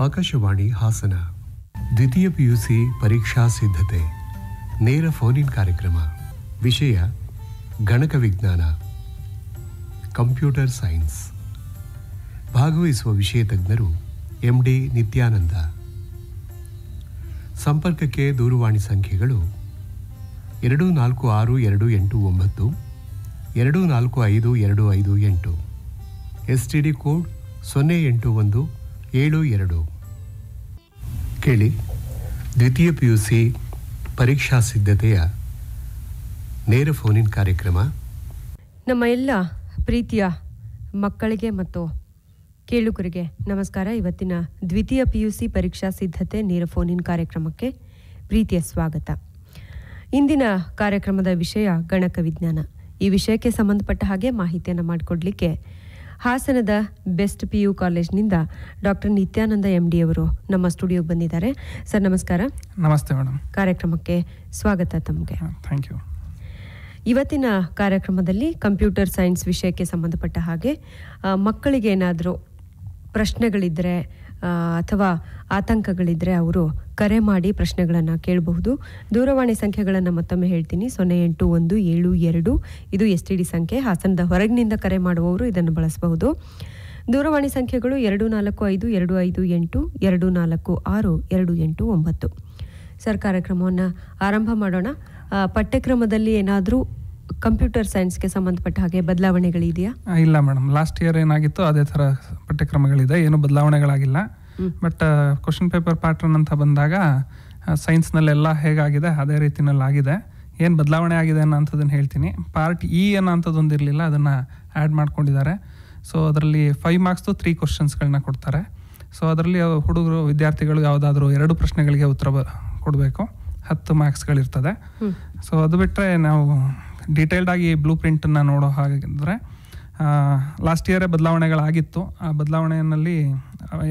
ಆಕಾಶವಾಣಿ ಹಾಸನ ದ್ವಿತೀಯ ಪಿಯುಸಿ ಪರೀಕ್ಷಾ ಸಿದ್ಧತೆ ನೇರ ಫೋನ್ ಇನ್ ಕಾರ್ಯಕ್ರಮ. ವಿಷಯ ಗಣಕ ವಿಜ್ಞಾನ, ಕಂಪ್ಯೂಟರ್ ಸೈನ್ಸ್. ಭಾಗವಹಿಸುವ ವಿಷಯ ತಜ್ಞರು MD ನಿತ್ಯಾನಂದ. ಸಂಪರ್ಕಕ್ಕೆ ದೂರವಾಣಿ ಸಂಖ್ಯೆಗಳು 246289 245258, STD ಕೋಡ್ 08172. ಕೇಳಿ ದ್ವಿತೀಯ ಪಿಯುಸಿ ಪರೀಕ್ಷಾ ಸಿದ್ಧತೆಯ ನೇರ ಫೋನ್ ಇನ್ ಕಾರ್ಯಕ್ರಮ. ನಮ್ಮ ಎಲ್ಲ ಪ್ರೀತಿಯ ಮಕ್ಕಳಿಗೆ ಮತ್ತು ಕೇಳುಗರಿಗೆ ನಮಸ್ಕಾರ. ಇವತ್ತಿನ ದ್ವಿತೀಯ ಪಿಯುಸಿ ಪರೀಕ್ಷಾ ಸಿದ್ಧತೆ ನೇರ ಫೋನ್ ಇನ್ ಕಾರ್ಯಕ್ರಮಕ್ಕೆ ಪ್ರೀತಿಯ ಸ್ವಾಗತ. ಇಂದಿನ ಕಾರ್ಯಕ್ರಮದ ವಿಷಯ ಗಣಕ ವಿಜ್ಞಾನ. ಈ ವಿಷಯಕ್ಕೆ ಸಂಬಂಧಪಟ್ಟ ಹಾಗೆ ಮಾಹಿತಿಯನ್ನು ಮಾಡಿಕೊಡ್ಲಿಕ್ಕೆ ಹಾಸನದ ಬೆಸ್ಟ್ PU ಕಾಲೇಜ್ನಿಂದ ಡಾಕ್ಟರ್ ನಿತ್ಯಾನಂದ MD ಅವರು ನಮ್ಮ ಸ್ಟುಡಿಯೋಗೆ ಬಂದಿದ್ದಾರೆ. ಸರ್ ನಮಸ್ಕಾರ. ನಮಸ್ತೆ ಮೇಡಮ್. ಕಾರ್ಯಕ್ರಮಕ್ಕೆ ಸ್ವಾಗತ ತಮಗೆ. Thank you. ಇವತ್ತಿನ ಕಾರ್ಯಕ್ರಮದಲ್ಲಿ ಕಂಪ್ಯೂಟರ್ ಸೈನ್ಸ್ ವಿಷಯಕ್ಕೆ ಸಂಬಂಧಪಟ್ಟ ಹಾಗೆ ಮಕ್ಕಳಿಗೆ ಏನಾದರೂ ಪ್ರಶ್ನೆಗಳಿದ್ದರೆ ಅಥವಾ ಆತಂಕಗಳಿದ್ದರೆ ಅವರು ಕರೆ ಮಾಡಿ ಪ್ರಶ್ನೆಗಳನ್ನು ಕೇಳಬಹುದು. ದೂರವಾಣಿ ಸಂಖ್ಯೆಗಳನ್ನು ಮತ್ತೊಮ್ಮೆ ಹೇಳ್ತೀನಿ. 08172 ಇದು STD ಸಂಖ್ಯೆ. ಹಾಸನದ ಹೊರಗಿನಿಂದ ಕರೆ ಮಾಡುವವರು ಇದನ್ನು ಬಳಸಬಹುದು. ದೂರವಾಣಿ ಸಂಖ್ಯೆಗಳು 2452558 2462829. ಸರ್, ಕಾರ್ಯಕ್ರಮವನ್ನು ಆರಂಭ ಮಾಡೋಣ. ಪಠ್ಯಕ್ರಮದಲ್ಲಿ ಏನಾದರೂ ಕಂಪ್ಯೂಟರ್ ಸೈನ್ಸ್ಗೆ ಸಂಬಂಧಪಟ್ಟ ಹಾಗೆ ಬದಲಾವಣೆಗಳಿದೆಯಾ? ಇಲ್ಲ ಮೇಡಮ್, ಲಾಸ್ಟ್ ಇಯರ್ ಏನಾಗಿತ್ತು ಅದೇ ಥರ ಪಠ್ಯಕ್ರಮಗಳಿದೆ, ಏನು ಬದಲಾವಣೆಗಳಾಗಿಲ್ಲ. ಬಟ್ ಕ್ವಶನ್ ಪೇಪರ್ ಪ್ಯಾಟ್ರನ್ ಅಂತ ಬಂದಾಗ ಸೈನ್ಸ್ನಲ್ಲೆಲ್ಲ ಹೇಗಾಗಿದೆ ಅದೇ ರೀತಿನಲ್ಲಿ ಆಗಿದೆ. ಏನು ಬದಲಾವಣೆ ಆಗಿದೆ ಅನ್ನೋಂಥದ್ದನ್ನು ಹೇಳ್ತೀನಿ. ಪಾರ್ಟ್ E ಅನ್ನೋಂಥದ್ದೊಂದು ಇರಲಿಲ್ಲ, ಅದನ್ನು ಆ್ಯಡ್ ಮಾಡ್ಕೊಂಡಿದ್ದಾರೆ. ಸೊ ಅದರಲ್ಲಿ 5 ಮಾರ್ಕ್ಸ್ದು 3 ಕ್ವಶನ್ಸ್ಗಳನ್ನ ಕೊಡ್ತಾರೆ. ಸೊ ಅದರಲ್ಲಿ ಹುಡುಗರು ವಿದ್ಯಾರ್ಥಿಗಳು ಯಾವುದಾದ್ರೂ 2 ಪ್ರಶ್ನೆಗಳಿಗೆ ಉತ್ತರ ಕೊಡಬೇಕು. 10 ಮಾರ್ಕ್ಸ್ಗಳಿರ್ತದೆ. ಸೊ ಅದು ಬಿಟ್ಟರೆ ನಾವು ಡೀಟೇಲ್ಡ್ ಆಗಿ ಬ್ಲೂ ಪ್ರಿಂಟನ್ನು ನೋಡೋ ಹಾಗಿದ್ರೆ ಲಾಸ್ಟ್ ಇಯರೇ ಬದಲಾವಣೆಗಳಾಗಿತ್ತು. ಆ ಬದಲಾವಣೆಯಲ್ಲಿ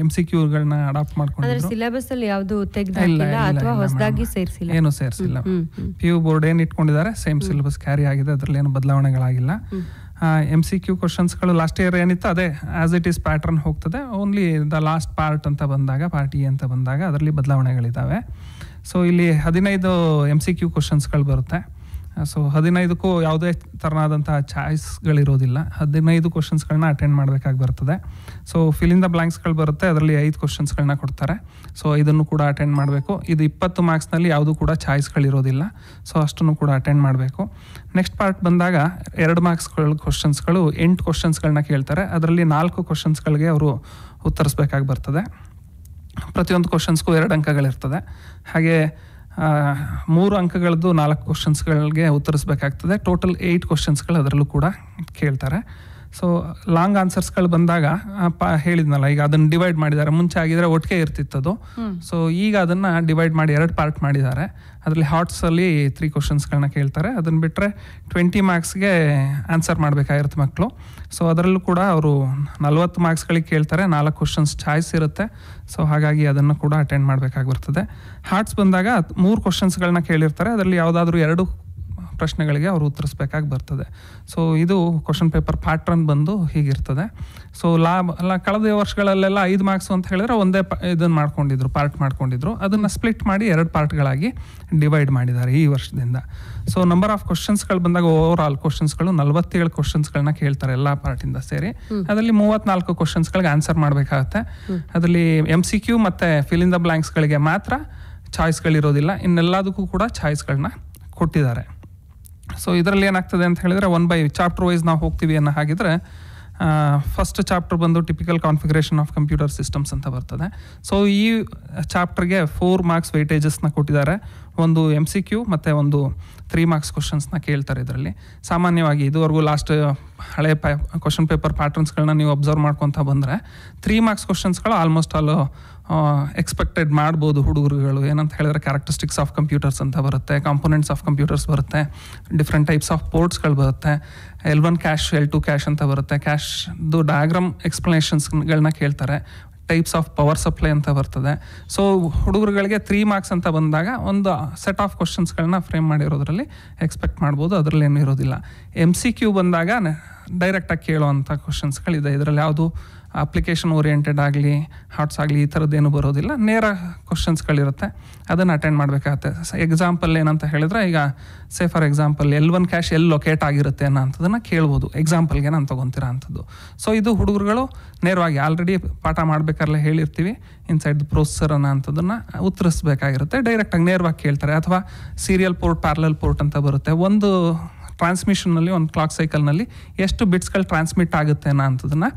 MCQಗಳನ್ನ ಅಡಾಪ್ಟ್ ಮಾಡ್ಕೊಂಡಿದ್ರು. ಸಿಲೆಬಸ್ ಅಲ್ಲಿ ಯಾವುದು ತೆಗೆದಿಲ್ಲ ಅಥವಾ ಹೊಸದಾಗಿ ಸೇರಿಸಿಲ್ಲ? ಏನು ಸೇರಿಸಿಲ್ಲ. PU ಬೋರ್ಡ್ ಏನು ಇಟ್ಕೊಂಡಿದ್ದಾರೆ ಸೇಮ್ ಸಿಲೆಬಸ್ ಕ್ಯಾರಿ ಆಗಿದೆ, ಅದರಲ್ಲಿ ಏನು ಬದಲಾವಣೆಗಳಾಗಿಲ್ಲ. MCQ ಕ್ವಶನ್ಸ್ಗಳು ಲಾಸ್ಟ್ ಇಯರ್ ಏನಿತ್ತು ಅದೇ ಆಸ್ ಇಟ್ ಈಸ್ ಪ್ಯಾಟ್ರನ್ ಹೋಗ್ತದೆ. ಓನ್ಲಿ ದ ಲಾಸ್ಟ್ ಪಾರ್ಟ್ ಅಂತ ಬಂದಾಗ, ಪಾರ್ಟ್ E ಅಂತ ಬಂದಾಗ ಅದರಲ್ಲಿ ಬದಲಾವಣೆಗಳಿದ್ದಾವೆ. ಸೊ ಇಲ್ಲಿ 15 MCQ ಕ್ವಶನ್ಸ್ಗಳು ಬರುತ್ತೆ. ಸೊ 15ಕ್ಕೂ ಯಾವುದೇ ಥರನಾದಂತಹ ಚಾಯ್ಸ್ಗಳಿರೋದಿಲ್ಲ. 15 ಕ್ವಶನ್ಸ್ಗಳನ್ನ ಅಟೆಂಡ್ ಮಾಡಬೇಕಾಗಿ ಬರ್ತದೆ. ಸೊ ಫಿಲ್ ಇನ್ ದ ಬ್ಲಾಂಕ್ಸ್ಗಳು ಬರುತ್ತೆ, ಅದರಲ್ಲಿ 5 ಕ್ವಶನ್ಸ್ಗಳನ್ನ ಕೊಡ್ತಾರೆ. ಸೊ ಇದನ್ನು ಕೂಡ ಅಟೆಂಡ್ ಮಾಡಬೇಕು. ಇದು 20 ಮಾರ್ಕ್ಸ್ನಲ್ಲಿ ಯಾವುದೂ ಕೂಡ ಚಾಯ್ಸ್ಗಳಿರೋದಿಲ್ಲ. ಸೊ ಅಷ್ಟನ್ನು ಕೂಡ ಅಟೆಂಡ್ ಮಾಡಬೇಕು. ನೆಕ್ಸ್ಟ್ ಪಾರ್ಟ್ ಬಂದಾಗ 2 ಮಾರ್ಕ್ಸ್ಗಳ ಕ್ವಶನ್ಸ್ಗಳು 8 ಕ್ವಶನ್ಸ್ಗಳನ್ನ ಕೇಳ್ತಾರೆ. ಅದರಲ್ಲಿ 4 ಕ್ವಶನ್ಸ್ಗಳಿಗೆ ಅವರು ಉತ್ತರಿಸ್ಬೇಕಾಗಿ ಬರ್ತದೆ. ಪ್ರತಿಯೊಂದು ಕ್ವಶನ್ಸ್ಗೂ 2 ಅಂಕಗಳಿರ್ತದೆ. ಹಾಗೆ 3 ಅಂಕಗಳದ್ದು 4 ಕ್ವಶನ್ಸ್ಗಳಿಗೆ ಉತ್ತರಿಸ್ಬೇಕಾಗ್ತದೆ. ಟೋಟಲ್ 8 ಕ್ವಶನ್ಸ್ಗಳು ಅದರಲ್ಲೂ ಕೂಡ ಕೇಳ್ತಾರೆ. ಸೊ ಲಾಂಗ್ ಆನ್ಸರ್ಸ್ಗಳು ಬಂದಾಗ ಹೇಳಿದ್ನಲ್ಲ, ಈಗ ಅದನ್ನು ಡಿವೈಡ್ ಮಾಡಿದ್ದಾರೆ. ಮುಂಚೆ ಆಗಿದ್ರೆ ಒಟ್ಟಿಗೆ ಇರ್ತಿತ್ತದು. ಸೊ ಈಗ ಅದನ್ನು ಡಿವೈಡ್ ಮಾಡಿ 2 ಪಾರ್ಟ್ ಮಾಡಿದ್ದಾರೆ. ಅದರಲ್ಲಿ ಹಾಟ್ಸಲ್ಲಿ 3 ಕ್ವಶನ್ಸ್ಗಳನ್ನ ಕೇಳ್ತಾರೆ. ಅದನ್ನು ಬಿಟ್ಟರೆ 20 ಮಾರ್ಕ್ಸ್ಗೆ ಆನ್ಸರ್ ಮಾಡಬೇಕಾಗಿರುತ್ತೆ ಮಕ್ಕಳು. ಸೊ ಅದರಲ್ಲೂ ಕೂಡ ಅವರು 40 ಮಾರ್ಕ್ಸ್ಗಳಿಗೆ ಕೇಳ್ತಾರೆ. 4 ಕ್ವಶನ್ಸ್ ಚಾಯ್ಸ್ ಇರುತ್ತೆ. ಸೊ ಹಾಗಾಗಿ ಅದನ್ನು ಕೂಡ ಅಟೆಂಡ್ ಮಾಡಬೇಕಾಗಿ ಬರ್ತದೆ. ಹಾರ್ಟ್ಸ್ ಬಂದಾಗ 3 ಕ್ವಶನ್ಸ್ಗಳನ್ನ ಕೇಳಿರ್ತಾರೆ. ಅದರಲ್ಲಿ ಯಾವುದಾದ್ರೂ 2 ಪ್ರಶ್ನೆಗಳಿಗೆ ಅವರು ಉತ್ತರಿಸ್ಬೇಕಾಗಿ ಬರ್ತದೆ. ಸೊ ಇದು ಕ್ವಶನ್ ಪೇಪರ್ ಪ್ಯಾಟ್ರನ್ ಬಂದು ಹೀಗಿರ್ತದೆ. ಸೊ ಕಳೆದ ವರ್ಷಗಳಲ್ಲೆಲ್ಲ 5 ಮಾರ್ಕ್ಸ್ ಅಂತ ಹೇಳಿದ್ರೆ ಒಂದೇ ಇದನ್ನು ಪಾರ್ಟ್ ಮಾಡ್ಕೊಂಡಿದ್ರು. ಅದನ್ನು ಸ್ಪ್ಲಿಟ್ ಮಾಡಿ 2 ಪಾರ್ಟ್ಗಳಾಗಿ ಡಿವೈಡ್ ಮಾಡಿದ್ದಾರೆ ಈ ವರ್ಷದಿಂದ. ಸೊ ನಂಬರ್ ಆಫ್ ಕ್ವಶನ್ಸ್ಗಳು ಬಂದಾಗ ಓವರ್ ಆಲ್ ಕ್ವಶನ್ಸ್ಗಳು 47 ಕ್ವಶನ್ಸ್ಗಳನ್ನ ಕೇಳ್ತಾರೆ ಎಲ್ಲ ಪಾರ್ಟಿಂದ ಸೇರಿ. ಅದರಲ್ಲಿ 34 ಕ್ವಶನ್ಸ್ಗಳಿಗೆ ಆನ್ಸರ್ ಮಾಡಬೇಕಾಗತ್ತೆ. ಅದರಲ್ಲಿ MCQ ಮತ್ತು ಫಿಲ್ ಇನ್ ದ ಬ್ಲಾಂಕ್ಸ್ಗಳಿಗೆ ಮಾತ್ರ ಚಾಯ್ಸ್ಗಳಿರೋದಿಲ್ಲ. ಇನ್ನೆಲ್ಲದಕ್ಕೂ ಕೂಡ ಚಾಯ್ಸ್ಗಳನ್ನ ಕೊಟ್ಟಿದ್ದಾರೆ. ಸೊ ಇದರಲ್ಲಿ ಏನಾಗ್ತದೆ ಅಂತ ಹೇಳಿದ್ರೆ 1 ಬೈ ಚಾಪ್ಟರ್ ವೈಸ್ ನಾವು ಹೋಗ್ತೀವಿ ಅನ್ನೋ ಹಾಗಿದ್ರೆ ಫಸ್ಟ್ ಚಾಪ್ಟರ್ ಬಂದು typical configuration of computer systems ಅಂತ ಬರ್ತದೆ. ಸೊ ಈ ಚಾಪ್ಟರ್ಗೆ 4 ಮಾರ್ಕ್ಸ್ ವೆಯ್ಟೇಜಸ್ನ ಕೊಟ್ಟಿದ್ದಾರೆ. ಒಂದು MCQ ಮತ್ತು ಒಂದು 3 ಮಾರ್ಕ್ಸ್ ಕ್ವಶನ್ಸ್ನ ಕೇಳ್ತಾರೆ. ಇದರಲ್ಲಿ ಸಾಮಾನ್ಯವಾಗಿ ಇದುವರೆಗೂ ಲಾಸ್ಟ್ ಹಳೆ ಕ್ವಶನ್ ಪೇಪರ್ ಪ್ಯಾಟರ್ನ್ಸ್ಗಳನ್ನ ನೀವು ಅಬ್ಸರ್ವ್ ಮಾಡ್ಕೊತ ಬಂದರೆ 3 ಮಾರ್ಕ್ಸ್ ಕ್ವಶನ್ಸ್ಗಳು ಆಲ್ಮೋಸ್ಟ್ ಆಲ್ ಎಕ್ಸ್ಪೆಕ್ಟೆಡ್ ಮಾಡ್ಬೋದು ಹುಡುಗರುಗಳು. ಏನಂತ ಹೇಳಿದ್ರೆ ಕ್ಯಾರೆಕ್ಟರಿಸ್ಟಿಕ್ಸ್ ಆಫ್ ಕಂಪ್ಯೂಟರ್ಸ್ ಅಂತ ಬರುತ್ತೆ, ಕಾಂಪೊನೆಂಟ್ಸ್ ಆಫ್ ಕಂಪ್ಯೂಟರ್ಸ್ ಬರುತ್ತೆ, ಡಿಫ್ರೆಂಟ್ ಟೈಪ್ಸ್ ಆಫ್ ಪೋರ್ಟ್ಸ್ಗಳು ಬರುತ್ತೆ, L1 ಕ್ಯಾಶ್ L2 ಕ್ಯಾಶ್ ಅಂತ ಬರುತ್ತೆ, ಕ್ಯಾಶ್ದು ಡಯಾಗ್ರಾಮ್ ಎಕ್ಸ್ಪ್ಲನೇಷನ್ಸ್ಗಳನ್ನ ಕೇಳ್ತಾರೆ, ಟೈಪ್ಸ್ ಆಫ್ ಪವರ್ ಸಪ್ಲೈ ಅಂತ ಬರ್ತದೆ. ಸೊ ಹುಡುಗರುಗಳಿಗೆ 3 ಮಾರ್ಕ್ಸ್ ಅಂತ ಬಂದಾಗ ಒಂದು ಸೆಟ್ ಆಫ್ ಕ್ವಶನ್ಸ್ಗಳನ್ನ ಫ್ರೇಮ್ ಮಾಡಿರೋದ್ರಲ್ಲಿ ಎಕ್ಸ್ಪೆಕ್ಟ್ ಮಾಡ್ಬೋದು. ಅದರಲ್ಲಿ ಏನೂ ಇರೋದಿಲ್ಲ. MCQ ಬಂದಾಗ ಡೈರೆಕ್ಟಾಗಿ ಕೇಳುವಂಥ ಕ್ವಶನ್ಸ್ಗಳಿದೆ. ಇದರಲ್ಲಿ ಯಾವುದು ಅಪ್ಲಿಕೇಶನ್ ಓರಿಯೆಂಟೆಡ್ ಆಗಲಿ ಹಾರ್ಟ್ಸ್ ಆಗಲಿ ಈ ಥರದ್ದೇನು ಬರೋದಿಲ್ಲ, ನೇರ ಕ್ವಶನ್ಸ್ಗಳಿರುತ್ತೆ, ಅದನ್ನು ಅಟೆಂಡ್ ಮಾಡಬೇಕಾಗತ್ತೆ. ಎಕ್ಸಾಂಪಲ್ ಏನಂತ ಹೇಳಿದ್ರೆ, ಈಗ say for example L1 cash ಎಲ್ಲಿ ಲೊಕೇಟ್ ಆಗಿರುತ್ತೆ ಅನ್ನೋಂಥದ್ದನ್ನು ಕೇಳ್ಬೋದು, ಎಕ್ಸಾಂಪಲ್ಗೆ ನಾನು ತೊಗೊತೀರ ಅಂಥದ್ದು. ಸೊ ಇದು ಹುಡುಗರುಗಳು ನೇರವಾಗಿ ಆಲ್ರೆಡಿ ಪಾಠ ಮಾಡಬೇಕಾದ್ರೆ ಹೇಳಿರ್ತೀವಿ, ಇನ್ಸೈಡ್ ದ ಪ್ರೊಸೆಸರ್ ಅನ್ನೋ ಅಂಥದ್ದನ್ನು ಉತ್ತರಿಸಬೇಕಾಗಿರುತ್ತೆ, ಡೈರೆಕ್ಟಾಗಿ ನೇರವಾಗಿ ಕೇಳ್ತಾರೆ. ಅಥವಾ ಸೀರಿಯಲ್ ಪೋರ್ಟ್, ಪ್ಯಾರಲಲ್ ಪೋರ್ಟ್ ಅಂತ ಬರುತ್ತೆ. ಒಂದು ಟ್ರಾನ್ಸ್ಮಿಷನ್ನಲ್ಲಿ, ಒಂದು ಕ್ಲಾಕ್ ಸೈಕಲ್ನಲ್ಲಿ ಎಷ್ಟು ಬಿಟ್ಸ್ಗಳು ಟ್ರಾನ್ಸ್ಮಿಟ್ ಆಗುತ್ತೆ ಅನ್ನೋ ಅಂಥದ್ದನ್ನು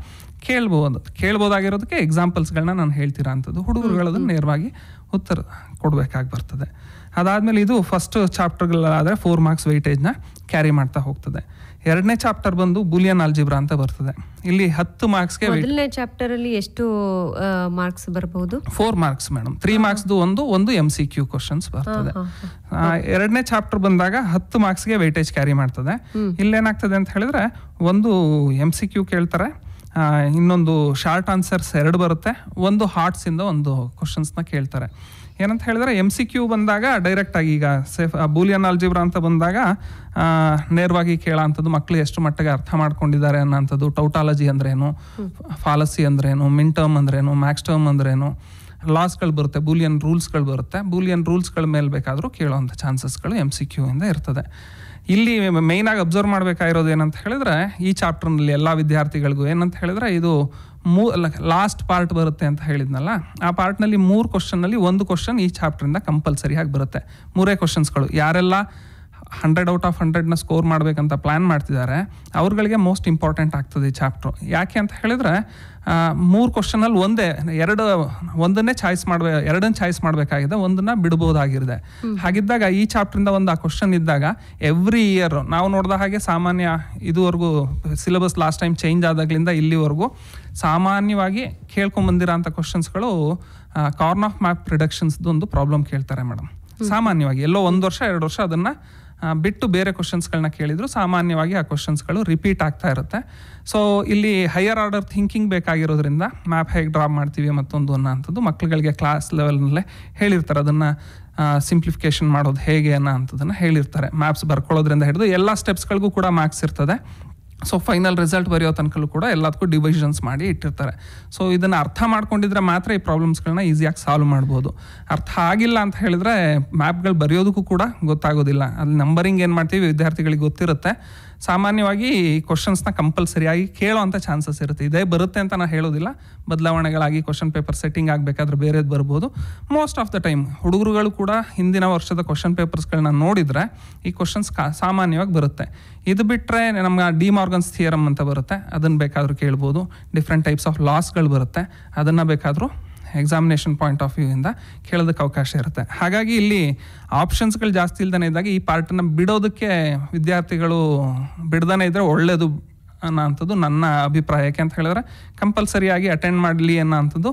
ಕೇಳ್ಬೋದಾಗಿರೋದಕ್ಕೆ ಎಕ್ಸಾಂಪಲ್ಸ್ಗಳನ್ನ ನಾನು ಹೇಳ್ತೀರಾ ಅಂಥದ್ದು. ಹುಡುಗರುಗಳದನ್ನು ನೇರವಾಗಿ ಉತ್ತರ ಕೊಡಬೇಕಾಗಿ ಬರ್ತದೆ. ಅದಾದಮೇಲೆ ಇದು ಫಸ್ಟ್ ಚಾಪ್ಟರ್ಗಳಾದರೆ 4 ಮಾರ್ಕ್ಸ್ ವೆಯ್ಟೇಜ್ನ ಕ್ಯಾರಿ ಮಾಡ್ತಾ ಹೋಗ್ತದೆ. ಎರಡನೇ ಚಾಪ್ಟರ್ ಬಂದು ಬೂಲಿಯನ್ ಆಲ್ಜಿಬ್ರಾ ಅಂತ ಬರ್ತದೆ. ಇಲ್ಲಿ 10 ಮಾರ್ಕ್ಸ್ಗೆ. ಮೊದಲನೇ ಚಾಪ್ಟರ್ ಅಲ್ಲಿ ಎಷ್ಟು ಮಾರ್ಕ್ಸ್ ಬರಬಹುದು? 4 ಮಾರ್ಕ್ಸ್ ಮೇಡಮ್. 3 ಮಾರ್ಕ್ಸ್ದು ಒಂದು MCQ ಕ್ವಶನ್ಸ್ ಬರ್ತದೆ. ಎರಡನೇ ಚಾಪ್ಟರ್ ಬಂದಾಗ 10 ಮಾರ್ಕ್ಸ್ಗೆ ವೆಯ್ಟೇಜ್ ಕ್ಯಾರಿ ಮಾಡ್ತದೆ. ಇಲ್ಲೇನಾಗ್ತದೆ ಅಂತ ಹೇಳಿದ್ರೆ, ಒಂದು MCQ ಕೇಳ್ತಾರೆ, ಇನ್ನೊಂದು ಶಾರ್ಟ್ ಆನ್ಸರ್ಸ್ 2 ಬರುತ್ತೆ, ಒಂದು ಹಾರ್ಟ್ಸಿಂದ ಒಂದು ಕ್ವಶನ್ಸ್ನ ಕೇಳ್ತಾರೆ. ಏನಂತ ಹೇಳಿದ್ರೆ, MCQ ಬಂದಾಗ ಡೈರೆಕ್ಟಾಗಿ ಈಗ ಬೂಲಿಯನ್ ಆಲ್ಜಿಬ್ರಾ ಅಂತ ಬಂದಾಗ ನೇರವಾಗಿ ಕೇಳೋಂಥದ್ದು, ಮಕ್ಕಳು ಎಷ್ಟು ಮಟ್ಟಿಗೆ ಅರ್ಥ ಮಾಡ್ಕೊಂಡಿದ್ದಾರೆ ಅನ್ನೋಂಥದ್ದು, ಟೌಟಾಲಜಿ ಅಂದ್ರೇನು, ಫಾಲಸಿ ಅಂದ್ರೇನು, ಮಿನ್ ಟರ್ಮ್ ಅಂದ್ರೇನು, ಮ್ಯಾಕ್ಸ್ ಟರ್ಮ್ ಅಂದ್ರೇನು, ಲಾಸ್ಗಳು ಬರುತ್ತೆ, ಬೂಲಿಯನ್ ರೂಲ್ಸ್ಗಳು ಬರುತ್ತೆ. ಬೂಲಿಯನ್ ರೂಲ್ಸ್ಗಳ ಮೇಲೆ ಬೇಕಾದರೂ ಕೇಳೋವಂಥ ಚಾನ್ಸಸ್ಗಳು MCQ ಇಂದ ಇರ್ತದೆ. ಇಲ್ಲಿ ಮೇಯ್ನಾಗಿ ಅಬ್ಸರ್ವ್ ಮಾಡಬೇಕಾಗಿರೋದು ಏನಂತ ಹೇಳಿದ್ರೆ, ಈ ಚಾಪ್ಟರ್ನಲ್ಲಿ ಎಲ್ಲ ವಿದ್ಯಾರ್ಥಿಗಳಿಗೂ ಏನಂತ ಹೇಳಿದ್ರೆ, ಇದು ಲಾಸ್ಟ್ ಪಾರ್ಟ್ ಬರುತ್ತೆ ಅಂತ ಹೇಳಿದ್ನಲ್ಲ, ಆ ಪಾರ್ಟ್ನಲ್ಲಿ 3 ಕ್ವಶನ್ನಲ್ಲಿ 1 ಕ್ವಶನ್ ಈ ಚಾಪ್ಟರಿಂದ ಕಂಪಲ್ಸರಿಯಾಗಿ ಬರುತ್ತೆ. 3 ಕ್ವಶನ್ಸ್ಗಳು. ಯಾರೆಲ್ಲ 100 ಔಟ್ ಆಫ್ 100ನ ಸ್ಕೋರ್ ಮಾಡಬೇಕಂತ ಪ್ಲ್ಯಾನ್ ಮಾಡ್ತಿದ್ದಾರೆ ಅವ್ರುಗಳಿಗೆ ಮೋಸ್ಟ್ ಇಂಪಾರ್ಟೆಂಟ್ ಆಗ್ತದೆ ಈ ಚಾಪ್ಟ್ರು. ಯಾಕೆ ಅಂತ ಹೇಳಿದ್ರೆ, 3 ಕ್ವಶನಲ್ಲಿ ಒಂದನ್ನೇ ಎರಡನ್ನ ಚಾಯ್ಸ್ ಮಾಡಬೇಕಾಗಿದೆ, ಒಂದನ್ನ ಬಿಡ್ಬೋದಾಗಿದೆ. ಹಾಗಿದ್ದಾಗ ಈ ಚಾಪ್ಟ್ರಿಂದ ಒಂದು ಆ ಕ್ವಶನ್ ಇದ್ದಾಗ ಎವ್ರಿ ಇಯರ್ ನಾವು ನೋಡಿದ ಹಾಗೆ ಸಾಮಾನ್ಯ ಇದುವರೆಗೂ ಸಿಲೆಬಸ್ ಲಾಸ್ಟ್ ಟೈಮ್ ಚೇಂಜ್ ಆದಾಗ್ಲಿಂದ ಇಲ್ಲಿವರೆಗೂ ಸಾಮಾನ್ಯವಾಗಿ ಕೇಳ್ಕೊಂಬಂದಿರೋ ಅಂಥ ಕ್ವಶನ್ಸ್ಗಳು ಕಾರ್ನ್ ಆಫ್ ಮ್ಯಾಪ್ ಪ್ರಿಡಕ್ಷನ್ಸ್ದು ಒಂದು ಪ್ರಾಬ್ಲಮ್ ಕೇಳ್ತಾರೆ ಮೇಡಮ್. ಸಾಮಾನ್ಯವಾಗಿ ಎಲ್ಲೋ 1 ವರ್ಷ 2 ವರ್ಷ ಅದನ್ನು ಬಿಟ್ಟು ಬೇರೆ ಕ್ವಶನ್ಸ್ಗಳನ್ನ ಕೇಳಿದ್ರು ಸಾಮಾನ್ಯವಾಗಿ ಆ ಕ್ವಶನ್ಸ್ಗಳು ರಿಪೀಟ್ ಆಗ್ತಾ ಇರುತ್ತೆ. ಸೊ ಇಲ್ಲಿ ಹೈಯರ್ ಆರ್ಡರ್ ಥಿಂಕಿಂಗ್ ಬೇಕಾಗಿರೋದ್ರಿಂದ ಮ್ಯಾಪ್ ಹೇಗೆ ಡ್ರಾ ಮಾಡ್ತೀವಿ ಮತ್ತೊಂದು ಅನ್ನೋಂಥದ್ದು ಮಕ್ಕಳುಗಳಿಗೆ ಕ್ಲಾಸ್ ಲೆವೆಲ್ನಲ್ಲೇ ಹೇಳಿರ್ತಾರೆ. ಅದನ್ನು ಸಿಂಪ್ಲಿಫಿಕೇಶನ್ ಮಾಡೋದು ಹೇಗೆ ಅನ್ನೋ ಅಂಥದ್ದನ್ನು ಹೇಳಿರ್ತಾರೆ. ಮ್ಯಾಪ್ಸ್ ಬರ್ಕೊಳ್ಳೋದ್ರಿಂದ ಹಿಡಿದು ಎಲ್ಲ ಸ್ಟೆಪ್ಸ್ಗಳಿಗೂ ಕೂಡ ಮಾರ್ಕ್ಸ್ ಇರ್ತದೆ. ಸೊ ಫೈನಲ್ ರಿಸಲ್ಟ್ ಬರೆಯೋ ತನಕಲ್ಲೂ ಕೂಡ ಎಲ್ಲದಕ್ಕೂ ಡಿವಿಷನ್ಸ್ ಮಾಡಿ ಇಟ್ಟಿರ್ತಾರೆ. ಸೊ ಇದನ್ನು ಅರ್ಥ ಮಾಡ್ಕೊಂಡಿದ್ರೆ ಮಾತ್ರ ಈ ಪ್ರಾಬ್ಲಮ್ಸ್ಗಳನ್ನ ಈಸಿಯಾಗಿ ಸಾಲ್ವ್ ಮಾಡ್ಬೋದು. ಅರ್ಥ ಆಗಿಲ್ಲ ಅಂತ ಹೇಳಿದ್ರೆ ಮ್ಯಾಪ್ಗಳು ಬರೆಯೋದಕ್ಕೂ ಕೂಡ ಗೊತ್ತಾಗೋದಿಲ್ಲ. ಅಲ್ಲಿ ನಂಬರಿಂಗ್ ಏನು ಮಾಡ್ತೀವಿ ವಿದ್ಯಾರ್ಥಿಗಳಿಗೆ ಗೊತ್ತಿರುತ್ತೆ. ಸಾಮಾನ್ಯವಾಗಿ ಈ ಕ್ವಶನ್ಸ್ನ ಕಂಪಲ್ಸರಿಯಾಗಿ ಕೇಳೋವಂಥ ಚಾನ್ಸಸ್ ಇರುತ್ತೆ. ಇದೇ ಬರುತ್ತೆ ಅಂತ ನಾನು ಹೇಳೋದಿಲ್ಲ, ಬದಲಾವಣೆಗಳಾಗಿ ಕ್ವಶನ್ ಪೇಪರ್ ಸೆಟ್ಟಿಂಗ್ ಆಗಬೇಕಾದ್ರೆ ಬೇರೆದು ಬರ್ಬೋದು. ಮೋಸ್ಟ್ ಆಫ್ ದ ಟೈಮ್ ಹುಡುಗರುಗಳು ಕೂಡ ಹಿಂದಿನ ವರ್ಷದ ಕ್ವಶನ್ ಪೇಪರ್ಸ್ಗಳನ್ನ ನೋಡಿದರೆ ಈ ಕ್ವಶನ್ಸ್ ಸಾಮಾನ್ಯವಾಗಿ ಬರುತ್ತೆ. ಇದು ಬಿಟ್ಟರೆ ನಮ್ಗೆ ಡಿ ಮಾರ್ಗನ್ಸ್ ಥಿಯರಮ್ ಅಂತ ಬರುತ್ತೆ, ಅದನ್ನು ಬೇಕಾದರೂ ಕೇಳ್ಬೋದು. ಡಿಫ್ರೆಂಟ್ ಟೈಪ್ಸ್ ಆಫ್ ಲಾಸ್ಗಳು ಬರುತ್ತೆ, ಅದನ್ನು ಬೇಕಾದರೂ ಎಕ್ಸಾಮಿನೇಷನ್ ಪಾಯಿಂಟ್ ಆಫ್ ವ್ಯೂ ಇಂದ ಕೇಳೋದಕ್ಕೆ ಅವಕಾಶ ಇರುತ್ತೆ. ಹಾಗಾಗಿ ಇಲ್ಲಿ ಆಪ್ಷನ್ಸ್ಗಳು ಜಾಸ್ತಿ ಇಲ್ದೇ ಇದ್ದಾಗ ಈ ಪಾರ್ಟನ್ನು ಬಿಡೋದಕ್ಕೆ ವಿದ್ಯಾರ್ಥಿಗಳು ಬಿಡ್ದೇ ಇದ್ದರೆ ಒಳ್ಳೆಯದು ಅನ್ನೋಂಥದ್ದು ನನ್ನ ಅಭಿಪ್ರಾಯ. ಯಾಕೆ ಅಂತ ಹೇಳಿದ್ರೆ ಕಂಪಲ್ಸರಿಯಾಗಿ ಅಟೆಂಡ್ ಮಾಡಲಿ ಅನ್ನೋಂಥದ್ದು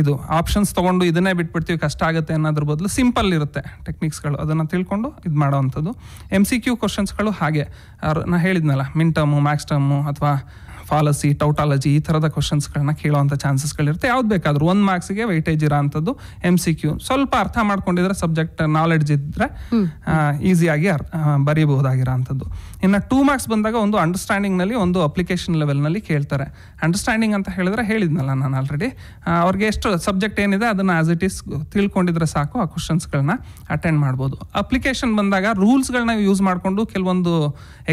ಇದು. ಆಪ್ಷನ್ಸ್ ತೊಗೊಂಡು ಇದನ್ನೇ ಬಿಟ್ಬಿಡ್ತೀವಿ ಕಷ್ಟ ಆಗುತ್ತೆ ಅನ್ನೋದ್ರ ಬದಲು ಸಿಂಪಲ್ ಇರುತ್ತೆ ಟೆಕ್ನಿಕ್ಸ್ಗಳು, ಅದನ್ನು ತಿಳ್ಕೊಂಡು ಇದು ಮಾಡೋವಂಥದ್ದು. MCQ ಕ್ವಶನ್ಸ್ಗಳು ಹಾಗೆ ನಾನು ಹೇಳಿದ್ನಲ್ಲ, ಮಿನ್ ಟರ್ಮು, ಮ್ಯಾಕ್ಸ್ ಟರ್ಮು ಅಥವಾ ಫಾಲಸಿ, ಟೌಟಾಲಜಿ ಈ ಥರದ ಕ್ವಶನ್ಸ್ಗಳನ್ನ ಕೇಳೋವಂಥ ಚಾನ್ಸಸ್ಗಳಿರುತ್ತೆ. ಯಾವ್ದು ಬೇಕಾದರೂ 1 ಮಾರ್ಕ್ಸಿಗೆ ವೆಯ್ಟೇಜ್ ಇರೋ ಅಂಥದ್ದು MCQ. ಸ್ವಲ್ಪ ಅರ್ಥ ಮಾಡ್ಕೊಂಡಿದ್ರೆ, ಸಬ್ಜೆಕ್ಟ್ ನಾಲೆಡ್ಜ್ ಇದ್ದರೆ ಈಸಿಯಾಗಿ ಬರೀಬಹುದಾಗಿರೋ ಅಂಥದ್ದು. ಇನ್ನು 2 ಮಾರ್ಕ್ಸ್ ಬಂದಾಗ ಒಂದು ಅಂಡರ್ಸ್ಟ್ಯಾಂಡಿಂಗ್ನಲ್ಲಿ, ಒಂದು ಅಪ್ಲಿಕೇಶನ್ ಲೆವೆಲ್ನಲ್ಲಿ ಕೇಳ್ತಾರೆ. ಅಂಡರ್ಸ್ಟ್ಯಾಂಡಿಂಗ್ ಅಂತ ಹೇಳಿದ್ರೆ ಹೇಳಿದ್ನಲ್ಲ ನಾನು ಆಲ್ರೆಡಿ, ಅವ್ರಿಗೆ ಎಷ್ಟು ಸಬ್ಜೆಕ್ಟ್ ಏನಿದೆ ಅದನ್ನು ಆ್ಯಸ್ ಇಟ್ ಈಸ್ ತಿಳ್ಕೊಂಡಿದ್ರೆ ಸಾಕು, ಆ ಕ್ವಶನ್ಸ್ಗಳನ್ನ ಅಟೆಂಡ್ ಮಾಡ್ಬೋದು. ಅಪ್ಲಿಕೇಶನ್ ಬಂದಾಗ ರೂಲ್ಸ್ಗಳನ್ನ ಯೂಸ್ ಮಾಡಿಕೊಂಡು ಕೆಲವೊಂದು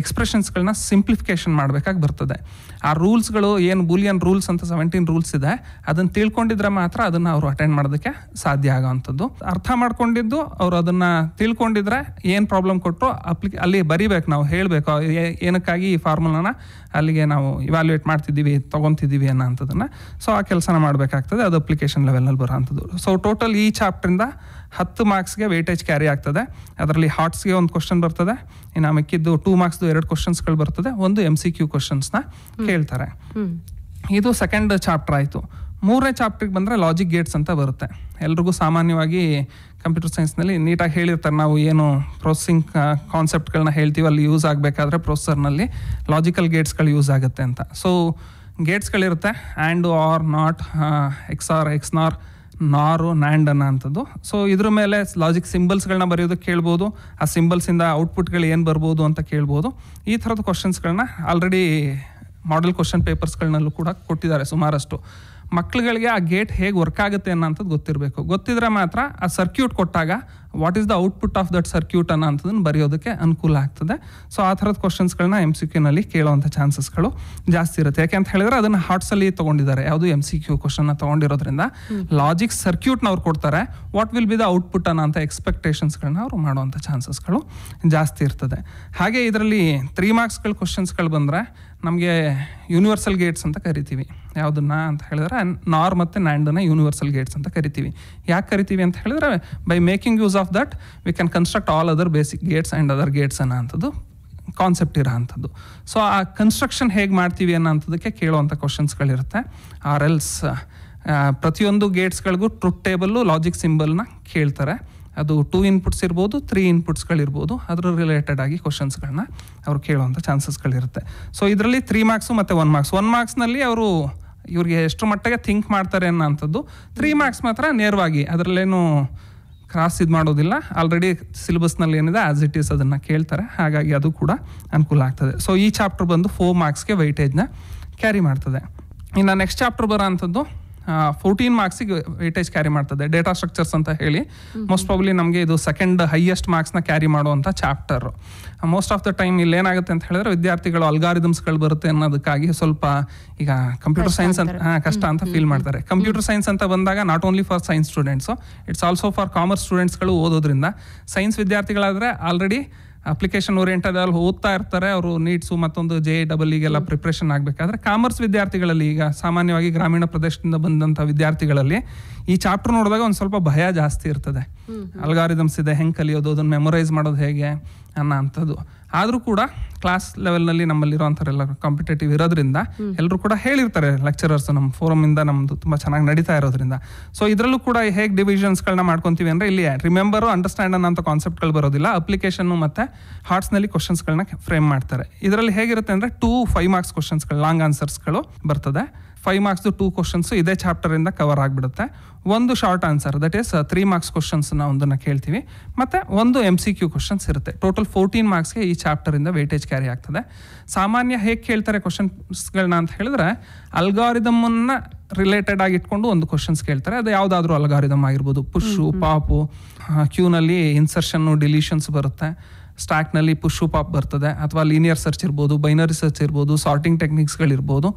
ಎಕ್ಸ್ಪ್ರೆಷನ್ಸ್ಗಳನ್ನ ಸಿಂಪ್ಲಿಫಿಕೇಶನ್ ಮಾಡಬೇಕಾಗಿ ಬರ್ತದೆ. ಆ ರೂಲ್ಸ್ಗಳು ಏನು ಬೂಲಿಯನ್ ರೂಲ್ಸ್ ಅಂತ 17 ರೂಲ್ಸ್ ಇದೆ, ಅದನ್ನು ತಿಳ್ಕೊಂಡಿದ್ರೆ ಮಾತ್ರ ಅದನ್ನು ಅವರು ಅಟೆಂಡ್ ಮಾಡೋದಕ್ಕೆ ಸಾಧ್ಯ ಆಗೋವಂಥದ್ದು. ಅರ್ಥ ಮಾಡ್ಕೊಂಡಿದ್ದು ಅವರು ಅದನ್ನು ತಿಳ್ಕೊಂಡಿದ್ರೆ ಏನು ಪ್ರಾಬ್ಲಮ್ ಕೊಟ್ಟರು ಅಲ್ಲಿ ಬರಿಬೇಕು, ನಾವು ಹೇಳಬೇಕು ಏನಕ್ಕಾಗಿ ಈ ಫಾರ್ಮುಲಾನ ಅಲ್ಲಿಗೆ ನಾವು ಇವ್ಯಾಲ್ಯೂಯೇಟ್ ಮಾಡ್ತಿದ್ದೀವಿ, ತೊಗೊತಿದ್ದೀವಿ ಅನ್ನೋ ಅಂಥದ್ದನ್ನು. ಸೊ ಆ ಕೆಲಸನ ಮಾಡಬೇಕಾಗ್ತದೆ, ಅದು ಅಪ್ಲಿಕೇಶನ್ ಲೆವೆಲ್ನಲ್ಲಿ ಬರೋ ಅಂಥದ್ದು. ಸೊ ಟೋಟಲ್ ಈ ಚಾಪ್ಟ್ರಿಂದ 10 ಮಾರ್ಕ್ಸ್ಗೆ ವೆಯ್ಟೇಜ್ ಕ್ಯಾರಿ ಆಗ್ತದೆ. ಅದರಲ್ಲಿ ಹಾರ್ಟ್ಸ್ಗೆ ಒಂದು ಕ್ವಶನ್ ಬರ್ತದೆ, ಇನ್ನು ಮಿಕ್ಕಿದ್ದು 2 ಮಾರ್ಕ್ಸ್ದು 2 ಕ್ವಶನ್ಸ್ಗಳು ಬರ್ತದೆ, ಒಂದು MCQ ಕ್ವಶನ್ಸ್ನ ಕೇಳ್ತಾರೆ. ಇದು ಸೆಕೆಂಡ್ ಚಾಪ್ಟರ್ ಆಯಿತು. 3ನೇ ಚಾಪ್ಟ್ರಿಗೆ ಬಂದರೆ ಲಾಜಿಕ್ ಗೇಟ್ಸ್ ಅಂತ ಬರುತ್ತೆ. ಎಲ್ರಿಗೂ ಸಾಮಾನ್ಯವಾಗಿ ಕಂಪ್ಯೂಟರ್ ಸೈನ್ಸ್ನಲ್ಲಿ ನೀಟಾಗಿ ಹೇಳಿರ್ತಾರೆ, ನಾವು ಏನು ಪ್ರೊಸೆಸಿಂಗ್ ಕಾನ್ಸೆಪ್ಟ್ಗಳನ್ನ ಹೇಳ್ತೀವಿ ಅಲ್ಲಿ ಯೂಸ್ ಆಗಬೇಕಾದ್ರೆ ಪ್ರೊಸೆಸರ್ನಲ್ಲಿ ಲಾಜಿಕಲ್ ಗೇಟ್ಸ್ಗಳು ಯೂಸ್ ಆಗುತ್ತೆ ಅಂತ. ಸೊ ಗೇಟ್ಸ್ಗಳಿರುತ್ತೆ, AND, OR, NOT, XOR, XNOR, NOR, NAND ಅನ್ನೋ ಅಂಥದ್ದು. ಸೊ ಇದ್ರ ಮೇಲೆ ಲಾಜಿಕ್ ಸಿಂಬಲ್ಸ್ಗಳನ್ನ ಬರೆಯೋದಕ್ಕೆ ಕೇಳ್ಬೋದು. ಆ ಸಿಂಬಲ್ಸಿಂದ ಔಟ್ಪುಟ್ಗಳು ಏನು ಬರ್ಬೋದು ಅಂತ ಕೇಳ್ಬೋದು. ಈ ಥರದ ಕ್ವಶನ್ಸ್ಗಳನ್ನ ಆಲ್ರೆಡಿ ಮಾಡೆಲ್ ಕ್ವಶನ್ ಪೇಪರ್ಸ್ಗಳನ್ನಲ್ಲೂ ಕೂಡ ಕೊಟ್ಟಿದ್ದಾರೆ ಸುಮಾರಷ್ಟು. ಮಕ್ಳುಗಳಿಗೆ ಆ ಗೇಟ್ ಹೇಗೆ ವರ್ಕ್ ಆಗುತ್ತೆ ಅನ್ನೋಂಥದ್ದು ಗೊತ್ತಿರಬೇಕು. ಗೊತ್ತಿದ್ರೆ ಮಾತ್ರ ಆ ಸರ್ಕ್ಯೂಟ್ ಕೊಟ್ಟಾಗ what is the output of that circuit ಅನ್ನೋಂಥದ್ದನ್ನು ಬರೆಯೋದಕ್ಕೆ ಅನುಕೂಲ ಆಗ್ತದೆ. ಸೊ ಆ ಥರದ ಕ್ವಶನ್ಸ್ಗಳನ್ನ MCQನಲ್ಲಿ ಕೇಳುವಂಥ ಚಾನ್ಸಸ್ಗಳು ಜಾಸ್ತಿ ಇರುತ್ತೆ. ಯಾಕೆ ಅಂತ ಹೇಳಿದ್ರೆ ಅದನ್ನು ಹಾರ್ಟ್ಸಲ್ಲಿ ತೊಗೊಂಡಿದ್ದಾರೆ, ಯಾವುದು MCQ ಕ್ವಶನ್ನ ತೊಗೊಂಡಿರೋದ್ರಿಂದ ಲಾಜಿಕ್ ಸರ್ಕ್ಯೂಟ್ನ ಅವ್ರು ಕೊಡ್ತಾರೆ. What will be the output ಅನ್ನೋಂಥ ಎಕ್ಸ್ಪೆಕ್ಟೇಷನ್ಸ್ಗಳನ್ನ ಅವರು ಮಾಡುವಂಥ ಚಾನ್ಸಸ್ಗಳು ಜಾಸ್ತಿ ಇರ್ತದೆ. ಹಾಗೆ ಇದರಲ್ಲಿ 3 ಮಾರ್ಕ್ಸ್ಗಳ ಕ್ವಶನ್ಸ್ಗಳು ಬಂದರೆ ನಮಗೆ ಯೂನಿವರ್ಸಲ್ ಗೇಟ್ಸ್ ಅಂತ ಕರಿತೀವಿ. ಯಾವುದನ್ನ ಅಂತ ಹೇಳಿದ್ರೆ ನಾರ್ ಮತ್ತು ನ್ಯಾಂಡನ್ನ ಯೂನಿವರ್ಸಲ್ ಗೇಟ್ಸ್ ಅಂತ ಕರಿತೀವಿ. ಯಾಕೆ ಕರಿತೀವಿ ಅಂತ ಹೇಳಿದ್ರೆ by making use of that we can construct all other basic Gates and other Gates ಅನ್ನೋ ಅಂಥದ್ದು ಕಾನ್ಸೆಪ್ಟ್ ಇರೋ ಅಂಥದ್ದು. ಸೊ ಆ ಕನ್ಸ್ಟ್ರಕ್ಷನ್ ಹೇಗೆ ಮಾಡ್ತೀವಿ ಅನ್ನೋ ಅಂಥದ್ದಕ್ಕೆ ಕೇಳುವಂಥ ಕ್ವಶನ್ಸ್ಗಳಿರುತ್ತೆ. ಆರ್ ಎಲ್ಸ್ ಪ್ರತಿಯೊಂದು ಗೇಟ್ಸ್ಗಳಿಗೂ ಟ್ರುತ್ ಟೇಬಲ್ಲು ಲಾಜಿಕ್ ಸಿಂಬಲ್ನ ಕೇಳ್ತಾರೆ. ಅದು 2 ಇನ್ಪುಟ್ಸ್ ಇರ್ಬೋದು, 3 ಇನ್ಪುಟ್ಸ್ಗಳಿರ್ಬೋದು. ಅದ್ರ ರಿಲೇಟೆಡ್ ಆಗಿ ಕ್ವಶನ್ಸ್ಗಳನ್ನ ಅವ್ರು ಕೇಳುವಂಥ ಚಾನ್ಸಸ್ಗಳಿರುತ್ತೆ. ಸೊ ಇದರಲ್ಲಿ 3 ಮಾರ್ಕ್ಸು ಮತ್ತು 1 ಮಾರ್ಕ್ಸ್. 1 ಮಾರ್ಕ್ಸ್ನಲ್ಲಿ ಅವರು ಇವ್ರಿಗೆ ಎಷ್ಟು ಮಟ್ಟಿಗೆ ಥಿಂಕ್ ಮಾಡ್ತಾರೆ ಅನ್ನೋ ಅಂಥದ್ದು. 3 ಮಾರ್ಕ್ಸ್ ಮಾತ್ರ ನೇರವಾಗಿ ಅದರಲ್ಲೇನು ಕ್ರಾಸ್ ಇದು ಮಾಡೋದಿಲ್ಲ. ಆಲ್ರೆಡಿ ಸಿಲೆಬಸ್ನಲ್ಲಿ ಏನಿದೆ ಆ್ಯಸ್ ಇಟ್ ಈಸ್ ಅದನ್ನು ಕೇಳ್ತಾರೆ. ಹಾಗಾಗಿ ಅದು ಕೂಡ ಅನುಕೂಲ ಆಗ್ತದೆ. ಸೊ ಈ ಚಾಪ್ಟರ್ ಬಂದು 4 ಮಾರ್ಕ್ಸ್ಗೆ ವೈಟೇಜ್ನ ಕ್ಯಾರಿ ಮಾಡ್ತದೆ. ಇನ್ನು ನೆಕ್ಸ್ಟ್ ಚಾಪ್ಟರ್ ಬರೋ ಅಂಥದ್ದು 14 ಮಾರ್ಕ್ಸಿಗೆ ವೇಟೇಜ್ ಕ್ಯಾರಿ ಮಾಡ್ತದೆ. ಡೇಟಾ ಸ್ಟ್ರಕ್ಚರ್ಸ್ ಅಂತ ಹೇಳಿ ಮೋಸ್ಟ್ ಪ್ರಾಬ್ಲಿ ನಮಗೆ ಇದು ಸೆಕೆಂಡ್ ಹೈಯೆಸ್ಟ್ ಮಾರ್ಕ್ಸ್ನ ಕ್ಯಾರಿ ಮಾಡುವಂಥ chapter. Most of the time ಇಲ್ಲಿ ಏನಾಗುತ್ತೆ ಅಂತ ಹೇಳಿದ್ರೆ ವಿದ್ಯಾರ್ಥಿಗಳು ಅಲ್ಗಾರಿದಮ್ಸ್ಗಳು ಬರುತ್ತೆ ಅನ್ನೋದಕ್ಕಾಗಿ ಸ್ವಲ್ಪ ಈಗ ಕಂಪ್ಯೂಟರ್ ಸೈನ್ಸ್ ಅಂತ ಕಷ್ಟ ಅಂತ ಫೀಲ್ ಮಾಡ್ತಾರೆ. ಕಂಪ್ಯೂಟರ್ ಸೈನ್ಸ್ ಅಂತ ಬಂದಾಗ not only for science students, it's also for commerce ಸ್ಟೂಡೆಂಟ್ಸ್ಗಳು ಓದೋದ್ರಿಂದ. ಸೈನ್ಸ್ ವಿದ್ಯಾರ್ಥಿಗಳಾದರೆ ಆಲ್ರೆಡಿ ಅಪ್ಲಿಕೇಶನ್ ಓರಿಯೆಂಟೆಡ್ ಅಲ್ಲಿ ಓದ್ತಾ ಇರ್ತಾರೆ. ಅವರು ನೀಟ್ಸು ಮತ್ತೊಂದು JEE ಪ್ರಿಪ್ರೇಷನ್ ಆಗಬೇಕಾದ್ರೆ ಕಾಮರ್ಸ್ ವಿದ್ಯಾರ್ಥಿಗಳಲ್ಲಿ ಈಗ ಸಾಮಾನ್ಯವಾಗಿ ಗ್ರಾಮೀಣ ಪ್ರದೇಶದಿಂದ ಬಂದಂಥ ವಿದ್ಯಾರ್ಥಿಗಳಲ್ಲಿ ಈ ಚಾಪ್ಟರ್ ನೋಡಿದಾಗ ಒಂದು ಸ್ವಲ್ಪ ಭಯ ಜಾಸ್ತಿ ಇರ್ತದೆ. ಅಲ್ಗಾರಿದಮ್ಸ್ ಇದೆ, ಹೆಂಗೆ ಕಲಿಯೋದು, ಅದನ್ನು ಮೆಮೊರೈಸ್ ಮಾಡೋದು ಹೇಗೆ ಅನ್ನೋ ಅಂಥದ್ದು. ಆದರೂ ಕೂಡ ಕ್ಲಾಸ್ ಲೆವೆಲ್ನಲ್ಲಿ ನಮ್ಮಲ್ಲಿರುವಂಥವರೆಲ್ಲ ಕಾಂಪಿಟೇಟಿವ್ ಇರೋದ್ರಿಂದ ಎಲ್ಲರೂ ಕೂಡ ಹೇಳಿರ್ತಾರೆ ಲೆಕ್ಚರರ್ಸ್ ನಮ್ಮ ಫೋರಮಿಂದ ನಮ್ಮದು ತುಂಬ ಚೆನ್ನಾಗಿ ನಡೀತಾ ಇರೋದ್ರಿಂದ. ಸೊ ಇದರಲ್ಲೂ ಕೂಡ ಹೇಗೆ ಡಿವಿಷನ್ಸ್ಗಳನ್ನ ಮಾಡ್ಕೊತೀವಿ ಅಂದರೆ ಇಲ್ಲಿ ರಿಮೆಂಬರು ಅಂಡರ್ಸ್ಟ್ಯಾಂಡ್ ಅನ್ನೋಂಥ ಕಾನ್ಸೆಪ್ಟ್ಗಳು ಬರೋದಿಲ್ಲ. ಅಪ್ಲಿಕೇಶನ್ನು ಮತ್ತು ಹಾರ್ಟ್ಸ್ನಲ್ಲಿ ಕ್ವಶನ್ಸ್ಗಳನ್ನ ಫ್ರೇಮ್ ಮಾಡ್ತಾರೆ. ಇದರಲ್ಲಿ ಹೇಗಿರುತ್ತೆ ಅಂದರೆ 2 5 ಮಾರ್ಕ್ಸ್ ಕ್ವಶನ್ಸ್ಗಳು ಲಾಂಗ್ ಆನ್ಸರ್ಸ್ಗಳು ಬರ್ತದೆ. 5 ಮಾರ್ಕ್ಸ್ದು 2 ಕ್ವಶನ್ಸು ಇದೇ ಚಾಪ್ಟರಿಂದ ಕವರ್ ಆಗಿಬಿಡುತ್ತೆ. ಒಂದು short answer that is 3 marks ಕ್ವಶನ್ಸ್ನ ಒಂದನ್ನು ಕೇಳ್ತೀವಿ, ಮತ್ತು ಒಂದು MCQ ಕ್ವಶನ್ಸ್ ಇರುತ್ತೆ. ಟೋಟಲ್ 14 ಮಾರ್ಕ್ಸ್ಗೆ ಈ ಚಾಪ್ಟರಿಂದ ವೇಟೇಜ್ ಕ್ಯಾರಿ ಆಗ್ತದೆ. ಸಾಮಾನ್ಯ ಹೇಗೆ ಕೇಳ್ತಾರೆ ಕ್ವಶನ್ಸ್ಗಳನ್ನ ಅಂತ ಹೇಳಿದ್ರೆ ಅಲ್ಗಾರಿದಮನ್ನು ರಿಲೇಟೆಡ್ ಆಗಿ ಇಟ್ಕೊಂಡು ಒಂದು ಕ್ವಶನ್ಸ್ ಕೇಳ್ತಾರೆ. ಅದು ಯಾವುದಾದ್ರೂ ಅಲ್ಗಾರಿದಮ್ ಆಗಿರ್ಬೋದು. ಪುಷು, ಪಾಪು, ಕ್ಯೂನಲ್ಲಿ ಇನ್ಸರ್ಷನ್ನು, ಡಿಲೀಷನ್ಸ್ ಬರುತ್ತೆ. ಸ್ಟ್ಯಾಕ್ನಲ್ಲಿ ಪುಷು ಪಾಪ್ ಬರ್ತದೆ, ಅಥವಾ ಲೀನಿಯರ್ ಸರ್ಚ್ ಇರ್ಬೋದು, ಬೈನರಿ ಸರ್ಚ್ ಇರ್ಬೋದು, ಸಾರ್ಟಿಂಗ್ ಟೆಕ್ನಿಕ್ಸ್ಗಳಿರ್ಬೋದು.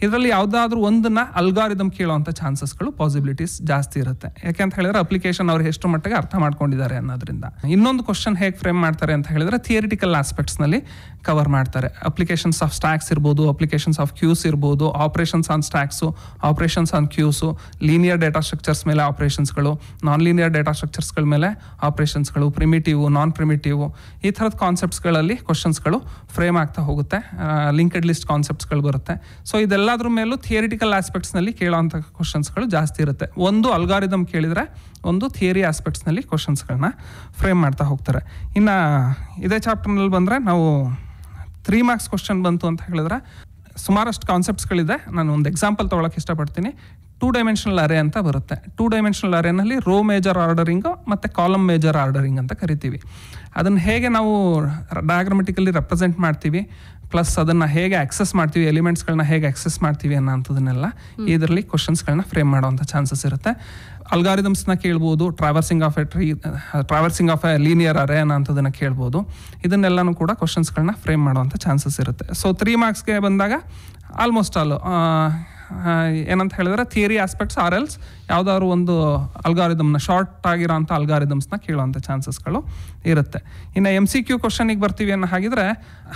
ಇದರಲ್ಲಿ ಯಾವುದಾದ್ರೂ ಒಂದನ್ನು ಅಲ್ಗಾರಿದಮ್ ಕೇಳೋವಂಥ ಚಾನ್ಸಸ್ಗಳು ಪಾಸಿಬಿಲಿಟೀಸ್ ಜಾಸ್ತಿ ಇರುತ್ತೆ. ಯಾಕೆ ಅಂತ ಹೇಳಿದ್ರೆ ಅಪ್ಲಿಕೇಶನ್ ಅವ್ರು ಎಷ್ಟು ಮಟ್ಟಿಗೆ ಅರ್ಥ ಮಾಡ್ಕೊಂಡಿದ್ದಾರೆ ಅನ್ನೋದ್ರಿಂದ. ಇನ್ನೊಂದು ಕ್ವಶನ್ ಹೇಗೆ ಫ್ರೇಮ್ ಮಾಡ್ತಾರೆ ಅಂತ ಹೇಳಿದ್ರೆ ಥಿಯರಿಟಿಕಲ್ ಆಸ್ಪೆಕ್ಟ್ಸ್ನಲ್ಲಿ ಕವರ್ ಮಾಡ್ತಾರೆ. ಅಪ್ಲಿಕೇಶನ್ಸ್ ಆಫ್ ಸ್ಟ್ಯಾಕ್ಸ್ ಇರ್ಬೋದು, ಅಪ್ಲಿಕೇಶನ್ಸ್ ಆಫ್ ಕ್ಯೂಸ್ ಇರ್ಬೋದು, operations on stacks, operations on queues, linear data structures ಮೇಲೆ ಆಪರೇಷನ್ಸ್ಗಳು, ನಾನ್ ಲೀನಿಯರ್ ಡೇಟಾ ಸ್ಟ್ರಕ್ಚರ್ಸ್ಗಳ ಮೇಲೆ ಆಪರೇಷನ್ಸ್ಗಳು, ಪ್ರಿಮಿಟಿವ್, ನಾನ್ ಪ್ರಿಮಿಟಿವ್, ಈ ಥರದ ಕಾನ್ಸೆಪ್ಟ್ಸ್ಗಳಲ್ಲಿ ಕ್ವಶನ್ಸ್ಗಳು ಫ್ರೇಮ್ ಆಗ್ತಾ ಹೋಗುತ್ತೆ. ಲಿಂಕ್ಡ್ ಲಿಸ್ಟ್ ಕಾನ್ಸೆಪ್ಟ್ಸ್ಗಳು ಬರುತ್ತೆ. ಸೊ ಇದೆಲ್ಲದ್ರ ಮೇಲೂ ಥಿಯರಿಟಿಕಲ್ ಆಸ್ಪೆಕ್ಟ್ಸ್ನಲ್ಲಿ ಕೇಳೋವಂಥ ಕ್ವಶನ್ಸ್ಗಳು ಜಾಸ್ತಿ ಇರುತ್ತೆ. ಒಂದು ಅಲ್ಗಾರಿದಮ್ ಕೇಳಿದರೆ ಒಂದು ಥಿಯರಿ ಆಸ್ಪೆಕ್ಟ್ಸ್ನಲ್ಲಿ ಕ್ವಶನ್ಸ್ಗಳನ್ನ ಫ್ರೇಮ್ ಮಾಡ್ತಾ ಹೋಗ್ತಾರೆ. ಇನ್ನು ಇದೇ ಚಾಪ್ಟರ್ನಲ್ಲಿ ಬಂದರೆ ನಾವು 3 ಮಾರ್ಕ್ಸ್ ಕ್ವಶನ್ ಬಂತು ಅಂತ ಹೇಳಿದ್ರೆ ಸುಮಾರಷ್ಟು ಕಾನ್ಸೆಪ್ಟ್ಸ್ಗಳಿದೆ. ನಾನು ಒಂದು ಎಕ್ಸಾಂಪಲ್ ತೊಗೊಳಕ್ಕೆ ಇಷ್ಟಪಡ್ತೀನಿ. 2 ಡೈಮೆನ್ಷನಲ್ ಅರೇ ಅಂತ ಬರುತ್ತೆ. 2 ಡೈಮೆನ್ಷನಲ್ ಅರೇನಲ್ಲಿ ರೋ ಮೇಜರ್ ಆರ್ಡರಿಂಗು ಮತ್ತು ಕಾಲಮ್ ಮೇಜರ್ ಆರ್ಡರಿಂಗ್ ಅಂತ ಕರಿತೀವಿ. ಅದನ್ನು ಹೇಗೆ ನಾವು ಡಯಾಗ್ರಾಮೆಟಿಕಲಿ ರೆಪ್ರೆಸೆಂಟ್ ಮಾಡ್ತೀವಿ, ಪ್ಲಸ್ ಅದನ್ನು ಹೇಗೆ ಆಕ್ಸೆಸ್ ಮಾಡ್ತೀವಿ, ಎಲಿಮೆಂಟ್ಸ್ಗಳನ್ನ ಹೇಗೆ ಆಕ್ಸೆಸ್ ಮಾಡ್ತೀವಿ ಅನ್ನೋಂಥದ್ದನ್ನೆಲ್ಲ ಇದರಲ್ಲಿ ಕ್ವಶನ್ಸ್ಗಳನ್ನ ಫ್ರೇಮ್ ಮಾಡೋವಂಥ ಚಾನ್ಸಸ್ ಇರುತ್ತೆ. ಅಲ್ಗಾರಿದಮ್ಸ್ನ ಕೇಳ್ಬೋದು, ಟ್ರಾವರ್ಸಿಂಗ್ ಆಫ್ ಎ ಲೀನಿಯರ್ ಅರೇ ಅನ್ನೋಂಥದ್ದನ್ನು ಕೇಳ್ಬೋದು. ಇದನ್ನೆಲ್ಲನೂ ಕೂಡ ಕ್ವಶನ್ಸ್ಗಳನ್ನ ಫ್ರೇಮ್ ಮಾಡುವಂಥ ಚಾನ್ಸಸ್ ಇರುತ್ತೆ. ಸೊ 3 ಮಾರ್ಕ್ಸ್ಗೆ ಬಂದಾಗ ಆಲ್ಮೋಸ್ಟ್ ಆಲ್ ಏನಂತ ಹೇಳಿದ್ರೆ ಥಿಯರಿ ಆಸ್ಪೆಕ್ಟ್ಸ್ ಆರ್ ಎಲ್ಸ್ ಯಾವುದಾದ್ರು ಒಂದು ಅಲ್ಗಾರಿದಮ್ನ ಶಾರ್ಟ್ ಆಗಿರೋಂಥ ಅಲ್ಗಾರಿದಮ್ಸ್ನ ಕೇಳೋವಂಥ ಚಾನ್ಸಸ್ಗಳು ಇರುತ್ತೆ. ಇನ್ನು MCQ ಕ್ವಶನಿಗೆ ಬರ್ತೀವಿ ಅನ್ನೋ ಹಾಗಿದ್ರೆ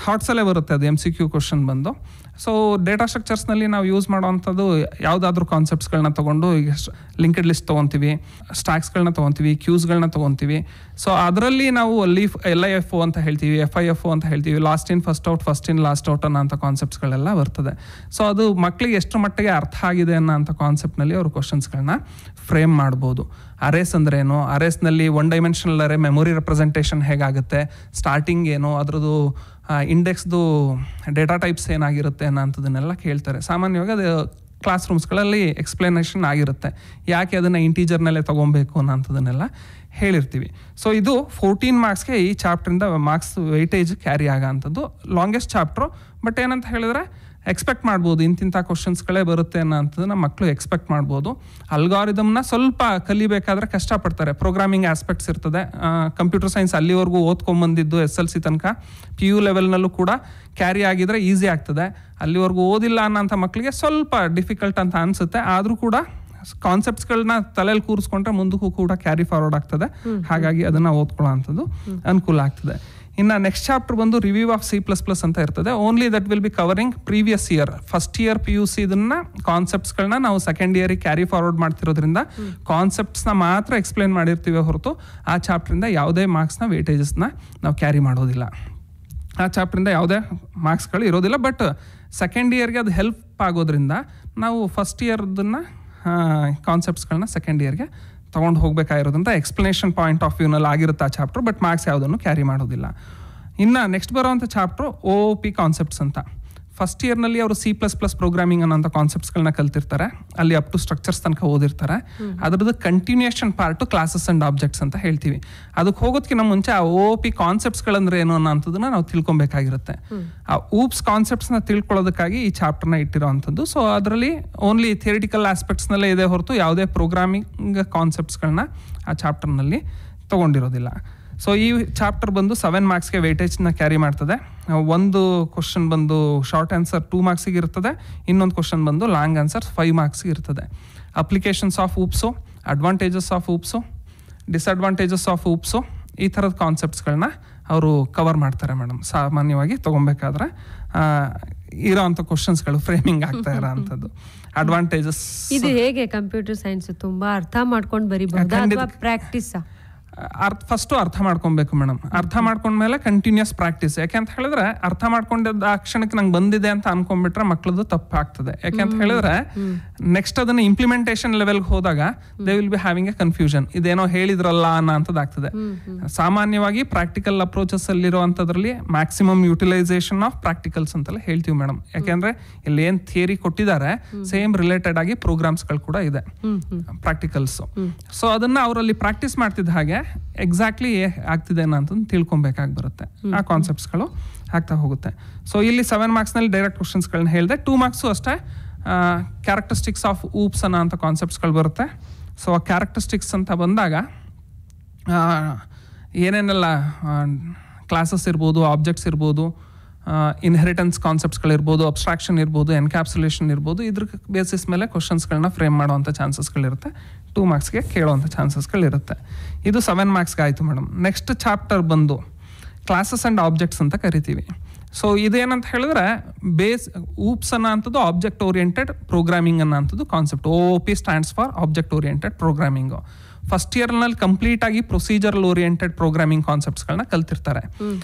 ಹಾರ್ಟ್ಸಲ್ಲೇ ಬರುತ್ತೆ ಅದು MCQ ಕ್ವಶನ್ ಬಂದು. ಸೊ ಡೇಟಾ ಸ್ಟ್ರಕ್ಚರ್ಸ್ನಲ್ಲಿ ನಾವು ಯೂಸ್ ಮಾಡೋವಂಥದ್ದು ಯಾವುದಾದ್ರೂ ಕಾನ್ಸೆಪ್ಟ್ಸ್ಗಳನ್ನ ತೊಗೊಂಡು ಈಗ ಲಿಂಕ್ಡ್ ಲಿಸ್ಟ್ ತೊಗೊತೀವಿ, ಸ್ಟ್ಯಾಕ್ಸ್ಗಳನ್ನ ತೊಗೊತೀವಿ, ಕ್ಯೂಸ್ಗಳನ್ನ ತೊಗೊತೀವಿ. ಸೊ ಅದರಲ್ಲಿ ನಾವು LIFO ಅಂತ ಹೇಳ್ತೀವಿ, FIFO ಅಂತ ಹೇಳ್ತೀವಿ, lost in first out, first in last out ಅನ್ನೋಂಥ ಕಾನ್ಸೆಪ್ಟ್ಸ್ಗಳೆಲ್ಲ ಬರ್ತದೆ. ಸೊ ಅದು ಮಕ್ಕಳಿಗೆ ಎಷ್ಟು ಮಟ್ಟಿಗೆ ಅರ್ಥ ಆಗಿದೆ ಅನ್ನೋಂಥ ಕಾನ್ಸೆಪ್ಟ್ನಲ್ಲಿ ಅವರು ಕ್ವಶನ್ಸ್ಗಳನ್ನ ಫ್ರೇಮ್ ಮಾಡ್ಬೋದು. ಅರೇಸ್ ಅಂದ್ರೇನು, ಅರೇಸ್ನಲ್ಲಿ 1 ಡೈಮೆನ್ಷನಲ್ ಅರೇ ಮೆಮೊರಿ ರೆಪ್ರೆಸೆಂಟೇಷನ್ ಹೇಗಾಗುತ್ತೆ, ಸ್ಟಾರ್ಟಿಂಗ್ ಏನು, ಅದರದ್ದು ಇಂಡೆಕ್ಸ್ದು ಡೇಟಾ ಟೈಪ್ಸ್ ಏನಾಗಿರುತ್ತೆ ಅನ್ನೋಂಥದ್ದನ್ನೆಲ್ಲ ಕೇಳ್ತಾರೆ. ಸಾಮಾನ್ಯವಾಗಿ ಅದು ಕ್ಲಾಸ್ ರೂಮ್ಸ್ಗಳಲ್ಲಿ ಎಕ್ಸ್ಪ್ಲನೇಷನ್ ಆಗಿರುತ್ತೆ, ಯಾಕೆ ಅದನ್ನು ಇಂಟೀಜರ್ನಲ್ಲೇ ತೊಗೊಬೇಕು ಅನ್ನೋಂಥದ್ದನ್ನೆಲ್ಲ ಹೇಳಿರ್ತೀವಿ. ಸೊ ಇದು 14 ಮಾರ್ಕ್ಸ್ಗೆ ಈ ಚಾಪ್ಟ್ರಿಂದ ಮಾರ್ಕ್ಸ್ ವೆಯ್ಟೇಜ್ ಕ್ಯಾರಿ ಆಗೋ ಅಂಥದ್ದು ಲಾಂಗೆಸ್ಟ್ ಚಾಪ್ಟ್ರು. ಬಟ್ ಏನಂತ ಹೇಳಿದ್ರೆ ಎಕ್ಸ್ಪೆಕ್ಟ್ ಮಾಡ್ಬೋದು ಇಂತಿಂಥ ಕ್ವಶನ್ಸ್ಗಳೇ ಬರುತ್ತೆ ಅನ್ನೋಂಥದ್ದನ್ನ ಮಕ್ಕಳು ಎಕ್ಸ್ಪೆಕ್ಟ್ ಮಾಡ್ಬೋದು. ಅಲ್ಗಾರಿದಮ್ನ ಸ್ವಲ್ಪ ಕಲಿಬೇಕಾದ್ರೆ ಕಷ್ಟಪಡ್ತಾರೆ. ಪ್ರೋಗ್ರಾಮಿಂಗ್ ಆಸ್ಪೆಕ್ಟ್ಸ್ ಇರ್ತದೆ. ಕಂಪ್ಯೂಟರ್ ಸೈನ್ಸ್ ಅಲ್ಲಿವರೆಗೂ ಓದ್ಕೊಂಬಂದಿದ್ದು SLC ತನಕ PU ಲೆವೆಲ್ನಲ್ಲೂ ಕೂಡ ಕ್ಯಾರಿ ಆಗಿದ್ರೆ ಈಸಿ ಆಗ್ತದೆ. ಅಲ್ಲಿವರೆಗೂ ಓದಿಲ್ಲ ಅನ್ನೋಂಥ ಮಕ್ಕಳಿಗೆ ಸ್ವಲ್ಪ ಡಿಫಿಕಲ್ಟ್ ಅಂತ ಅನಿಸುತ್ತೆ. ಆದರೂ ಕೂಡ ಕಾನ್ಸೆಪ್ಟ್ಸ್ಗಳನ್ನ ತಲೆಯಲ್ಲಿ ಕೂರಿಸ್ಕೊಂಡ್ರೆ ಮುಂದಕ್ಕೂ ಕೂಡ ಕ್ಯಾರಿ ಫಾರ್ವರ್ಡ್ ಆಗ್ತದೆ. ಹಾಗಾಗಿ ಅದನ್ನು ಓದ್ಕೊಳ್ಳೋ ಅಂಥದ್ದು ಅನುಕೂಲ ಆಗ್ತದೆ. ಇನ್ನು ನೆಕ್ಸ್ಟ್ ಚಾಪ್ಟರ್ ಬಂದು ರಿವ್ಯೂ ಆಫ್ C++ ಅಂತ ಇರ್ತದೆ. Only that will be covering previous year. First year PUC ಇದನ್ನ ಕಾನ್ಸೆಪ್ಟ್ಸ್ಗಳನ್ನ ನಾವು ಸೆಕೆಂಡ್ ಇಯರಿಗೆ ಕ್ಯಾರಿ ಫಾರ್ವರ್ಡ್ ಮಾಡ್ತಿರೋದ್ರಿಂದ ಕಾನ್ಸೆಪ್ಟ್ಸ್ನ ಮಾತ್ರ ಎಕ್ಸ್ಪ್ಲೇನ್ ಮಾಡಿರ್ತೀವಿ ಹೊರತು ಆ ಚಾಪ್ಟ್ರಿಂದ ಯಾವುದೇ ಮಾರ್ಕ್ಸ್ನ ವೇಟೇಜಸ್ನ ನಾವು ಕ್ಯಾರಿ ಮಾಡೋದಿಲ್ಲ. ಆ ಚಾಪ್ಟ್ರಿಂದ ಯಾವುದೇ ಮಾರ್ಕ್ಸ್ಗಳು ಇರೋದಿಲ್ಲ. ಬಟ್ ಸೆಕೆಂಡ್ ಇಯರ್ಗೆ ಅದು ಹೆಲ್ಪ್ ಆಗೋದ್ರಿಂದ ನಾವು ಫಸ್ಟ್ ಇಯರ್ದನ್ನು ಕಾನ್ಸೆಪ್ಟ್ಸ್ಗಳನ್ನ ಸೆಕೆಂಡ್ ಇಯರ್ಗೆ ತೊಗೊಂಡು ಹೋಗಬೇಕಾಗಿರೋದ್ರಿಂದ ಎಕ್ಸ್ಪ್ಲನೇಷನ್ ಪಾಯಿಂಟ್ ಆಫ್ ವ್ಯೂನಲ್ಲಿ ಆಗಿರುತ್ತೆ ಆ ಚಾಪ್ಟರ್. ಬಟ್ ಮಾರ್ಕ್ಸ್ ಯಾವುದನ್ನು ಕ್ಯಾರಿ ಮಾಡೋದಿಲ್ಲ. ಇನ್ನು ನೆಕ್ಸ್ಟ್ ಬರೋವಂಥ ಚಾಪ್ಟ್ರು OOP ಕಾನ್ಸೆಪ್ಟ್ಸ್ ಅಂತ. ಫಸ್ಟ್ ಇಯರ್ನಲ್ಲಿ ಅವರು C++ ಪ್ರೋಗ್ರಾಮಿಂಗ್ ಅನ್ನೋಂಥ ಕಾನ್ಸೆಪ್ಟ್ಸ್ಗಳನ್ನ ಕಲ್ತಿರ್ತಾರೆ. ಅಲ್ಲಿ ಅಪ್ ಟು ಸ್ಟ್ರಕ್ಚರ್ಸ್ ತನಕ ಓದಿರ್ತಾರೆ. ಅದರದ್ದು continuation part classes and objects ಅಂತ ಹೇಳ್ತೀವಿ. ಅದಕ್ಕೆ ಹೋಗೋದಕ್ಕಿಂತ ಮುಂಚೆ ಆ OOP ಕಾನ್ಸೆಪ್ಟ್ಸ್ಗಳಂದ್ರೆ ಏನು ಅನ್ನೋಂಥದ್ದನ್ನ ನಾವು ತಿಳ್ಕೊಬೇಕಾಗಿರುತ್ತೆ. ಆ ಊಪ್ಸ್ ಕಾನ್ಸೆಪ್ಟ್ಸ್ನ ತಿಳ್ಕೊಳ್ಳೋದಕ್ಕಾಗಿ ಈ ಚಾಪ್ಟರ್ನ ಇಟ್ಟಿರೋವಂಥದ್ದು. ಸೊ ಅದರಲ್ಲಿ ಓನ್ಲಿ ಥಿಯರಿಟಿಕಲ್ ಆಸ್ಪೆಕ್ಟ್ಸ್ನಲ್ಲೇ ಇದೆ ಹೊರತು ಯಾವುದೇ ಪ್ರೋಗ್ರಾಮಿಂಗ್ ಕಾನ್ಸೆಪ್ಟ್ಸ್ಗಳನ್ನ ಆ ಚಾಪ್ಟರ್ನಲ್ಲಿ ತೊಗೊಂಡಿರೋದಿಲ್ಲ. ಸೊ ಈ ಚಾಪ್ಟರ್ ಬಂದು 7 ಮಾರ್ಕ್ಸ್ಗೆ ವೇಟೇಜ್ನ ಕ್ಯಾರಿ ಮಾಡ್ತದೆ. ಒಂದು ಕ್ವಶನ್ ಬಂದು ಶಾರ್ಟ್ ಆನ್ಸರ್ 2 ಮಾರ್ಕ್ಸಿಗೆ ಇರ್ತದೆ. ಇನ್ನೊಂದು ಕ್ವಶನ್ ಬಂದು ಲಾಂಗ್ ಆನ್ಸರ್ 5 ಮಾರ್ಕ್ಸ್ಗೆ ಇರ್ತದೆ. Applications of OOPs, advantages of OOPs, disadvantages of OOPs, ಈ ಥರದ ಕಾನ್ಸೆಪ್ಟ್ಸ್ಗಳನ್ನ ಅವರು ಕವರ್ ಮಾಡ್ತಾರೆ ಮೇಡಮ್. ಸಾಮಾನ್ಯವಾಗಿ ತೊಗೊಬೇಕಾದ್ರೆ ಇರೋವಂಥ ಕ್ವಶನ್ಸ್ಗಳು ಫ್ರೇಮಿಂಗ್ ಆಗ್ತಾ ಇರೋ ಅಂಥದ್ದು. ಅಡ್ವಾಂಟೇಜಸ್ ಇದು ಹೇಗೆ ಕಂಪ್ಯೂಟರ್ ಸೈನ್ಸ್ ತುಂಬಾ ಅರ್ಥ ಮಾಡ್ಕೊಂಡು ಬರೀಬಹುದು ಪ್ರಾಕ್ಟೀಸ್? ಫಸ್ಟು ಅರ್ಥ ಮಾಡ್ಕೊಬೇಕು ಮೇಡಮ್. ಅರ್ಥ ಮಾಡ್ಕೊಂಡ್ಮೇಲೆ ಕಂಟಿನ್ಯೂಸ್ ಪ್ರಾಕ್ಟೀಸ್. ಯಾಕೆಂತ ಹೇಳಿದ್ರೆ ಅರ್ಥ ಮಾಡ್ಕೊಂಡಿದ್ದ ಆ ಕ್ಷಣಕ್ಕೆ ನಂಗೆ ಬಂದಿದೆ ಅಂತ ಅನ್ಕೊಂಡ್ಬಿಟ್ರೆ ಮಕ್ಳದ್ದು ತಪ್ಪಾಗ್ತದೆ. ಯಾಕೆಂತ ಹೇಳಿದ್ರೆ ನೆಕ್ಸ್ಟ್ ಅದನ್ನ ಇಂಪ್ಲಿಮೆಂಟೇಷನ್ ಲೆವೆಲ್ಗೆ ಹೋದಾಗ they will be having a confusion. ಇದೇನೋ ಹೇಳಿದ್ರಲ್ಲ ಅನ್ನೋ ಅಂಥದ್ದಾಗ್ತದೆ. ಸಾಮಾನ್ಯವಾಗಿ ಪ್ರಾಕ್ಟಿಕಲ್ ಅಪ್ರೋಚಸ್ ಅಲ್ಲಿರುವಂಥದ್ರಲ್ಲಿ ಮ್ಯಾಕ್ಸಿಮಮ್ ಯುಟಿಲೈಸೇಷನ್ ಆಫ್ ಪ್ರಾಕ್ಟಿಕಲ್ಸ್ ಅಂತೆಲ್ಲ ಹೇಳ್ತೀವಿ ಮೇಡಮ್. ಯಾಕೆಂದ್ರೆ ಇಲ್ಲಿ ಏನ್ ಥಿಯರಿ ಕೊಟ್ಟಿದ್ದಾರೆ ಸೇಮ್ ರಿಲೇಟೆಡ್ ಆಗಿ ಪ್ರೋಗ್ರಾಮ್ಸ್ಗಳು ಕೂಡ ಇದೆ ಪ್ರಾಕ್ಟಿಕಲ್ಸ್. ಸೊ ಅದನ್ನ ಅವರಲ್ಲಿ ಪ್ರಾಕ್ಟೀಸ್ ಮಾಡ್ತಿದ್ದ ಹಾಗೆ ಎಕ್ಸಾಕ್ಟ್ಲಿ ಆಗ್ತಿದೆ ಅಂತ ತಿಳ್ಕೊಬೇಕಾಗಿ ಬರುತ್ತೆ. ಆ ಕಾನ್ಸೆಪ್ಟ್ಸ್ಗಳು ಆಗ್ತಾ ಹೋಗುತ್ತೆ. ಸೊ ಇಲ್ಲಿ 7 ಮಾರ್ಕ್ಸ್ನಲ್ಲಿ ಡೈರೆಕ್ಟ್ ಕ್ವಶನ್ಸ್ಗಳನ್ನ ಹೇಳಿದೆ. 2 ಮಾರ್ಕ್ಸು ಅಷ್ಟೇ ಕ್ಯಾರೆಕ್ಟರಿಸ್ಟಿಕ್ಸ್ ಆಫ್ ಊಪ್ಸ್ ಅನ್ನೋ ಅಂಥ ಕಾನ್ಸೆಪ್ಟ್ಸ್ಗಳು ಬರುತ್ತೆ. ಸೊ ಆ ಕ್ಯಾರೆಕ್ಟರಿಸ್ಟಿಕ್ಸ್ ಅಂತ ಬಂದಾಗ ಏನೇನೆಲ್ಲ ಕ್ಲಾಸಸ್ ಇರ್ಬೋದು, ಆಬ್ಜೆಕ್ಟ್ಸ್ ಇರ್ಬೋದು, ಇನ್ಹೆರಿಟೆನ್ಸ್ ಕಾನ್ಸೆಪ್ಟ್ಸ್ಗಳಿರ್ಬೋದು, ಅಬ್ಸ್ಟ್ರಾಕ್ಷನ್ ಇರ್ಬೋದು, ಎನ್ಕ್ಯಾಪ್ಸುಲೇಷನ್ ಇರ್ಬೋದು, ಇದ್ರ ಬೇಸಿಸ್ ಮೇಲೆ ಕ್ವಶನ್ಸ್ಗಳನ್ನ ಫ್ರೇಮ್ ಮಾಡೋವಂಥ ಚಾನ್ಸಸ್ಗಳಿರುತ್ತೆ. 2 ಮಾರ್ಕ್ಸ್ಗೆ ಕೇಳೋವಂಥ ಚಾನ್ಸಸ್ಗಳಿರುತ್ತೆ. ಇದು 7 ಮಾರ್ಕ್ಸ್ಗೆ ಆಯಿತು ಮೇಡಮ್. ನೆಕ್ಸ್ಟ್ ಚಾಪ್ಟರ್ ಬಂದು ಕ್ಲಾಸಸ್ ಆ್ಯಂಡ್ ಆಬ್ಜೆಕ್ಟ್ಸ್ ಅಂತ ಕರಿತೀವಿ. ಸೊ ಇದೇನಂತ ಹೇಳಿದ್ರೆ ಊಪ್ಸ್ ಅನ್ನೋ ಅಂಥದ್ದು ಆಬ್ಜೆಕ್ಟ್ ಓರಿಯೆಂಟೆಡ್ ಪ್ರೋಗ್ರಾಮಿಂಗ್ ಅನ್ನೋ ಅಂಥದ್ದು concept. OOP stands for object oriented programming. First ಇಯರ್ನಲ್ಲಿ ಕಂಪ್ಲೀಟ್ ಆಗಿ ಪ್ರೊಸೀಜರಲ್ ಓರಿಯೆಂಟೆಡ್ ಪ್ರೋಗ್ರಾಮಿಂಗ್ ಕಾನ್ಸೆಪ್ಟ್ಸ್ಗಳನ್ನ ಕಲ್ತಿರ್ತಾರೆ.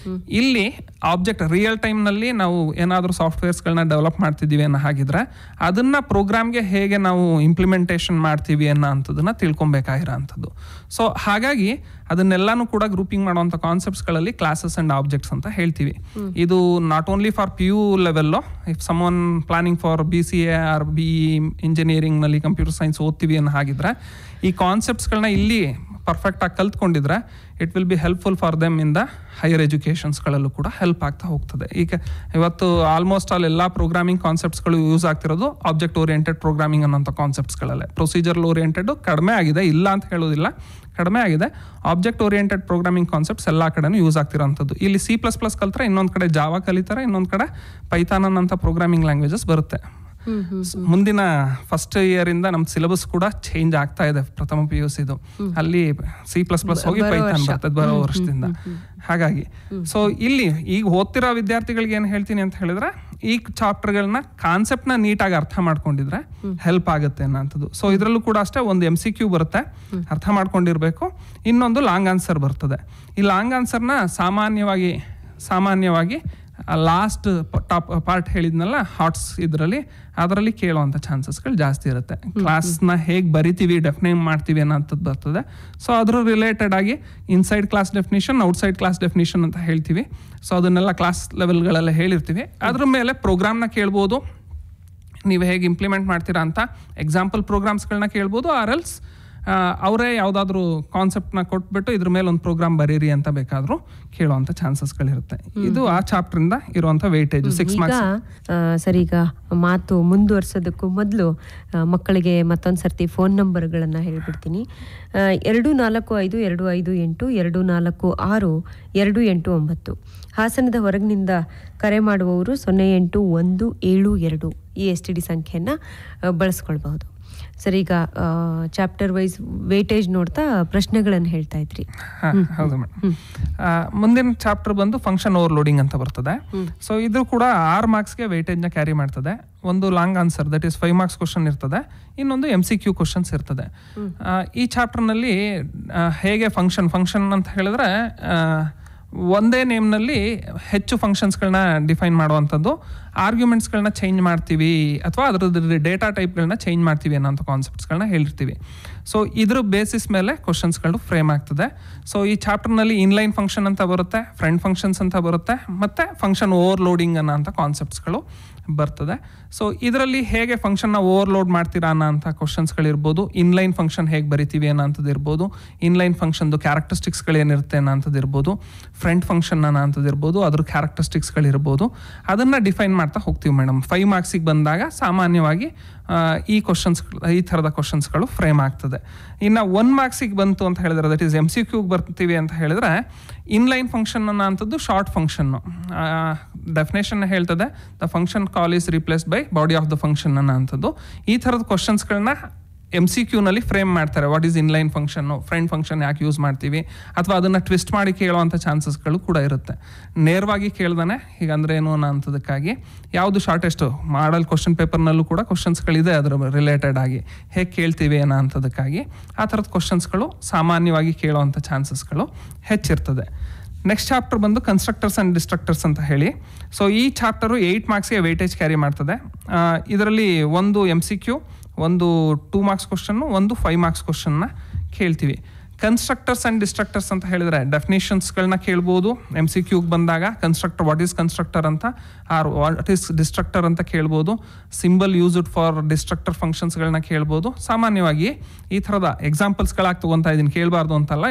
ಇಲ್ಲಿ ಆಬ್ಜೆಕ್ಟ್ ರಿಯಲ್ ಟೈಮ್ನಲ್ಲಿ ನಾವು ಏನಾದರೂ ಸಾಫ್ಟ್ವೇರ್ಸ್ಗಳನ್ನ ಡೆವಲಪ್ ಮಾಡ್ತಿದ್ದೀವಿ ಅನ್ನೋ ಹಾಗಿದ್ರೆ ಅದನ್ನ ಪ್ರೋಗ್ರಾಮ್ಗೆ ಹೇಗೆ ನಾವು ಇಂಪ್ಲಿಮೆಂಟೇಷನ್ ಮಾಡ್ತೀವಿ ಅನ್ನೋ ಅಂಥದ್ದನ್ನ ತಿಳ್ಕೊಬೇಕಾಗಿರೋ ಅಂಥದ್ದು. ಸೊ ಹಾಗಾಗಿ ಅದನ್ನೆಲ್ಲಾನು ಕೂಡ ಗ್ರೂಪಿಂಗ್ ಮಾಡುವಂಥ ಕಾನ್ಸೆಪ್ಟ್ಸ್ಗಳಲ್ಲಿ ಕ್ಲಾಸಸ್ ಆ್ಯಂಡ್ ಆಬ್ಜೆಕ್ಟ್ಸ್ ಅಂತ ಹೇಳ್ತೀವಿ. ಇದು not only for PU level. If someone planning for BCA or BE ಇಂಜಿನಿಯರಿಂಗ್ನಲ್ಲಿ ಕಂಪ್ಯೂಟರ್ ಸೈನ್ಸ್ ಓದ್ತೀವಿ ಅನ್ನೋ ಹಾಗಿದ್ರೆ ಈ ಕಾನ್ಸೆಪ್ಟ್ಸ್ಗಳನ್ನ ಇಲ್ಲಿ ಪರ್ಫೆಕ್ಟಾಗಿ ಕಲ್ತ್ಕೊಂಡಿದ್ರೆ it will be helpful for them in the higher ಎಜುಕೇಷನ್ಸ್ಗಳಲ್ಲೂ ಕೂಡ ಹೆಲ್ಪ್ ಆಗ್ತಾ ಹೋಗ್ತದೆ. ಈಗ ಇವತ್ತು ಆಲ್ಮೋಸ್ಟ್ ಆಲ್ ಎಲ್ಲ ಪ್ರೋಗ್ರಾಮಿಂಗ್ ಕಾನ್ಸೆಪ್ಟ್ಸ್ಗಳು ಯೂಸ್ ಆಗ್ತಿರೋದು ಆಬ್ಜೆಕ್ಟ್ ಓರಿಯೆಂಟೆಡ್ ಪ್ರೋಗ್ರಾಮಿಂಗ್ ಅನ್ನೋಂಥ ಕಾನ್ಸೆಪ್ಟ್ಸ್ಗಳಲ್ಲೇ. ಪ್ರೊಸೀಜರಲ್ ಓರಿಯೆಂಟೆಡ್ ಕಡಿಮೆ ಆಗಿದೆ, ಇಲ್ಲ ಅಂತ ಹೇಳೋದಿಲ್ಲ, ಕಡಿಮೆ ಆಗಿದೆ. ಆಬ್ಜೆಕ್ಟ್ ಓರಿಯೆಂಟೆಡ್ ಪ್ರೋಗ್ರಾಮಿಂಗ್ ಕಾನ್ಸೆಪ್ಟ್ಸ್ ಎಲ್ಲ ಕಡೆನೂ ಯೂಸ್ ಆಗ್ತಿರೋಂಥದ್ದು. ಇಲ್ಲಿ C++ ಕಲ್ತ್ರೆ ಇನ್ನೊಂದು ಕಡೆ ಜಾವಾ ಕಲಿತಾರೆ, ಇನ್ನೊಂದು ಕಡೆ ಪೈಥಾನ್ ಅನ್ನೋಂಥ ಪ್ರೋಗ್ರಾಮಿಂಗ್ ಲ್ಯಾಂಗ್ವೇಜಸ್ ಬರುತ್ತೆ. ಮುಂದಿನ ಫಸ್ಟ್ ಇಯರ್ ಇಂದ ನಮ್ ಸಿಲೆಬಸ್ ಕೂಡ ಚೇಂಜ್ ಆಗ್ತಾ ಇದೆ. ಪ್ರಥಮ PUCದು ಅಲ್ಲಿ C++ ಹೋಗಿ ಪೈಥಾನ್ ಬರ್ತದೆ ಬರೋ ವರ್ಷದಿಂದ. ಹಾಗಾಗಿ ಸೊ ಇಲ್ಲಿ ಈಗ ಓದ್ತಿರೋ ವಿದ್ಯಾರ್ಥಿಗಳಿಗೆ ಏನ್ ಹೇಳ್ತೀನಿ ಅಂತ ಹೇಳಿದ್ರೆ ಈ ಚಾಪ್ಟರ್ಗಳನ್ನ ಕಾನ್ಸೆಪ್ಟ್ನ ನೀಟಾಗಿ ಅರ್ಥ ಮಾಡ್ಕೊಂಡಿದ್ರೆ ಹೆಲ್ಪ್ ಆಗುತ್ತೆ ಅನ್ನೋಂಥದ್ದು. ಸೊ ಇದರಲ್ಲೂ ಕೂಡ ಅಷ್ಟೇ ಒಂದು MCQ ಬರುತ್ತೆ, ಅರ್ಥ ಮಾಡ್ಕೊಂಡಿರ್ಬೇಕು. ಇನ್ನೊಂದು ಲಾಂಗ್ ಆನ್ಸರ್ ಬರ್ತದೆ. ಈ ಲಾಂಗ್ ಆನ್ಸರ್ನ ಸಾಮಾನ್ಯವಾಗಿ ಲಾಸ್ಟ್ ಟಾಪ್ ಪಾರ್ಟ್ ಹೇಳಿದ್ನಲ್ಲ ಹಾಟ್ಸ್ ಅದರಲ್ಲಿ ಕೇಳೋವಂಥ ಚಾನ್ಸಸ್ಗಳು ಜಾಸ್ತಿ ಇರುತ್ತೆ. ಕ್ಲಾಸ್ನ ಹೇಗೆ ಬರಿತೀವಿ, ಡೆಫಿನೇಟ್ ಮಾಡ್ತೀವಿ ಅನ್ನೋಂಥದ್ದು ಬರ್ತದೆ. ಸೊ ಅದ್ರ ರಿಲೇಟೆಡ್ ಆಗಿ inside class definition, outside class definition ಅಂತ ಹೇಳ್ತೀವಿ. ಸೊ ಅದನ್ನೆಲ್ಲ ಕ್ಲಾಸ್ ಲೆವೆಲ್ಗಳೆಲ್ಲ ಹೇಳಿರ್ತೀವಿ. ಅದ್ರ ಮೇಲೆ ಪ್ರೋಗ್ರಾಮ್ನ ಕೇಳ್ಬೋದು, ನೀವು ಹೇಗೆ ಇಂಪ್ಲಿಮೆಂಟ್ ಮಾಡ್ತೀರಾ ಅಂತ ಎಕ್ಸಾಂಪಲ್ ಪ್ರೋಗ್ರಾಮ್ಸ್ಗಳನ್ನ ಕೇಳ್ಬೋದು, ಆರ್ ಎಲ್ಸ್ ಅವರೇ ಯಾವುದಾದ್ರೂ ಕಾನ್ಸೆಪ್ಟ್ನ ಕೊಟ್ಬಿಟ್ಟು ಇದ್ರ ಮೇಲೆ ಒಂದು ಪ್ರೋಗ್ರಾಮ್ ಬರೀರಿ ಅಂತ ಬೇಕಾದರೂ ಕೇಳುವಂಥ ಚಾನ್ಸಸ್ಗಳಿರುತ್ತೆ. ಇದು ಆ ಚಾಪ್ಟರಿಂದ ಇರುವಂಥ ವೇಟೇಜ್ 6 ಮಾರ್ಕ್ಸ್. ಸರ್, ಈಗ ಮಾತು ಮುಂದುವರ್ಸೋದಕ್ಕೂ ಮೊದಲು ಮಕ್ಕಳಿಗೆ ಮತ್ತೊಂದು ಸರ್ತಿ ಫೋನ್ ನಂಬರ್ಗಳನ್ನು ಹೇಳ್ಬಿಡ್ತೀನಿ. 245228 ಹಾಸನದ ಹೊರಗಿನಿಂದ ಕರೆ ಮಾಡುವವರು 0812 ಈ STD ಸಂಖ್ಯೆಯನ್ನು ಬಳಸ್ಕೊಳ್ಬಹುದು. ಸರ್, ಈಗ ಚಾಪ್ಟರ್ ವೈಸ್ ವೇಟೇಜ್ ನೋಡ್ತಾ ಪ್ರಶ್ನೆಗಳನ್ನು ಹೇಳ್ತಾ ಇದ್ರಿ. ಹೌದು ಮೇಡಮ್. ಮುಂದಿನ ಚಾಪ್ಟರ್ ಬಂದು ಫಂಕ್ಷನ್ ಓವರ್ಲೋಡಿಂಗ್ ಅಂತ ಬರ್ತದೆ. ಸೊ ಇದು ಕೂಡ 6 ಮಾರ್ಕ್ಸ್ಗೆ ವೇಟೇಜ್ನ ಕ್ಯಾರಿ ಮಾಡ್ತದೆ. ಒಂದು long answer, that is 5 marks question ಇರ್ತದೆ, ಇನ್ನೊಂದು MCQ ಕ್ವಶನ್ಸ್ ಇರ್ತದೆ. ಈ ಚಾಪ್ಟರ್ನಲ್ಲಿ ಹೇಗೆ ಫಂಕ್ಷನ್ ಅಂತ ಹೇಳಿದ್ರೆ ಒಂದೇ ನೇಮ್ನಲ್ಲಿ ಹೆಚ್ಚು ಫಂಕ್ಷನ್ಸ್ಗಳನ್ನ ಡಿಫೈನ್ ಮಾಡುವಂಥದ್ದು, ಆರ್ಗ್ಯುಮೆಂಟ್ಸ್ಗಳನ್ನ ಚೇಂಜ್ ಮಾಡ್ತೀವಿ ಅಥವಾ ಅದರದ್ದು ಡೇಟಾ ಟೈಪ್ಗಳನ್ನ ಚೇಂಜ್ ಮಾಡ್ತೀವಿ ಅನ್ನೋಂಥ ಕಾನ್ಸೆಪ್ಟ್ಸ್ಗಳನ್ನ ಹೇಳಿರ್ತೀವಿ. ಸೊ ಇದ್ರ ಬೇಸಿಸ್ ಮೇಲೆ ಕ್ವಶನ್ಸ್ಗಳು ಫ್ರೇಮ್ ಆಗ್ತದೆ. ಸೊ ಈ ಚಾಪ್ಟರ್ನಲ್ಲಿ ಇನ್ಲೈನ್ ಫಂಕ್ಷನ್ ಅಂತ ಬರುತ್ತೆ, ಫ್ರೆಂಡ್ ಫಂಕ್ಷನ್ಸ್ ಅಂತ ಬರುತ್ತೆ, ಮತ್ತು ಫಂಕ್ಷನ್ ಓವರ್ಲೋಡಿಂಗ್ ಅನ್ನೋಂಥ ಕಾನ್ಸೆಪ್ಟ್ಸ್ಗಳು ಬರ್ತದೆ. ಸೊ ಇದರಲ್ಲಿ ಹೇಗೆ ಫಂಕ್ಷನ್ನ ಓವರ್ಲೋಡ್ ಮಾಡ್ತೀರಾ ಅನ್ನೋಂಥ ಕ್ವಶನ್ಸ್ಗಳಿರ್ಬೋದು, ಇನ್ಲೈನ್ ಫಂಕ್ಷನ್ ಹೇಗೆ ಬರಿತೀವಿ ಅನ್ನೋಂಥದ್ದು ಇರ್ಬೋದು, ಇನ್ಲೈನ್ ಫಂಕ್ಷನ್ದು ಕ್ಯಾರೆಕ್ಟರಿಸ್ಟಿಕ್ಸ್ಗಳೇನಿರುತ್ತೆ ಅನ್ನೋಂಥದ್ದು ಇರ್ಬೋದು, ಫ್ರೆಂಡ್ ಫಂಕ್ಷನ್ ಅನ್ನೋಂಥದ್ದು ಇರ್ಬೋದು, ಅದ್ರ ಕ್ಯಾರೆಕ್ಟರಿಸ್ಟಿಕ್ಸ್ಗಳಿರ್ಬೋದು, ಅದನ್ನು ಡಿಫೈನ್ ಮಾಡ್ತಾ ಹೋಗ್ತೀವಿ ಮೇಡಮ್. 5 ಮಾರ್ಕ್ಸಿಗೆ ಬಂದಾಗ ಸಾಮಾನ್ಯವಾಗಿ ಈ ಥರದ ಕ್ವಶನ್ಸ್ಗಳು ಫ್ರೇಮ್ ಆಗ್ತದೆ. ಇನ್ನು 1 ಮಾರ್ಕ್ಸಿಗೆ ಬಂತು ಅಂತ ಹೇಳಿದ್ರೆ, ದಟ್ ಈಸ್ MCQಗೆ ಬರ್ತೀವಿ ಅಂತ ಹೇಳಿದ್ರೆ, ಇನ್ಲೈನ್ ಫಂಕ್ಷನ್ ಅನ್ನೋಂಥದ್ದು ಶಾರ್ಟ್ ಫಂಕ್ಷನ್ನು. ಡೆಫಿನೇಷನ್ ಹೇಳ್ತದೆ, the function call is replaced by body of the function ಅನ್ನೋಂಥದ್ದು. ಈ ಥರದ ಕ್ವಶನ್ಸ್ಗಳನ್ನ MCQನಲ್ಲಿ ಫ್ರೇಮ್ ಮಾಡ್ತಾರೆ. What is inline function, friend function ಯಾಕೆ ಯೂಸ್ ಮಾಡ್ತೀವಿ, ಅಥವಾ ಅದನ್ನು ಟ್ವಿಸ್ಟ್ ಮಾಡಿ ಕೇಳುವಂಥ ಚಾನ್ಸಸ್ಗಳು ಕೂಡ ಇರುತ್ತೆ. ನೇರವಾಗಿ ಕೇಳ್ದಾನೆ ಹೀಗಂದ್ರೆ ಏನು ಅನ್ನೋಂಥದಕ್ಕಾಗಿ ಯಾವುದು ಶಾರ್ಟೆಸ್ಟು ಮಾಡಲ್ ಕ್ವಶನ್ ಪೇಪರ್ನಲ್ಲೂ ಕೂಡ ಕ್ವಶನ್ಸ್ಗಳಿದೆ ಅದರ ರಿಲೇಟೆಡ್ ಆಗಿ ಹೇಗೆ ಕೇಳ್ತೀವಿ ಅನ್ನೋ ಅಂಥದಕ್ಕಾಗಿ ಆ ಥರದ ಕ್ವಶನ್ಸ್ಗಳು ಸಾಮಾನ್ಯವಾಗಿ ಕೇಳುವಂಥ ಚಾನ್ಸಸ್ಗಳು ಹೆಚ್ಚಿರ್ತದೆ. ನೆಕ್ಸ್ಟ್ ಚಾಪ್ಟರ್ ಬಂದು ಕನ್ಸ್ಟ್ರಕ್ಟರ್ಸ್ ಆ್ಯಂಡ್ ಡಿಸ್ಟ್ರಕ್ಟರ್ಸ್ ಅಂತ ಹೇಳಿ. ಸೊ ಈ ಚಾಪ್ಟರು 8 ಮಾರ್ಕ್ಸ್ಗೆ ವೇಟೇಜ್ ಕ್ಯಾರಿ ಮಾಡ್ತದೆ. ಇದರಲ್ಲಿ ಒಂದು MCQ, ಒಂದು 2 ಮಾರ್ಕ್ಸ್ ಕ್ವಶನ್ನು, ಒಂದು 5 ಮಾರ್ಕ್ಸ್ ಕ್ವಶನ್ನ ಕೇಳ್ತೀವಿ. ಕನ್ಸ್ಟ್ರಕ್ಟರ್ಸ್ ಆ್ಯಂಡ್ ಡಿಸ್ಟ್ರಕ್ಟರ್ಸ್ ಅಂತ ಹೇಳಿದರೆ ಡೆಫಿನೇಷನ್ಸ್ಗಳನ್ನ ಕೇಳ್ಬೋದು. MCQಗೆ ಬಂದಾಗ ಕನ್ಸ್ಟ್ರಕ್ಟರ್, ವಾಟ್ ಈಸ್ ಕನ್ಸ್ಟ್ರಕ್ಟರ್ ಅಂತ, ಆರ್ ವಾಟ್ ಈಸ್ ಡಿಸ್ಟ್ರಕ್ಟರ್ ಅಂತ ಕೇಳ್ಬೋದು. ಸಿಂಬಲ್ ಯೂಸ್ಡ್ ಫಾರ್ ಡಿಸ್ಟ್ರಕ್ಟರ್ ಫಂಕ್ಷನ್ಸ್ಗಳನ್ನ ಕೇಳ್ಬೋದು. ಸಾಮಾನ್ಯವಾಗಿ ಈ ಥರದ ಎಕ್ಸಾಂಪಲ್ಸ್ಗಳಾಗಿ ತೊಗೊತಾ ಇದ್ದೀನಿ, ಕೇಳಬಾರ್ದು ಅಂತಲ್ಲ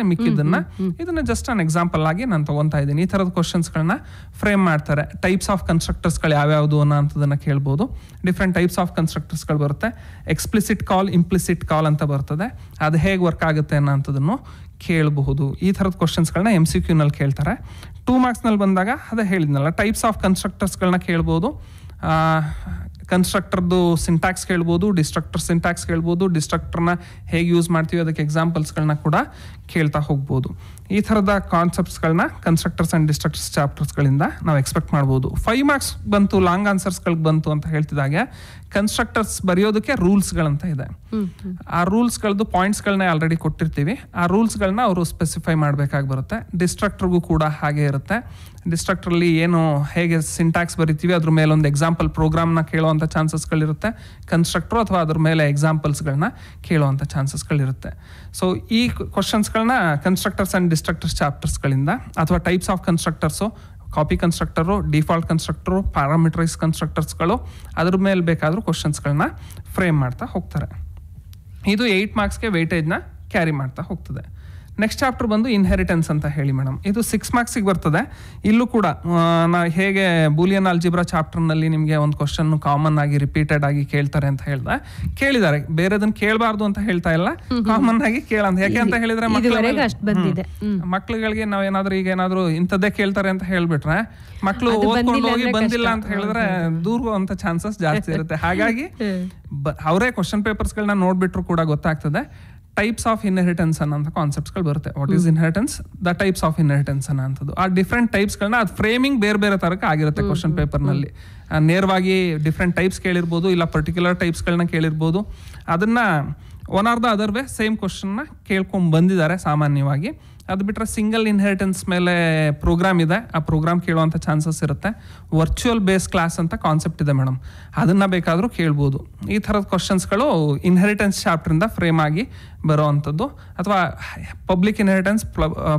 ಇದನ್ನ ಜಸ್ಟ್ ಅನ್ ಎಕ್ಸಾಂಪಲ್ ಆಗಿ ನಾನು ತೊಗೊತಾ ಇದ್ದೀನಿ. ಈ ಥರದ ಕ್ವಶನ್ಸ್ಗಳನ್ನ ಫ್ರೇಮ್ ಮಾಡ್ತಾರೆ. ಟೈಪ್ಸ್ ಆಫ್ ಕನ್ಸ್ಟ್ರಕ್ಟರ್ಸ್ಗಳು ಯಾವ್ಯಾವುದು ಅನ್ನೋ ಅಂಥದನ್ನು ಕೇಳ್ಬೋದು. ಡಿಫ್ರೆಂಟ್ ಟೈಪ್ಸ್ ಆಫ್ ಕನ್ಸ್ಟ್ರಕ್ಟರ್ಸ್ಗಳು ಬರುತ್ತೆ. ಎಕ್ಸ್ಪ್ಲಿಸಿಟ್ ಕಾಲ್, ಇಂಪ್ಲಿಸಿಟ್ ಕಾಲ್ ಅಂತ ಬರ್ತದೆ. ಅದು ಹೇಗೆ ವರ್ಕ್ ಆಗುತ್ತೆ ಅನ್ನೋ ಅಂಥದನ್ನು ಕೇಳಬಹುದು. ಈ ಥರದ ಕ್ವಶನ್ಸ್ಗಳನ್ನ MCQನಲ್ಲಿ ಕೇಳ್ತಾರೆ. 2 ಮಾರ್ಕ್ಸ್ನಲ್ಲಿ ಬಂದಾಗ ಅದೇ ಹೇಳಿದ್ನಲ್ಲ, ಟೈಪ್ಸ್ ಆಫ್ ಕನ್ಸ್ಟ್ರಕ್ಟರ್ಸ್ಗಳನ್ನ ಕೇಳ್ಬೋದು. ಕನ್ಸ್ಟ್ರಕ್ಟರ್ದು ಸಿಂಟ್ಯಾಕ್ಸ್ ಕೇಳ್ಬೋದು, ಡಿಸ್ಟ್ರಕ್ಟರ್ ಸಿಂಟ್ಯಾಕ್ಸ್ ಕೇಳ್ಬೋದು, ಡಿಸ್ಟ್ರಕ್ಟರ್ನ ಹೇಗೆ ಯೂಸ್ ಮಾಡ್ತೀವಿ ಅದಕ್ಕೆ ಎಕ್ಸಾಂಪಲ್ಸ್ಗಳನ್ನ ಕೂಡ ಕೇಳ್ತಾ ಹೋಗ್ಬೋದು. ಈ ಥರದ ಕಾನ್ಸೆಪ್ಟ್ಸ್ಗಳನ್ನ ಕನ್ಸ್ಟ್ರಕ್ಟರ್ಸ್ ಆ್ಯಂಡ್ ಡಿಸ್ಟ್ರಕ್ಟರ್ಸ್ ಚಾಪ್ಟರ್ಸ್ಗಳಿಂದ ನಾವು ಎಕ್ಸ್ಪೆಕ್ಟ್ ಮಾಡ್ಬೋದು. 5 ಮಾರ್ಕ್ಸ್ ಬಂತು, ಲಾಂಗ್ ಆನ್ಸರ್ಸ್ಗಳಿಗೆ ಬಂತು ಅಂತ ಹೇಳ್ತಿದ್ದಾಗೆ ಕನ್ಸ್ಟ್ರಕ್ಟರ್ಸ್ ಬರೆಯೋದಕ್ಕೆ ರೂಲ್ಸ್ಗಳಂತ ಇದೆ. ಆ ರೂಲ್ಸ್ಗಳದ್ದು ಪಾಯಿಂಟ್ಸ್ಗಳನ್ನ ಆಲ್ರೆಡಿ ಕೊಟ್ಟಿರ್ತೀವಿ. ಆ ರೂಲ್ಸ್ಗಳನ್ನ ಅವರು ಸ್ಪೆಸಿಫೈ ಮಾಡಬೇಕಾಗಿ ಬರುತ್ತೆ. ಡಿಸ್ಟ್ರಕ್ಟರ್ಗೂ ಕೂಡ ಹಾಗೆ ಇರುತ್ತೆ. ಡಿಸ್ಟ್ರಕ್ಟರ್ಲಿ ಏನು ಹೇಗೆ ಸಿಂಟ್ಯಾಕ್ಸ್ ಬರಿತೀವಿ ಅದ್ರ ಮೇಲೆ ಒಂದು ಎಕ್ಸಾಂಪಲ್ ಪ್ರೋಗ್ರಾಮ್ನ ಕೇಳುವಂಥ ಚಾನ್ಸಸ್ಗಳಿರುತ್ತೆ. ಕನ್ಸ್ಟ್ರಕ್ಟರ್ ಅಥವಾ ಅದ್ರ ಮೇಲೆ ಎಕ್ಸಾಂಪಲ್ಸ್ಗಳನ್ನ ಕೇಳುವಂಥ ಚಾನ್ಸಸ್ಗಳಿರುತ್ತೆ. ಸೊ ಈ ಕ್ವಶನ್ಸ್ಗಳನ್ನ ಕನ್ಸ್ಟ್ರಕ್ಟರ್ಸ್ ಆ್ಯಂಡ್ ಡಿಸ್ಟ್ರಕ್ಟರ್ಸ್ ಚಾಪ್ಟರ್ಸ್ಗಳಿಂದ ಅಥವಾ ಟೈಪ್ಸ್ ಆಫ್ ಕನ್ಸ್ಟ್ರಕ್ಟರ್ಸು, ಕಾಪಿ ಕನ್ಸ್ಟ್ರಕ್ಟರು, ಡಿಫಾಲ್ಟ್ ಕನ್ಸ್ಟ್ರಕ್ಟರು, ಪ್ಯಾರಾಮೀಟರೈಸ್ ಕನ್ಸ್ಟ್ರಕ್ಟರ್ಸ್ಗಳು, ಅದ್ರ ಮೇಲೆ ಬೇಕಾದರೂ ಕ್ವಶನ್ಸ್ಗಳನ್ನ ಫ್ರೇಮ್ ಮಾಡ್ತಾ ಹೋಗ್ತಾರೆ. ಇದು 8 ಮಾರ್ಕ್ಸ್ಗೆ ವೇಟೇಜ್ನ ಕ್ಯಾರಿ ಮಾಡ್ತಾ ಹೋಗ್ತದೆ. ನೆಕ್ಸ್ಟ್ ಚಾಪ್ಟರ್ ಬಂದು ಇನ್ಹೆರಿಟೆನ್ಸ್ ಅಂತ ಹೇಳಿ ಮೇಡಮ್. ಇದು 6 ಮಾರ್ಕ್ಸಿಗೆ ಬರ್ತದೆ. ಇಲ್ಲೂ ಕೂಡ ನಾ ಹೇಗೆ ಬೂಲಿಯನ್ ಆಲ್ಜಿಬ್ರಾ ಚಾಪ್ಟರ್ನಲ್ಲಿ ನಿಮಗೆ ಒಂದು ಕ್ವಶನ್ ಕಾಮನ್ ಆಗಿ ರಿಪೀಟೆಡ್ ಆಗಿ ಕೇಳ್ತಾರೆ ಅಂತ ಕೇಳಿದ್ದಾರೆ. ಬೇರೆದನ್ನ ಕೇಳಬಾರ್ದು ಅಂತ ಹೇಳ್ತಾ ಇಲ್ಲ, ಕಾಮನ್ ಆಗಿ ಕೇಳಂತ. ಯಾಕೆ ಅಂತ ಹೇಳಿದ್ರೆ ಮಕ್ಳುಗಳಿಗೆ ನಾವೇನಾದ್ರೂ ಈಗ ಏನಾದ್ರು ಇಂಥದ್ದೇ ಕೇಳ್ತಾರೆ ಅಂತ ಹೇಳ್ಬಿಟ್ರೆ ಮಕ್ಳು ಓದ್ಕೊಂಡು ಹೋಗಿ ಬಂದಿಲ್ಲ ಅಂತ ಹೇಳಿದ್ರೆ ದೂರುವಂತ ಚಾನ್ಸಸ್ ಜಾಸ್ತಿ ಇರುತ್ತೆ. ಹಾಗಾಗಿ ಅವರೇ ಕ್ವಶನ್ ಪೇಪರ್ಸ್ಗಳನ್ನ ನೋಡ್ಬಿಟ್ರು ಕೂಡ ಗೊತ್ತಾಗ್ತದೆ. ಟೈಪ್ಸ್ ಆಫ್ ಇನ್ಹೆರಿಟೆನ್ಸ್ ಅನ್ನೋಂಥ ಕಾನ್ಸೆಪ್ಟ್ಸ್ಗಳು ಬರುತ್ತೆ. What is inheritance, the types of inheritance ಅನ್ನೋಂಥದ್ದು. ಆ ಡಿಫ್ರೆಂಟ್ ಟೈಪ್ಸ್ಗಳನ್ನ ಅದು ಫ್ರೇಮಿಂಗ್ ಬೇರೆ ಬೇರೆ ಥರಕ್ಕೆ ಆಗಿರುತ್ತೆ ಕ್ವಶನ್ ಪೇಪರ್ನಲ್ಲಿ. ನೇರವಾಗಿ ಡಿಫ್ರೆಂಟ್ ಟೈಪ್ಸ್ ಕೇಳಿರ್ಬೋದು, ಇಲ್ಲ ಪರ್ಟಿಕ್ಯುಲರ್ ಟೈಪ್ಸ್ಗಳನ್ನ ಕೇಳಿರ್ಬೋದು. ಅದನ್ನು one or the other way same ಕ್ವಶನ್ನ ಕೇಳ್ಕೊಂಡು ಬಂದಿದ್ದಾರೆ ಸಾಮಾನ್ಯವಾಗಿ. ಅದು ಬಿಟ್ಟರೆ ಸಿಂಗಲ್ ಇನ್ಹೆರಿಟೆನ್ಸ್ ಮೇಲೆ ಪ್ರೋಗ್ರಾಮ್ ಇದೆ, ಆ ಪ್ರೋಗ್ರಾಮ್ ಕೇಳುವಂಥ ಚಾನ್ಸಸ್ ಇರುತ್ತೆ. ವರ್ಚುವಲ್ ಬೇಸ್ ಕ್ಲಾಸ್ ಅಂತ ಕಾನ್ಸೆಪ್ಟ್ ಇದೆ ಮೇಡಮ್, ಅದನ್ನು ಬೇಕಾದರೂ ಕೇಳ್ಬೋದು. ಈ ಥರದ ಕ್ವಶನ್ಸ್ಗಳು ಇನ್ಹೆರಿಟೆನ್ಸ್ ಚಾಪ್ಟ್ರಿಂದ ಫ್ರೇಮ್ ಆಗಿ ಬರೋವಂಥದ್ದು. ಅಥವಾ public inheritance,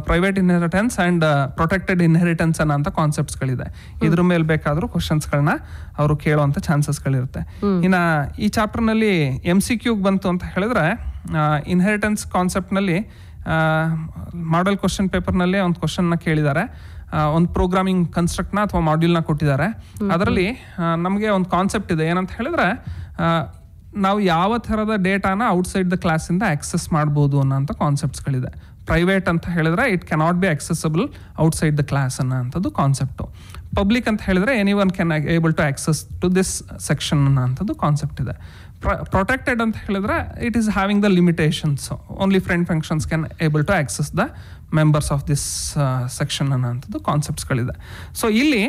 private inheritance and protected inheritance ಅನ್ನೋ ಅಂತ ಕಾನ್ಸೆಪ್ಟ್ಸ್ಗಳಿದೆ. ಇದ್ರ ಮೇಲೆ ಬೇಕಾದರೂ ಕ್ವಶನ್ಸ್ಗಳನ್ನ ಅವರು ಕೇಳುವಂಥ ಚಾನ್ಸಸ್ಗಳಿರುತ್ತೆ. ಇನ್ನು ಈ ಚಾಪ್ಟರ್ನಲ್ಲಿ MCQ ಬಂತು ಅಂತ ಹೇಳಿದ್ರೆ, ಇನ್ಹೆರಿಟೆನ್ಸ್ ಕಾನ್ಸೆಪ್ಟ್ನಲ್ಲಿ ಮಾಡೆಲ್ ಕ್ವಶನ್ ಪೇಪರ್ನಲ್ಲಿ ಒಂದು ಕ್ವಶನ್ನ ಕೇಳಿದ್ದಾರೆ. ಒಂದು ಪ್ರೋಗ್ರಾಮಿಂಗ್ ಕನ್ಸ್ಟ್ರಕ್ಟ್ನ ಅಥವಾ ಮಾಡ್ಯೂಲ್ನ ಕೊಟ್ಟಿದ್ದಾರೆ. ಅದರಲ್ಲಿ ನಮಗೆ ಒಂದು ಕಾನ್ಸೆಪ್ಟ್ ಇದೆ, ಏನಂತ ಹೇಳಿದ್ರೆ ನಾವು ಯಾವ ಥರದ ಡೇಟಾನ ಔಟ್ಸೈಡ್ ದ ಕ್ಲಾಸಿಂದ ಆಕ್ಸೆಸ್ ಮಾಡ್ಬೋದು ಅನ್ನೋಂಥ ಕಾನ್ಸೆಪ್ಟ್ಸ್ಗಳಿದೆ. ಪ್ರೈವೇಟ್ ಅಂತ ಹೇಳಿದ್ರೆ it cannot be accessible outside the class ಅನ್ನೋಂಥದ್ದು ಕಾನ್ಸೆಪ್ಟು. ಪಬ್ಲಿಕ್ ಅಂತ ಹೇಳಿದ್ರೆ anyone can able to access to this section ಅನ್ನೋಂಥದ್ದು ಕಾನ್ಸೆಪ್ಟ್ ಇದೆ. ಪ್ರೊಟೆಕ್ಟೆಡ್ ಅಂತ ಹೇಳಿದ್ರೆ it is having the limitations, only friend functions can able to access the members of this section ಅನ್ನೋಂಥದ್ದು ಕಾನ್ಸೆಪ್ಟ್ಸ್ಗಳಿದೆ. So ಇಲ್ಲಿ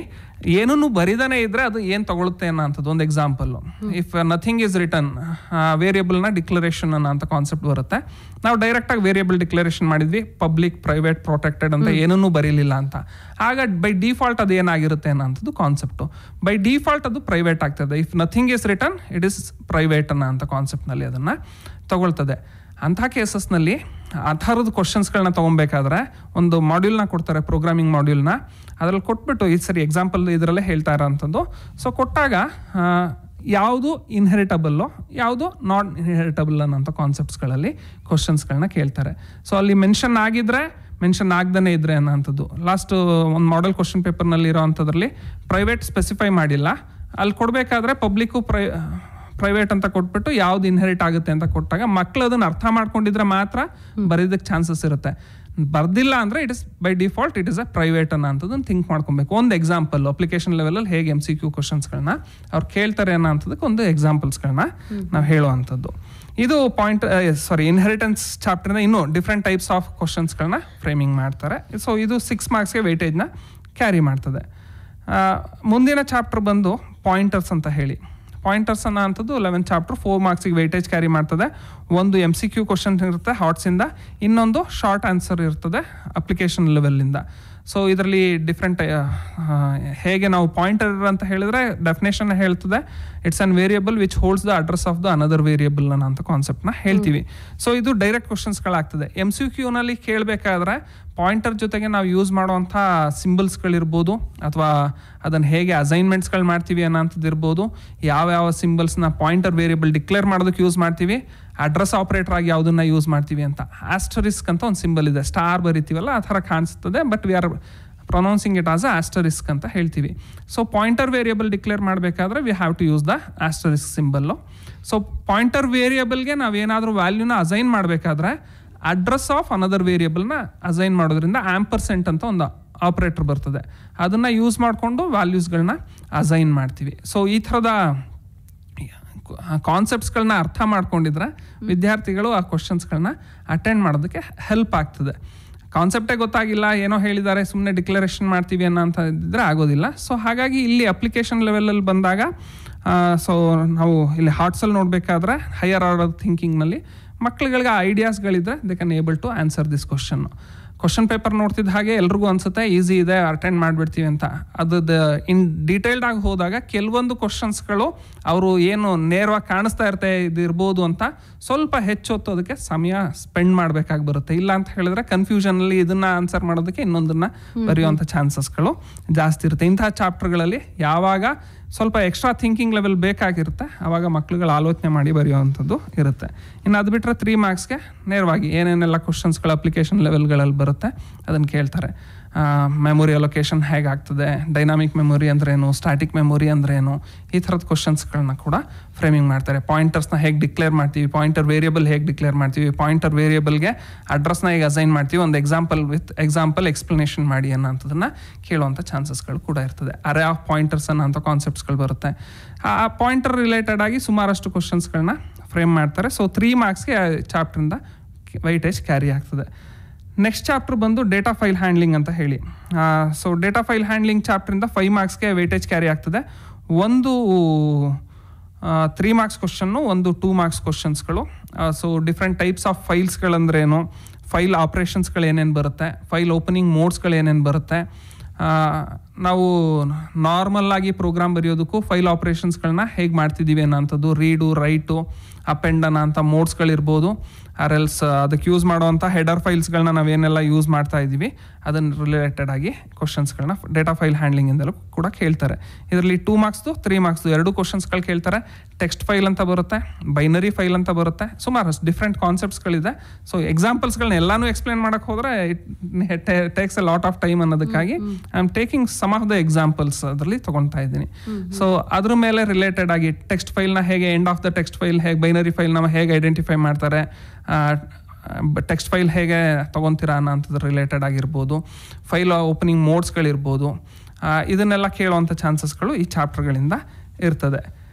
ಏನೂ ಬರಿದಾನೆ ಇದ್ರೆ ಅದು ಏನು ತಗೊಳುತ್ತೆ ಅನ್ನೋಂಥದ್ದು ಒಂದು example. If nothing is return, ವೇರಿಯಬಲ್ನ ಡಿಕ್ಲರೇಷನ್ ಅನ್ನೋಂಥ ಕಾನ್ಸೆಪ್ಟ್ ಬರುತ್ತೆ. ನಾವು ಡೈರೆಕ್ಟಾಗಿ ವೇರಿಯಬಲ್ ಡಿಕ್ಲರೇಷನ್ ಮಾಡಿದ್ವಿ, ಪಬ್ಲಿಕ್, ಪ್ರೈವೇಟ್, ಪ್ರೊಟೆಕ್ಟೆಡ್ ಅಂತ ಏನನ್ನೂ ಬರೀಲಿಲ್ಲ ಅಂತ. ಆಗ ಬೈ ಡಿಫಾಲ್ಟ್ ಅದು ಏನಾಗಿರುತ್ತೆ ಅನ್ನೋಂಥದ್ದು ಕಾನ್ಸೆಪ್ಟು. ಬೈ ಡಿಫಾಲ್ಟ್ ಅದು ಪ್ರೈವೇಟ್ ಆಗ್ತದೆ. If nothing is return it is private ಅನ್ನೋ ಕಾನ್ಸೆಪ್ಟ್ನಲ್ಲಿ ಅದನ್ನು ತಗೊಳ್ತದೆ. ಅಂಥ ಕೇಸಸ್ನಲ್ಲಿ ಆ ಥರದ ಕ್ವಶನ್ಸ್ಗಳನ್ನ ತೊಗೊಬೇಕಾದ್ರೆ ಒಂದು ಮಾಡ್ಯೂಲ್ನ ಕೊಡ್ತಾರೆ, ಪ್ರೋಗ್ರಾಮಿಂಗ್ ಮಾಡ್ಯೂಲ್ನ. ಅದರಲ್ಲಿ ಕೊಟ್ಬಿಟ್ಟು ಈ ಸರಿ ಎಕ್ಸಾಂಪಲ್ ಇದರಲ್ಲೇ ಹೇಳ್ತಾ ಇರೋಂಥದ್ದು. ಸೊ ಕೊಟ್ಟಾಗ ಯಾವುದು ಇನ್ಹೆರಿಟಬಲ್ಲು, ಯಾವುದು ನಾನ್ ಇನ್ಹೆರಿಟಬಲ್ ಅನ್ನೋಂಥ ಕಾನ್ಸೆಪ್ಟ್ಸ್ಗಳಲ್ಲಿ ಕ್ವಶನ್ಸ್ಗಳನ್ನ ಕೇಳ್ತಾರೆ. ಸೊ ಅಲ್ಲಿ ಮೆನ್ಷನ್ ಆಗಿದ್ರೆ, ಮೆನ್ಷನ್ ಆಗ್ದೇ ಇದ್ರೆ ಅನ್ನೋಂಥದ್ದು. ಲಾಸ್ಟ್ ಒಂದು ಮಾಡೆಲ್ ಕ್ವಶನ್ ಪೇಪರ್ನಲ್ಲಿ ಇರೋ ಅಂಥದ್ರಲ್ಲಿ ಪ್ರೈವೇಟ್ ಸ್ಪೆಸಿಫೈ ಮಾಡಿಲ್ಲ, ಅಲ್ಲಿ ಕೊಡಬೇಕಾದ್ರೆ ಪಬ್ಲಿಕ್ಕು ಪ್ರೈವೇಟ್ ಅಂತ ಕೊಟ್ಬಿಟ್ಟು ಯಾವ್ದು ಇನ್ಹೆರಿಟ್ ಆಗುತ್ತೆ ಅಂತ ಕೊಟ್ಟಾಗ ಮಕ್ಕಳು ಅದನ್ನು ಅರ್ಥ ಮಾಡ್ಕೊಂಡಿದ್ರೆ ಮಾತ್ರ ಬರೀದಕ್ಕೆ ಚಾನ್ಸಸ್ ಇರುತ್ತೆ. ಬರ್ದಿಲ್ಲ ಅಂದರೆ it is by default it is a private ಅನ್ನೋಂಥದ್ದನ್ನು ಥಿಂಕ್ ಮಾಡ್ಕೊಬೇಕು. ಒಂದು ಎಕ್ಸಾಂಪಲ್ ಅಪ್ಲಿಕೇಶನ್ ಲೆವೆಲಲ್ಲಿ ಹೇಗೆ MCQ ಕ್ವಶನ್ಸ್ಗಳನ್ನ ಅವ್ರು ಕೇಳ್ತಾರೆ ಅನ್ನೋಂಥದ್ದಕ್ಕೆ ಒಂದು ಎಕ್ಸಾಂಪಲ್ಸ್ಗಳನ್ನ ನಾವು ಹೇಳುವಂಥದ್ದು. ಇದು ಇನ್ಹೆರಿಟೆನ್ಸ್ ಚಾಪ್ಟರ್ನ ಇನ್ನೂ ಡಿಫ್ರೆಂಟ್ ಟೈಪ್ಸ್ ಆಫ್ ಕ್ವಶನ್ಸ್ಗಳನ್ನ ಫ್ರೇಮಿಂಗ್ ಮಾಡ್ತಾರೆ. ಸೊ ಇದು 6 ಮಾರ್ಕ್ಸ್ಗೆ ವೆಯ್ಟೇಜ್ನ ಕ್ಯಾರಿ ಮಾಡ್ತದೆ. ಮುಂದಿನ ಚಾಪ್ಟರ್ ಬಂದು ಪಾಯಿಂಟರ್ಸ್ ಅಂತ ಹೇಳಿ. ಪಾಯಿಂಟರ್ಸ್ ಅನ್ನೋ ಅಂಥದ್ದು 11th ಚಾಪ್ಟರ್ 4 ಮಾರ್ಕ್ಸಿಗೆ ವೆಯ್ಟೇಜ್ ಕ್ಯಾರಿ ಮಾಡ್ತದೆ. ಒಂದು MCQ ಕ್ವಶನ್ ಇರುತ್ತೆ ಹಾಟ್ಸಿಂದ, ಇನ್ನೊಂದು ಶಾರ್ಟ್ ಆನ್ಸರ್ ಇರ್ತದೆ ಅಪ್ಲಿಕೇಶನ್ ಲೆವೆಲ್ಲಿಂದ. ಸೊ ಇದರಲ್ಲಿ ಡಿಫ್ರೆಂಟ್ ಹೇಗೆ ನಾವು ಪಾಯಿಂಟರ್ ಅಂತ ಹೇಳಿದ್ರೆ ಡೆಫಿನೇಷನ್ ಹೇಳ್ತದೆ, it's an variable which holds the address of the another variable ಅನ್ನೋ ಕಾನ್ಸೆಪ್ಟ್ನ ಹೇಳ್ತೀವಿ. ಸೊ ಇದು ಡೈರೆಕ್ಟ್ ಕ್ವಶನ್ಸ್ಗಳಾಗ್ತದೆ. MCQನಲ್ಲಿ ಕೇಳಬೇಕಾದ್ರೆ ಪಾಯಿಂಟರ್ ಜೊತೆಗೆ ನಾವು ಯೂಸ್ ಮಾಡುವಂಥ ಸಿಂಬಲ್ಸ್ಗಳಿರ್ಬೋದು, ಅಥವಾ ಅದನ್ನು ಹೇಗೆ ಅಸೈನ್ಮೆಂಟ್ಸ್ಗಳು ಮಾಡ್ತೀವಿ ಅನ್ನೋಂಥದ್ದು ಇರ್ಬೋದು, ಯಾವ್ಯಾವ ಸಿಂಬಲ್ಸ್ನ ಪಾಯಿಂಟರ್ ವೇರಿಯಬಲ್ ಡಿಕ್ಲೇರ್ ಮಾಡೋದಕ್ಕೆ ಯೂಸ್ ಮಾಡ್ತೀವಿ, ಅಡ್ರೆಸ್ ಆಪರೇಟರ್ ಆಗಿ ಯಾವುದನ್ನ ಯೂಸ್ ಮಾಡ್ತೀವಿ ಅಂತ. ಆಸ್ಟರಿಸ್ಕ್ ಅಂತ ಒಂದು ಸಿಂಬಲ್ ಇದೆ, ಸ್ಟಾರ್ ಬರಿತೀವಲ್ಲ ಆ ಥರ ಕಾಣಿಸ್ತದೆ, but we are pronouncing it as a asterisk ಅಂತ ಹೇಳ್ತೀವಿ. ಸೊ ಪಾಯಿಂಟರ್ ವೇರಿಯಬಲ್ ಡಿಕ್ಲೇರ್ ಮಾಡಬೇಕಾದ್ರೆ we have to use the asterisk symbol. So pointer ವೇರಿಯಬಲ್ಗೆ ನಾವೇನಾದರೂ ವ್ಯಾಲ್ಯೂನ ಅಸೈನ್ ಮಾಡಬೇಕಾದ್ರೆ ಅಡ್ರೆಸ್ ಆಫ್ ಅನದರ್ ವೇರಿಯಬಲ್ನ ಅಸೈನ್ ಮಾಡೋದ್ರಿಂದ ಆಂಪರ್ಸೆಂಟ್ ಅಂತ ಒಂದು ಆಪರೇಟರ್ ಬರ್ತದೆ, ಅದನ್ನು ಯೂಸ್ ಮಾಡಿಕೊಂಡು ವ್ಯಾಲ್ಯೂಸ್ಗಳನ್ನ ಅಸೈನ್ ಮಾಡ್ತೀವಿ. ಸೊ ಈ ಥರದ ಕಾನ್ಸೆಪ್ಟ್ಸ್ಗಳನ್ನ ಅರ್ಥ ಮಾಡ್ಕೊಂಡಿದ್ರೆ ವಿದ್ಯಾರ್ಥಿಗಳು ಆ ಕ್ವಶನ್ಸ್ಗಳನ್ನ ಅಟೆಂಡ್ ಮಾಡೋದಕ್ಕೆ ಹೆಲ್ಪ್ ಆಗ್ತದೆ. ಕಾನ್ಸೆಪ್ಟೇ ಗೊತ್ತಾಗಿಲ್ಲ, ಏನೋ ಹೇಳಿದ್ದಾರೆ, ಸುಮ್ಮನೆ ಡಿಕ್ಲರೇಷನ್ ಮಾಡ್ತೀವಿ ಅನ್ನೋ ಇದ್ದರೆ ಆಗೋದಿಲ್ಲ. ಸೊ ಹಾಗಾಗಿ ಇಲ್ಲಿ ಅಪ್ಲಿಕೇಶನ್ ಲೆವೆಲಲ್ಲಿ ಬಂದಾಗ ಸೊ ನಾವು ಇಲ್ಲಿ ಹಾರ್ಟ್ಸಲ್ಲಿ ನೋಡಬೇಕಾದ್ರೆ ಹೈಯರ್ ಆರ್ಡರ್ ಥಿಂಕಿಂಗ್ನಲ್ಲಿ ಮಕ್ಕಳುಗಳಿಗೆ ಐಡಿಯಾಸ್ಗಳಿದ್ರೆ they can able to answer this question paper ನೋಡ್ತಿದ್ದ ಹಾಗೆ ಎಲ್ರಿಗೂ ಅನ್ಸುತ್ತೆ ಈಸಿ ಇದೆ, ಅಟೆಂಡ್ ಮಾಡಿಬಿಡ್ತೀವಿ ಅಂತ. ಅದ್ರದ್ದು ಇನ್ ಡೀಟೇಲ್ಡ್ ಆಗಿ ಹೋದಾಗ ಕೆಲವೊಂದು ಕ್ವಶನ್ಸ್ಗಳು ಅವರು ಏನು ನೇರವಾಗಿ ಕಾಣಿಸ್ತಾ ಇರ್ಬೋದು ಅಂತ ಸ್ವಲ್ಪ ಹೆಚ್ಚೊತ್ತು ಅದಕ್ಕೆ ಸಮಯ ಸ್ಪೆಂಡ್ ಮಾಡಬೇಕಾಗಿ ಬರುತ್ತೆ. ಇಲ್ಲ ಅಂತ ಹೇಳಿದ್ರೆ ಕನ್ಫ್ಯೂಷನಲ್ಲಿ ಇದನ್ನ ಆನ್ಸರ್ ಮಾಡೋದಕ್ಕೆ ಇನ್ನೊಂದನ್ನ ಬರೆಯುವಂಥ ಚಾನ್ಸಸ್ಗಳು ಜಾಸ್ತಿ ಇರುತ್ತೆ. ಇಂತಹ ಚಾಪ್ಟರ್ಗಳಲ್ಲಿ ಯಾವಾಗ ಸ್ವಲ್ಪ ಎಕ್ಸ್ಟ್ರಾ ಥಿಂಕಿಂಗ್ ಲೆವೆಲ್ ಬೇಕಾಗಿರುತ್ತೆ ಆವಾಗ ಮಕ್ಳುಗಳು ಆಲೋಚನೆ ಮಾಡಿ ಬರೆಯುವಂಥದ್ದು ಇರುತ್ತೆ. ಇನ್ನು ಅದು ಬಿಟ್ಟರೆ 3 ಮಾರ್ಕ್ಸ್ಗೆ ನೇರವಾಗಿ ಏನೇನೆಲ್ಲ ಕ್ವಶನ್ಸ್ಗಳು ಅಪ್ಲಿಕೇಶನ್ ಲೆವೆಲ್ಗಳಲ್ಲಿ ಬರುತ್ತೆ ಅದನ್ನು ಕೇಳ್ತಾರೆ. ಮೆಮೊರಿ ಅಲೊಕೇಶನ್ ಹೇಗಾಗ್ತದೆ, ಡೈನಾಮಿಕ್ ಮೆಮೊರಿ ಅಂದ್ರೇನು, ಸ್ಟ್ಯಾಟಿಕ್ ಮೆಮೊರಿ ಅಂದ್ರೇನು, ಈ ಥರದ ಕ್ವಶನ್ಸ್ಗಳನ್ನ ಕೂಡ ಫ್ರೇಮಿಂಗ್ ಮಾಡ್ತಾರೆ. ಪಾಯಿಂಟರ್ಸ್ನ ಹೇಗೆ ಡಿಕ್ಲೇರ್ ಮಾಡ್ತೀವಿ, ಪಾಯಿಂಟರ್ ವೇರಿಯಬಲ್ ಹೇಗೆ ಡಿಕ್ಲೇರ್ ಮಾಡ್ತೀವಿ, ಪಾಯಿಂಟರ್ ವೇರಿಯಬಲ್ಗೆ ಅಡ್ರೆಸ್ನ ಹೇಗೆ ಅಸೈನ್ ಮಾಡ್ತೀವಿ, ಒಂದು ಎಕ್ಸಾಂಪಲ್ ಎಕ್ಸ್ಪ್ಲನೇಷನ್ ಮಾಡಿ ಅನ್ನೋಂಥದ್ದನ್ನು ಕೇಳುವಂಥ ಚಾನ್ಸಸ್ಗಳು ಕೂಡ ಇರ್ತದೆ. ಅರೇ ಆಫ್ ಪಾಯಿಂಟರ್ಸ್ ಅನ್ನೋಂಥ ಕಾನ್ಸೆಪ್ಟ್ಸ್ಗಳು ಬರುತ್ತೆ. ಆ ಪಾಯಿಂಟರ್ ರಿಲೇಟೆಡ್ ಆಗಿ ಸುಮಾರಷ್ಟು ಕ್ವಶನ್ಸ್ಗಳನ್ನ ಫ್ರೇಮ್ ಮಾಡ್ತಾರೆ. ಸೊ 3 ಮಾರ್ಕ್ಸ್ಗೆ ಚಾಪ್ಟ್ರಿಂದ ವೈಟೇಜ್ ಕ್ಯಾರಿ ಆಗ್ತದೆ. ನೆಕ್ಸ್ಟ್ ಚಾಪ್ಟರ್ ಬಂದು ಡೇಟಾ ಫೈಲ್ ಹ್ಯಾಂಡ್ಲಿಂಗ್ ಅಂತ ಹೇಳಿ. ಸೊ ಡೇಟಾ ಫೈಲ್ ಹ್ಯಾಂಡ್ಲಿಂಗ್ ಚಾಪ್ಟ್ರಿಂದ 5 ಮಾರ್ಕ್ಸ್ಗೆ ವೇಟೇಜ್ ಕ್ಯಾರಿ ಆಗ್ತದೆ. ಒಂದು 3 ಮಾರ್ಕ್ಸ್ ಕ್ವಶನ್ನು, ಒಂದು 2 ಮಾರ್ಕ್ಸ್ ಕ್ವಶನ್ಸ್ಗಳು. ಸೊ ಡಿಫ್ರೆಂಟ್ ಟೈಪ್ಸ್ ಆಫ್ ಫೈಲ್ಸ್ಗಳಂದ್ರೇನು, ಫೈಲ್ ಆಪ್ರೇಷನ್ಸ್ಗಳು ಏನೇನು ಬರುತ್ತೆ, ಫೈಲ್ ಓಪನಿಂಗ್ ಮೋಡ್ಸ್ಗಳು ಏನೇನು ಬರುತ್ತೆ, ನಾವು ನಾರ್ಮಲ್ ಆಗಿ ಪ್ರೋಗ್ರಾಮ್ ಬರೆಯೋದಕ್ಕೂ ಫೈಲ್ ಆಪ್ರೇಷನ್ಸ್ಗಳನ್ನ ಹೇಗೆ ಮಾಡ್ತಿದ್ದೀವಿ ಅನ್ನೋಂಥದ್ದು, reed, right, up and done ಅಂತ ಮೋಡ್ಸ್ಗಳಿರ್ಬೋದು, ಆರ್ ಎಲ್ಸ್ ಅದಕ್ಕೆ ಯೂಸ್ ಮಾಡುವಂಥ ಹೆಡರ್ ಫೈಲ್ಸ್ಗಳನ್ನ ನಾವೇನೆಲ್ಲ ಯೂಸ್ ಮಾಡ್ತಾ ಇದ್ದೀವಿ ಅದನ್ನು ರಿಲೇಟೆಡ್ ಆಗಿ ಕ್ವಶನ್ಸ್ಗಳನ್ನ ಡೇಟಾ ಫೈಲ್ ಹ್ಯಾಂಡ್ಲಿಂಗಿಂದಲೂ ಕೂಡ ಕೇಳ್ತಾರೆ. ಇದರಲ್ಲಿ 2 ಮಾರ್ಕ್ಸ್ದು 3 ಮಾರ್ಕ್ಸ್ದು 2 ಕ್ವಶನ್ಸ್ಗಳು ಕೇಳ್ತಾರೆ. ಟೆಕ್ಸ್ಟ್ ಫೈಲ್ ಅಂತ ಬರುತ್ತೆ, ಬೈನರಿ ಫೈಲ್ ಅಂತ ಬರುತ್ತೆ, ಸುಮಾರು ಡಿಫ್ರೆಂಟ್ ಕಾನ್ಸೆಪ್ಟ್ಸ್ಗಳಿದೆ. ಸೊ ಎಕ್ಸಾಂಪಲ್ಸ್ಗಳನ್ನ ಎಲ್ಲಾನು ಎಕ್ಸ್ಪ್ಲೇನ್ ಮಾಡಕ್ಕೆ ಹೋದರೆ it takes a lot of time ಅನ್ನೋದಕ್ಕಾಗಿ I am taking some of the examples ಅದರಲ್ಲಿ ತೊಗೊಳ್ತಾ ಇದ್ದೀನಿ. ಸೊ ಅದ್ರ ಮೇಲೆ ರಿಲೇಟೆಡ್ ಆಗಿ ಟೆಕ್ಸ್ಟ್ ಫೈಲ್ನ ಹೇಗೆ, end of the text file ಹೇಗೆ, ಬೈನರಿ ಫೈಲ್ನ ಹೇಗೆ ಐಡೆಂಟಿಫೈ ಮಾಡ್ತಾರೆ, ಟೆಕ್ಸ್ಟ್ ಫೈಲ್ ಹೇಗೆ ತೊಗೊತೀರಾ ಅನ್ನೋಂಥದ್ದು ರಿಲೇಟೆಡ್ ಆಗಿರ್ಬೋದು, ಫೈಲ್ ಓಪನಿಂಗ್ ಮೋಡ್ಸ್ಗಳಿರ್ಬೋದು, ಇದನ್ನೆಲ್ಲ ಕೇಳುವಂಥ ಚಾನ್ಸಸ್ಗಳು ಈ ಚಾಪ್ಟರ್ಗಳಿಂದ ಇರ್ತದೆ.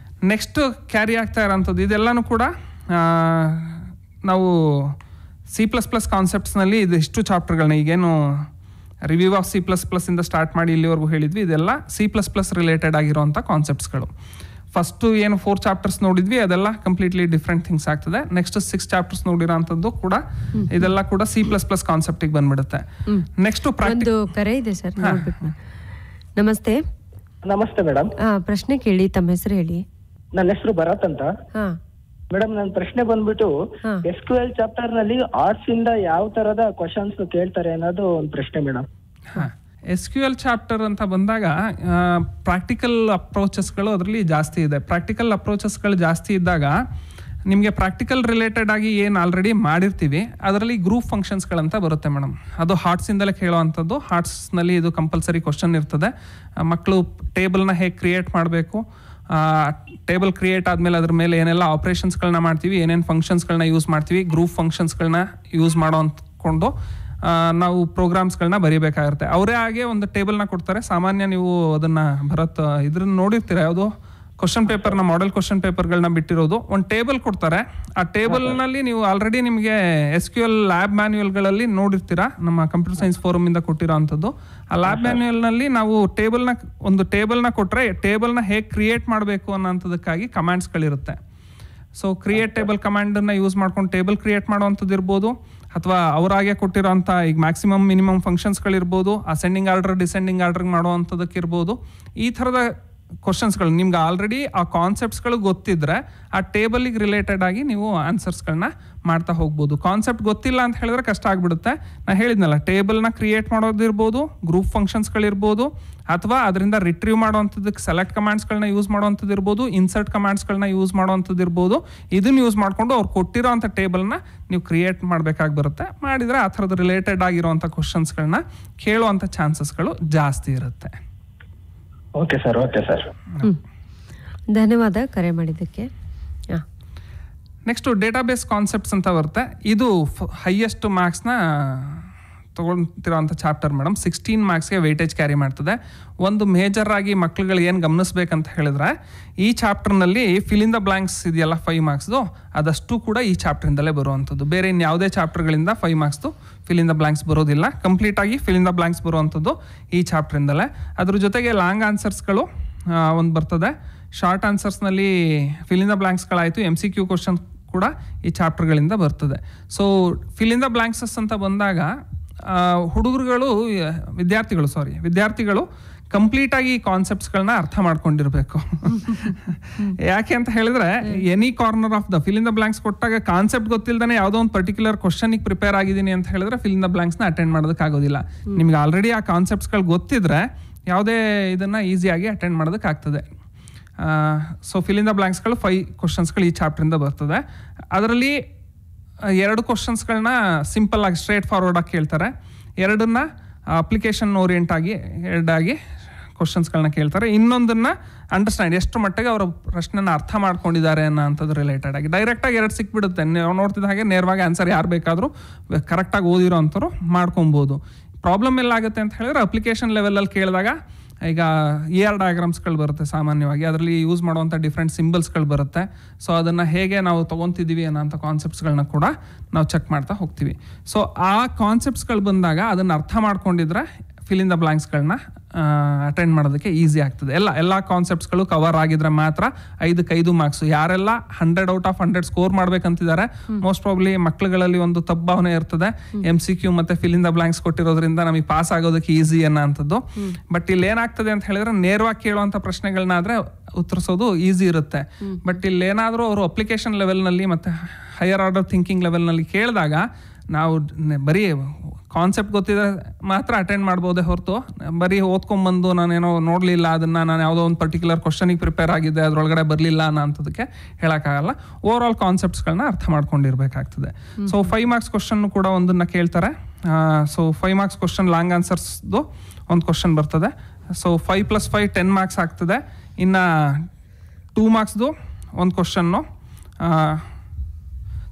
ನೆಕ್ಸ್ಟ್ ಕ್ಯಾರಿ ಆಗ್ತಾ ಇರೋಂಥದ್ದು ಇದೆಲ್ಲನೂ ಕೂಡ ನಾವು C++ ಕಾನ್ಸೆಪ್ಟ್ಸ್ನಲ್ಲಿ ಇದಿಷ್ಟು ಚಾಪ್ಟರ್ಗಳನ್ನ ಈಗೇನು ರಿವ್ಯೂ ಆಫ್ C++ ಇಂದ ಸ್ಟಾರ್ಟ್ ಮಾಡಿ ಇಲ್ಲಿವರೆಗೂ ಹೇಳಿದ್ವಿ, ಇದೆಲ್ಲ C++ ರಿಲೇಟೆಡ್ ಆಗಿರೋಂಥ ಕಾನ್ಸೆಪ್ಟ್ಸ್ಗಳು. ಫಸ್ಟು ಏನು 4 ಚಾಪ್ಟರ್ಸ್ ನೋಡಿದ್ವಿ ಅದೆಲ್ಲ ಕಂಪ್ಲೀಟ್ಲಿ ಡಿಫ್ರೆಂಟ್ ಥಿಂಗ್ಸ್ ಆಗ್ತದೆ. ನೆಕ್ಸ್ಟ್ 6 ಚಾಪ್ಟರ್ಸ್ ನೋಡಿರೋಂಥದ್ದು ಕೂಡ ಇದೆಲ್ಲ ಕೂಡ C++ ಕಾನ್ಸೆಪ್ಟಿಗೆ ಬಂದ್ಬಿಡುತ್ತೆ. ನೆಕ್ಸ್ಟ್ ಒಂದು ಕರೆ ಇದೆ ಸರ್. ನಮಸ್ತೆ. ನಮಸ್ತೆ ಮೇಡಮ್. ಪ್ರಶ್ನೆ ಕೇಳಿ, ತಮ್ಮ ಹೆಸರು ಹೇಳಿ. ನನ್ನ ಹೆಸರು ಭರತ್ ಅಂತ. ಮೇಡಮ್, ನನ್ನ ಪ್ರಶ್ನೆ ಬಂದ್ಬಿಟ್ಟು SQL ಚಾಪ್ಟರ್ ನಲ್ಲಿ ಆರ್ಟ್ಸ್ ಇಂದ ಯಾವ ತರದ ಕ್ವಶನ್ಸ್ ಕೇಳ್ತಾರೆ ಅನ್ನೋದು ಒಂದು ಪ್ರಶ್ನೆ ಮೇಡಮ್. SQL ಚಾಪ್ಟರ್ ಅಂತ ಬಂದಾಗ ಪ್ರಾಕ್ಟಿಕಲ್ ಅಪ್ರೋಚಸ್ಗಳು ಅದರಲ್ಲಿ ಜಾಸ್ತಿ ಇದೆ. ಪ್ರಾಕ್ಟಿಕಲ್ ಅಪ್ರೋಚಸ್ಗಳು ಜಾಸ್ತಿ ಇದ್ದಾಗ ನಿಮಗೆ ಪ್ರಾಕ್ಟಿಕಲ್ ರಿಲೇಟೆಡ್ ಆಗಿ ಏನು ಆಲ್ರೆಡಿ ಮಾಡಿರ್ತೀವಿ ಅದರಲ್ಲಿ ಗ್ರೂಪ್ ಫಂಕ್ಷನ್ಸ್ಗಳಂತ ಬರುತ್ತೆ ಮೇಡಮ್. ಅದು ಹಾರ್ಟ್ಸಿಂದಲೇ ಕೇಳೋವಂಥದ್ದು. ಹಾರ್ಟ್ಸ್ನಲ್ಲಿ ಇದು ಕಂಪಲ್ಸರಿ ಕ್ವಶನ್ ಇರ್ತದೆ. ಮಕ್ಕಳು ಟೇಬಲ್ನ ಹೇಗೆ ಕ್ರಿಯೇಟ್ ಮಾಡಬೇಕು, ಟೇಬಲ್ ಕ್ರಿಯೇಟ್ ಆದಮೇಲೆ ಅದ್ರ ಮೇಲೆ ಏನೆಲ್ಲ ಆಪ್ರೇಷನ್ಸ್ಗಳನ್ನ ಮಾಡ್ತೀವಿ, ಏನೇನು ಫಂಕ್ಷನ್ಸ್ಗಳನ್ನ ಯೂಸ್ ಮಾಡ್ತೀವಿ, ಗ್ರೂಪ್ ಫಂಕ್ಷನ್ಸ್ಗಳನ್ನ ಯೂಸ್ ಮಾಡೋ ಅಂದ್ಕೊಂಡು ನಾವು ಪ್ರೋಗ್ರಾಮ್ಸ್ಗಳನ್ನ ಬರೀಬೇಕಾಗಿರುತ್ತೆ. ಅವರೇ ಹಾಗೆ ಒಂದು ಟೇಬಲ್ನ ಕೊಡ್ತಾರೆ. ಸಾಮಾನ್ಯ ನೀವು ಅದನ್ನು ಇದ್ರನ್ನ ನೋಡಿರ್ತೀರ, ಯಾವುದೋ ಕ್ವಶನ್ ಪೇಪರ್ನ ಮಾಡೆಲ್ ಕ್ವಶನ್ ಪೇಪರ್ಗಳನ್ನ ಬಿಟ್ಟಿರೋದು. ಒಂದು ಟೇಬಲ್ ಕೊಡ್ತಾರೆ. ಆ ಟೇಬಲ್ನಲ್ಲಿ ನೀವು ಆಲ್ರೆಡಿ ನಿಮಗೆ SQL ಲ್ಯಾಬ್ ಮ್ಯಾನ್ಯುಯಲ್ಗಳಲ್ಲಿ ನೋಡಿರ್ತೀರ, ನಮ್ಮ ಕಂಪ್ಯೂಟರ್ ಸೈನ್ಸ್ ಫೋರಮಿಂದ ಕೊಟ್ಟಿರೋ ಅಂಥದ್ದು. ಆ ಲ್ಯಾಬ್ ಮ್ಯಾನ್ಯುಯಲ್ನಲ್ಲಿ ನಾವು ಒಂದು ಟೇಬಲ್ನ ಕೊಟ್ಟರೆ ಟೇಬಲ್ನ ಹೇಗೆ ಕ್ರಿಯೇಟ್ ಮಾಡಬೇಕು ಅನ್ನೋಂಥದ್ದಕ್ಕಾಗಿ ಕಮಾಂಡ್ಸ್ಗಳಿರುತ್ತೆ. ಸೊ ಕ್ರಿಯೇಟ್ ಟೇಬಲ್ ಕಮಾಂಡನ್ನು ಯೂಸ್ ಮಾಡ್ಕೊಂಡು ಟೇಬಲ್ ಕ್ರಿಯೇಟ್ ಮಾಡುವಂಥದ್ದು ಇರ್ಬೋದು, ಅಥವಾ ಅವರಾಗೆ ಕೊಟ್ಟಿರೋ ಅಂಥ ಈಗ ಮ್ಯಾಕ್ಸಿಮಮ್ ಮಿನಿಮಮ್ ಫಂಕ್ಷನ್ಸ್ಗಳಿರ್ಬೋದು, ಅಸೆಂಡಿಂಗ್ ಆರ್ಡರ್ ಡಿಸೆಂಡಿಂಗ್ ಆರ್ಡರ್ ಮಾಡುವಂಥದ್ದಕ್ಕಿರ್ಬೋದು. ಈ ಥರದ ಕ್ವಶನ್ಸ್ಗಳು ನಿಮ್ಗೆ ಆಲ್ರೆಡಿ ಆ ಕಾನ್ಸೆಪ್ಟ್ಸ್ಗಳು ಗೊತ್ತಿದ್ರೆ ಆ ಟೇಬಲಿಗೆ ರಿಲೇಟೆಡ್ ಆಗಿ ನೀವು ಆನ್ಸರ್ಸ್ಗಳನ್ನ ಮಾಡ್ತಾ ಹೋಗ್ಬೋದು. ಕಾನ್ಸೆಪ್ಟ್ ಗೊತ್ತಿಲ್ಲ ಅಂತ ಹೇಳಿದ್ರೆ ಕಷ್ಟ ಆಗಿಬಿಡುತ್ತೆ. ನಾನು ಹೇಳಿದ್ನಲ್ಲ, ಟೇಬಲ್ನ ಕ್ರಿಯೇಟ್ ಮಾಡೋದಿರ್ಬೋದು, ಗ್ರೂಪ್ ಫಂಕ್ಷನ್ಸ್ಗಳಿರ್ಬೋದು, ಅಥವಾ ಅದರಿಂದ ರಿಟ್ರೀವ್ ಮಾಡೋವಂಥದ್ದಕ್ಕೆ ಸೆಲೆಕ್ಟ್ ಕಮಾಂಡ್ಸ್ಗಳನ್ನ ಯೂಸ್ ಮಾಡೋವಂಥದ್ದು ಇರ್ಬೋದು, ಇನ್ಸರ್ಟ್ ಕಮಾಂಡ್ಸ್ಗಳನ್ನ ಯೂಸ್ ಮಾಡೋವಂಥದ್ದು ಇರ್ಬೋದು. ಇದನ್ನು ಯೂಸ್ ಮಾಡಿಕೊಂಡು ಅವ್ರು ಕೊಟ್ಟಿರೋ ಅಂಥ ಟೇಬಲ್ನ ನೀವು ಕ್ರಿಯೇಟ್ ಮಾಡಬೇಕಾಗಿ ಬರುತ್ತೆ. ಮಾಡಿದರೆ ಆ ಥರದ ರಿಲೇಟೆಡ್ ಆಗಿರೋವಂಥ ಕ್ವಶನ್ಸ್ಗಳನ್ನ ಕೇಳುವಂಥ ಚಾನ್ಸಸ್ಗಳು ಜಾಸ್ತಿ ಇರುತ್ತೆ. Okay sir. ಧನ್ಯವಾದ ಕರೆ ಮಾಡಿದ್ದಕ್ಕೆ. ನೆಕ್ಸ್ಟು ಡೇಟಾಬೇಸ್ ಕಾನ್ಸೆಪ್ಟ್ಸ್ ಅಂತ ಬರುತ್ತೆ. ಇದು ಹೈಯೆಸ್ಟ್ ಮಾರ್ಕ್ಸ್ನ ತೊಗೊಳ್ತಿರೋಂಥ ಚಾಪ್ಟರ್ ಮೇಡಮ್. 16 ಮಾರ್ಕ್ಸ್ಗೆ ವೇಟೇಜ್ ಕ್ಯಾರಿ ಮಾಡ್ತದೆ. ಒಂದು ಮೇಜರ್ ಆಗಿ ಮಕ್ಳುಗಳು ಏನು ಗಮನಿಸ್ಬೇಕಂತ ಹೇಳಿದ್ರೆ, ಈ ಚಾಪ್ಟರ್ನಲ್ಲಿ ಫಿಲ್ ಇನ್ ದ ಬ್ಲಾಂಕ್ಸ್ ಇದೆಯಲ್ಲ 5 ಮಾರ್ಕ್ಸ್ದು, ಅದಷ್ಟು ಕೂಡ ಈ ಚಾಪ್ಟರಿಂದಲೇ ಬರುವಂಥದ್ದು. ಬೇರೆ ಇನ್ಯಾವುದೇ ಚಾಪ್ಟರ್ಗಳಿಂದ 5 ಮಾರ್ಕ್ಸ್ದು ಫಿಲ್ ಇನ್ ದ ಬ್ಲಾಂಕ್ಸ್ ಬರೋದಿಲ್ಲ. ಕಂಪ್ಲೀಟಾಗಿ ಫಿಲ್ ಇನ್ ದ ಬ್ಲಾಂಕ್ಸ್ ಬರುವಂಥದ್ದು ಈ ಚಾಪ್ಟರಿಂದಲೇ. ಅದ್ರ ಜೊತೆಗೆ ಲಾಂಗ್ ಆನ್ಸರ್ಸ್ಗಳು ಒಂದು ಬರ್ತದೆ. ಶಾರ್ಟ್ ಆನ್ಸರ್ಸ್ನಲ್ಲಿ ಫಿಲ್ ಇನ್ ದ ಬ್ಲಾಂಕ್ಸ್ಗಳಾಯಿತು, MCQ ಕ್ವಶನ್ ಕೂಡ ಈ ಚಾಪ್ಟರ್ಗಳಿಂದ ಬರ್ತದೆ. So fill in the blanks ಅಂತ ಬಂದಾಗ ವಿದ್ಯಾರ್ಥಿಗಳು ಕಂಪ್ಲೀಟಾಗಿ ಈ ಕಾನ್ಸೆಪ್ಟ್ಸ್ಗಳನ್ನ ಅರ್ಥ ಮಾಡ್ಕೊಂಡಿರ್ಬೇಕು. ಯಾಕೆ ಅಂತ ಹೇಳಿದ್ರೆ, any corner of the fill in the blanks ಕೊಟ್ಟಾಗ ಕಾನ್ಸೆಪ್ಟ್ ಗೊತ್ತಿಲ್ಲದೇ ಯಾವುದೋ ಒಂದು ಪರ್ಟಿಕ್ಯುಲರ್ ಕ್ವಶನಿಗೆ ಪ್ರಿಪೇರ್ ಆಗಿದ್ದೀನಿ ಅಂತ ಹೇಳಿದ್ರೆ ಫಿಲ್ ಇನ್ ದ ಬ್ಲಾಂಕ್ಸ್ನ ಅಟೆಂಡ್ ಮಾಡೋದಕ್ಕಾಗೋದಿಲ್ಲ. ನಿಮ್ಗೆ ಆಲ್ರೆಡಿ ಆ ಕಾನ್ಸೆಪ್ಟ್ಸ್ಗಳು ಗೊತ್ತಿದ್ರೆ ಯಾವುದೇ ಇದನ್ನು ಈಸಿಯಾಗಿ ಅಟೆಂಡ್ ಮಾಡೋದಕ್ಕಾಗ್ತದೆ. ಸೊ ಫಿಲ್ ಇನ್ ದ ಬ್ಲಾಂಕ್ಸ್ಗಳು 5 ಕ್ವಶನ್ಸ್ಗಳು ಈ ಚಾಪ್ಟರಿಂದ ಬರ್ತದೆ. ಅದರಲ್ಲಿ 2 ಕ್ವಶನ್ಸ್ಗಳನ್ನ ಸಿಂಪಲ್ ಆಗಿ ಸ್ಟ್ರೇಟ್ ಫಾರ್ವರ್ಡ್ ಆಗಿ ಕೇಳ್ತಾರೆ. 2 ಅಪ್ಲಿಕೇಶನ್ ಓರಿಯೆಂಟ್ ಆಗಿ 2 ಕ್ವಶನ್ಸ್ಗಳನ್ನ ಕೇಳ್ತಾರೆ. ಇನ್ನೊಂದನ್ನು ಅಂಡರ್ಸ್ಟ್ಯಾಂಡ್ ಎಷ್ಟು ಮಟ್ಟಿಗೆ ಅವರ ಪ್ರಶ್ನೆನ ಅರ್ಥ ಮಾಡ್ಕೊಂಡಿದ್ದಾರೆ ಅನ್ನೋಂಥದ್ದು ರಿಲೇಟೆಡ್ ಆಗಿ. ಡೈರೆಕ್ಟಾಗಿ 2 ಸಿಕ್ಬಿಡುತ್ತೆ. ನೀವು ನೋಡ್ತಿದ್ದ ಹಾಗೆ ನೇರವಾಗಿ ಆನ್ಸರ್ ಯಾರು ಬೇಕಾದರೂ ಕರೆಕ್ಟಾಗಿ ಓದಿರೋ ಅಂಥವ್ರು ಮಾಡ್ಕೊಬೋದು. ಪ್ರಾಬ್ಲಮ್ ಎಲ್ಲಾಗುತ್ತೆ ಅಂತ ಹೇಳಿದ್ರೆ, ಅಪ್ಲಿಕೇಶನ್ ಲೆವೆಲಲ್ಲಿ ಕೇಳಿದಾಗ ಈಗ ER ಡಯಾಗ್ರಾಮ್ಸ್ಗಳು ಬರುತ್ತೆ ಸಾಮಾನ್ಯವಾಗಿ. ಅದರಲ್ಲಿ ಯೂಸ್ ಮಾಡುವಂಥ ಡಿಫ್ರೆಂಟ್ ಸಿಂಬಲ್ಸ್ಗಳು ಬರುತ್ತೆ. ಸೊ ಅದನ್ನು ಹೇಗೆ ನಾವು ತೊಗೊತಿದ್ದೀವಿ ಅನ್ನೋಂಥ ಕಾನ್ಸೆಪ್ಟ್ಸ್ಗಳನ್ನ ಕೂಡ ನಾವು ಚೆಕ್ ಮಾಡ್ತಾ ಹೋಗ್ತೀವಿ. ಸೊ ಆ ಕಾನ್ಸೆಪ್ಟ್ಸ್ಗಳು ಬಂದಾಗ ಅದನ್ನು ಅರ್ಥ ಮಾಡ್ಕೊಂಡಿದ್ರೆ ಫಿಲ್ ಇನ್ ದ ಬ್ಲಾಂಕ್ಸ್ಗಳನ್ನ ಅಟೆಂಡ್ ಮಾಡೋದಕ್ಕೆ ಈಸಿ ಆಗ್ತದೆ. ಎಲ್ಲ ಕಾನ್ಸೆಪ್ಟ್ಸ್ಗಳು ಕವರ್ ಆಗಿದ್ರೆ ಮಾತ್ರ 5 ಮಾರ್ಕ್ಸ್. ಯಾರೆಲ್ಲ 100 ಔಟ್ ಆಫ್ 100 ಸ್ಕೋರ್ ಮಾಡ್ಬೇಕಂತಿದ್ದಾರೆ, ಮೋಸ್ಟ್ ಪ್ರಾಬ್ಲಿ ಮಕ್ಕಳುಗಳಲ್ಲಿ ಒಂದು ತಬ್ಬಾವನೆ ಇರ್ತದೆ, MCQ ಮತ್ತೆ ಫಿಲ್ ಇನ್ ದ ಬ್ಲಾಂಕ್ಸ್ ಕೊಟ್ಟಿರೋದ್ರಿಂದ ನಮಗೆ ಪಾಸ್ ಆಗೋದಕ್ಕೆ ಈಸಿ ಅನ್ನೋಂಥದ್ದು. ಬಟ್ ಇಲ್ಲಿ ಏನಾಗ್ತದೆ ಅಂತ ಹೇಳಿದ್ರೆ, ನೇರವಾಗಿ ಕೇಳುವಂಥ ಪ್ರಶ್ನೆಗಳನ್ನಾದ್ರೆ ಉತ್ತರಿಸೋದು ಈಸಿ ಇರುತ್ತೆ. ಬಟ್ ಇಲ್ಲಿ ಏನಾದರೂ ಅವರು ಅಪ್ಲಿಕೇಶನ್ ಲೆವೆಲ್ನಲ್ಲಿ ಮತ್ತು ಹೈಯರ್ ಆರ್ಡರ್ ಥಿಂಕಿಂಗ್ ಲೆವೆಲ್ನಲ್ಲಿ ಕೇಳಿದಾಗ ನಾವು ಬರೀ ಕಾನ್ಸೆಪ್ಟ್ ಗೊತ್ತಿದ್ರೆ ಮಾತ್ರ ಅಟೆಂಡ್ ಮಾಡ್ಬೋದೇ ಹೊರತು ಬರೀ ಓದ್ಕೊಂಬಂದು ನಾನೇನೋ ನೋಡಲಿಲ್ಲ, ಅದನ್ನು ನಾನು ಯಾವುದೋ ಒಂದು ಪರ್ಟಿಕ್ಯುಲರ್ ಕ್ವಶನಿಗೆ ಪ್ರಿಪೇರ್ ಆಗಿದ್ದೆ, ಅದರೊಳಗಡೆ ಬರಲಿಲ್ಲ ಅನ್ನೋಂಥದ್ದಕ್ಕೆ ಹೇಳೋಕ್ಕಾಗಲ್ಲ. ಓವರ್ ಆಲ್ ಕಾನ್ಸೆಪ್ಟ್ಸ್ಗಳನ್ನ ಅರ್ಥ ಮಾಡ್ಕೊಂಡಿರ್ಬೇಕಾಗ್ತದೆ. ಸೊ 5 ಮಾರ್ಕ್ಸ್ ಕ್ವಶನ್ ಕೂಡ ಒಂದನ್ನು ಕೇಳ್ತಾರೆ. ಸೊ 5 ಮಾರ್ಕ್ಸ್ ಕ್ವಶನ್ ಲಾಂಗ್ ಆನ್ಸರ್ಸ್ದು ಒಂದು ಕ್ವಶನ್ ಬರ್ತದೆ. ಸೊ 5 + 5 10 ಮಾರ್ಕ್ಸ್ ಆಗ್ತದೆ. ಇನ್ನು 2 ಮಾರ್ಕ್ಸ್ದು ಒಂದು ಕ್ವಶನ್ನು,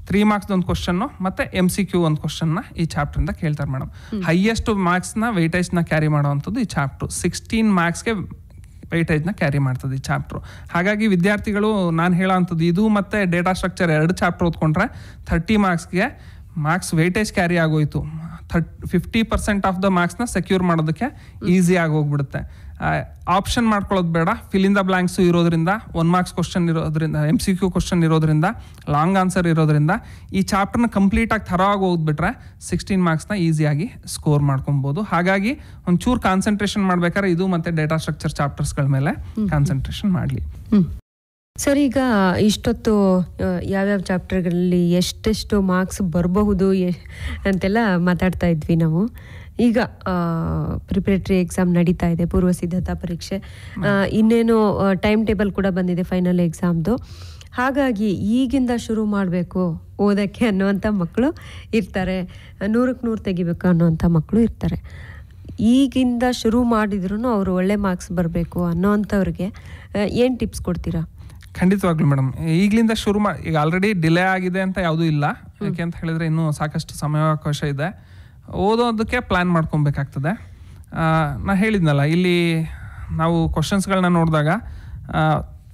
3 ಮಾರ್ಕ್ಸ್ದು ಒಂದು ಕ್ವಶನ್ನು ಮತ್ತು MCQ ಒಂದು ಕ್ವಶನ್ನ ಈ ಚಾಪ್ಟ್ರಿಂದ ಕೇಳ್ತಾರೆ ಮೇಡಮ್. ಹೈಯೆಸ್ಟ್ ಮಾರ್ಕ್ಸ್ನ ವೆಯ್ಟೇಜ್ನ ಕ್ಯಾರಿ ಮಾಡುವಂಥದ್ದು ಈ ಚಾಪ್ಟ್ರು. 16 ಮಾರ್ಕ್ಸ್ಗೆ ವೆಯ್ಟೇಜ್ನ ಕ್ಯಾರಿ ಮಾಡ್ತದೆ ಈ ಚಾಪ್ಟ್ರು. ಹಾಗಾಗಿ ವಿದ್ಯಾರ್ಥಿಗಳು ನಾನು ಹೇಳೋವಂಥದ್ದು ಇದು ಮತ್ತು ಡೇಟಾ ಸ್ಟ್ರಕ್ಚರ್ 2 ಚಾಪ್ಟರ್ ಓದ್ಕೊಂಡ್ರೆ 30 ಮಾರ್ಕ್ಸ್ಗೆ ಮಾರ್ಕ್ಸ್ ವೆಯ್ಟೇಜ್ ಕ್ಯಾರಿ ಆಗೋಯ್ತು. 50% ಆಫ್ ದ ಮಾರ್ಕ್ಸ್ನ ಸೆಕ್ಯೂರ್ ಮಾಡೋದಕ್ಕೆ ಈಸಿ ಆಗಿ ಹೋಗ್ಬಿಡುತ್ತೆ. ಆಪ್ಷನ್ ಮಾಡ್ಕೊಳ್ಳೋದು ಬೇಡ, ಫಿಲ್ ಇನ್ ದ ಬ್ಲಾಂಕ್ಸು ಇರೋದ್ರಿಂದ, 1 ಮಾರ್ಕ್ಸ್ ಕ್ವಶನ್ ಇರೋದ್ರಿಂದ, MCQ ಕ್ವಶನ್ ಇರೋದ್ರಿಂದ, ಲಾಂಗ್ ಆನ್ಸರ್ ಇರೋದ್ರಿಂದ ಈ ಚಾಪ್ಟರ್ನ ಕಂಪ್ಲೀಟಾಗಿ ಥರವಾಗಿ ಓದ್ಬಿಟ್ರೆ 16 ಮಾರ್ಕ್ಸ್ನ ಈಸಿಯಾಗಿ ಸ್ಕೋರ್ ಮಾಡ್ಕೊಬೋದು. ಹಾಗಾಗಿ ಒಂಚೂರು ಕಾನ್ಸಂಟ್ರೇಷನ್ ಮಾಡ್ಬೇಕಾದ್ರೆ ಇದು ಮತ್ತು ಡೇಟಾ ಸ್ಟ್ರಕ್ಚರ್ ಚಾಪ್ಟರ್ಸ್ಗಳ ಮೇಲೆ ಕಾನ್ಸಂಟ್ರೇಷನ್ ಮಾಡಲಿ. ಸರ್, ಈಗ ಇಷ್ಟೊತ್ತು ಯಾವ್ಯಾವ ಚಾಪ್ಟರ್ಗಳಲ್ಲಿ ಎಷ್ಟೆಷ್ಟು ಮಾರ್ಕ್ಸ್ ಬರಬಹುದು ಅಂತೆಲ್ಲ ಮಾತಾಡ್ತಾ ಇದ್ವಿ ನಾವು. ಈಗ ಪ್ರಿಪರೇಟರಿ ಎಕ್ಸಾಮ್ ನಡೀತಾ ಇದೆ, ಪೂರ್ವ ಸಿದ್ಧತಾ ಪರೀಕ್ಷೆ, ಇನ್ನೇನು ಟೈಮ್ ಟೇಬಲ್ ಕೂಡ ಬಂದಿದೆ ಫೈನಲ್ ಎಕ್ಸಾಮ್ದು. ಹಾಗಾಗಿ ಈಗಿಂದ ಶುರು ಮಾಡಬೇಕು ಓದೋಕ್ಕೆ ಅನ್ನೋವಂಥ ಮಕ್ಕಳು ಇರ್ತಾರೆ, 100ಕ್ಕೆ 100 ತೆಗಿಬೇಕು ಅನ್ನೋವಂಥ ಮಕ್ಕಳು ಇರ್ತಾರೆ. ಈಗಿಂದ ಶುರು ಮಾಡಿದ್ರು ಅವರು ಒಳ್ಳೆ ಮಾರ್ಕ್ಸ್ ಬರಬೇಕು ಅನ್ನೋವಂಥವ್ರಿಗೆ ಏನು ಟಿಪ್ಸ್ ಕೊಡ್ತೀರಾ? ಖಂಡಿತವಾಗ್ಲೂ ಮೇಡಮ್, ಈಗಲಿಂದ ಶುರು ಈಗ ಆಲ್ರೆಡಿ ಡಿಲೇ ಆಗಿದೆ ಅಂತ ಯಾವುದೂ ಇಲ್ಲ. ಯಾಕೆ ಅಂತ ಹೇಳಿದ್ರೆ ಇನ್ನೂ ಸಾಕಷ್ಟು ಸಮಯಾವಕಾಶ ಇದೆ. ಓದೋದಕ್ಕೆ ಪ್ಲ್ಯಾನ್ ಮಾಡ್ಕೊಬೇಕಾಗ್ತದೆ. ನಾ ಹೇಳಿದ್ನಲ್ಲ, ಇಲ್ಲಿ ನಾವು ಕ್ವಶನ್ಸ್ಗಳನ್ನ ನೋಡಿದಾಗ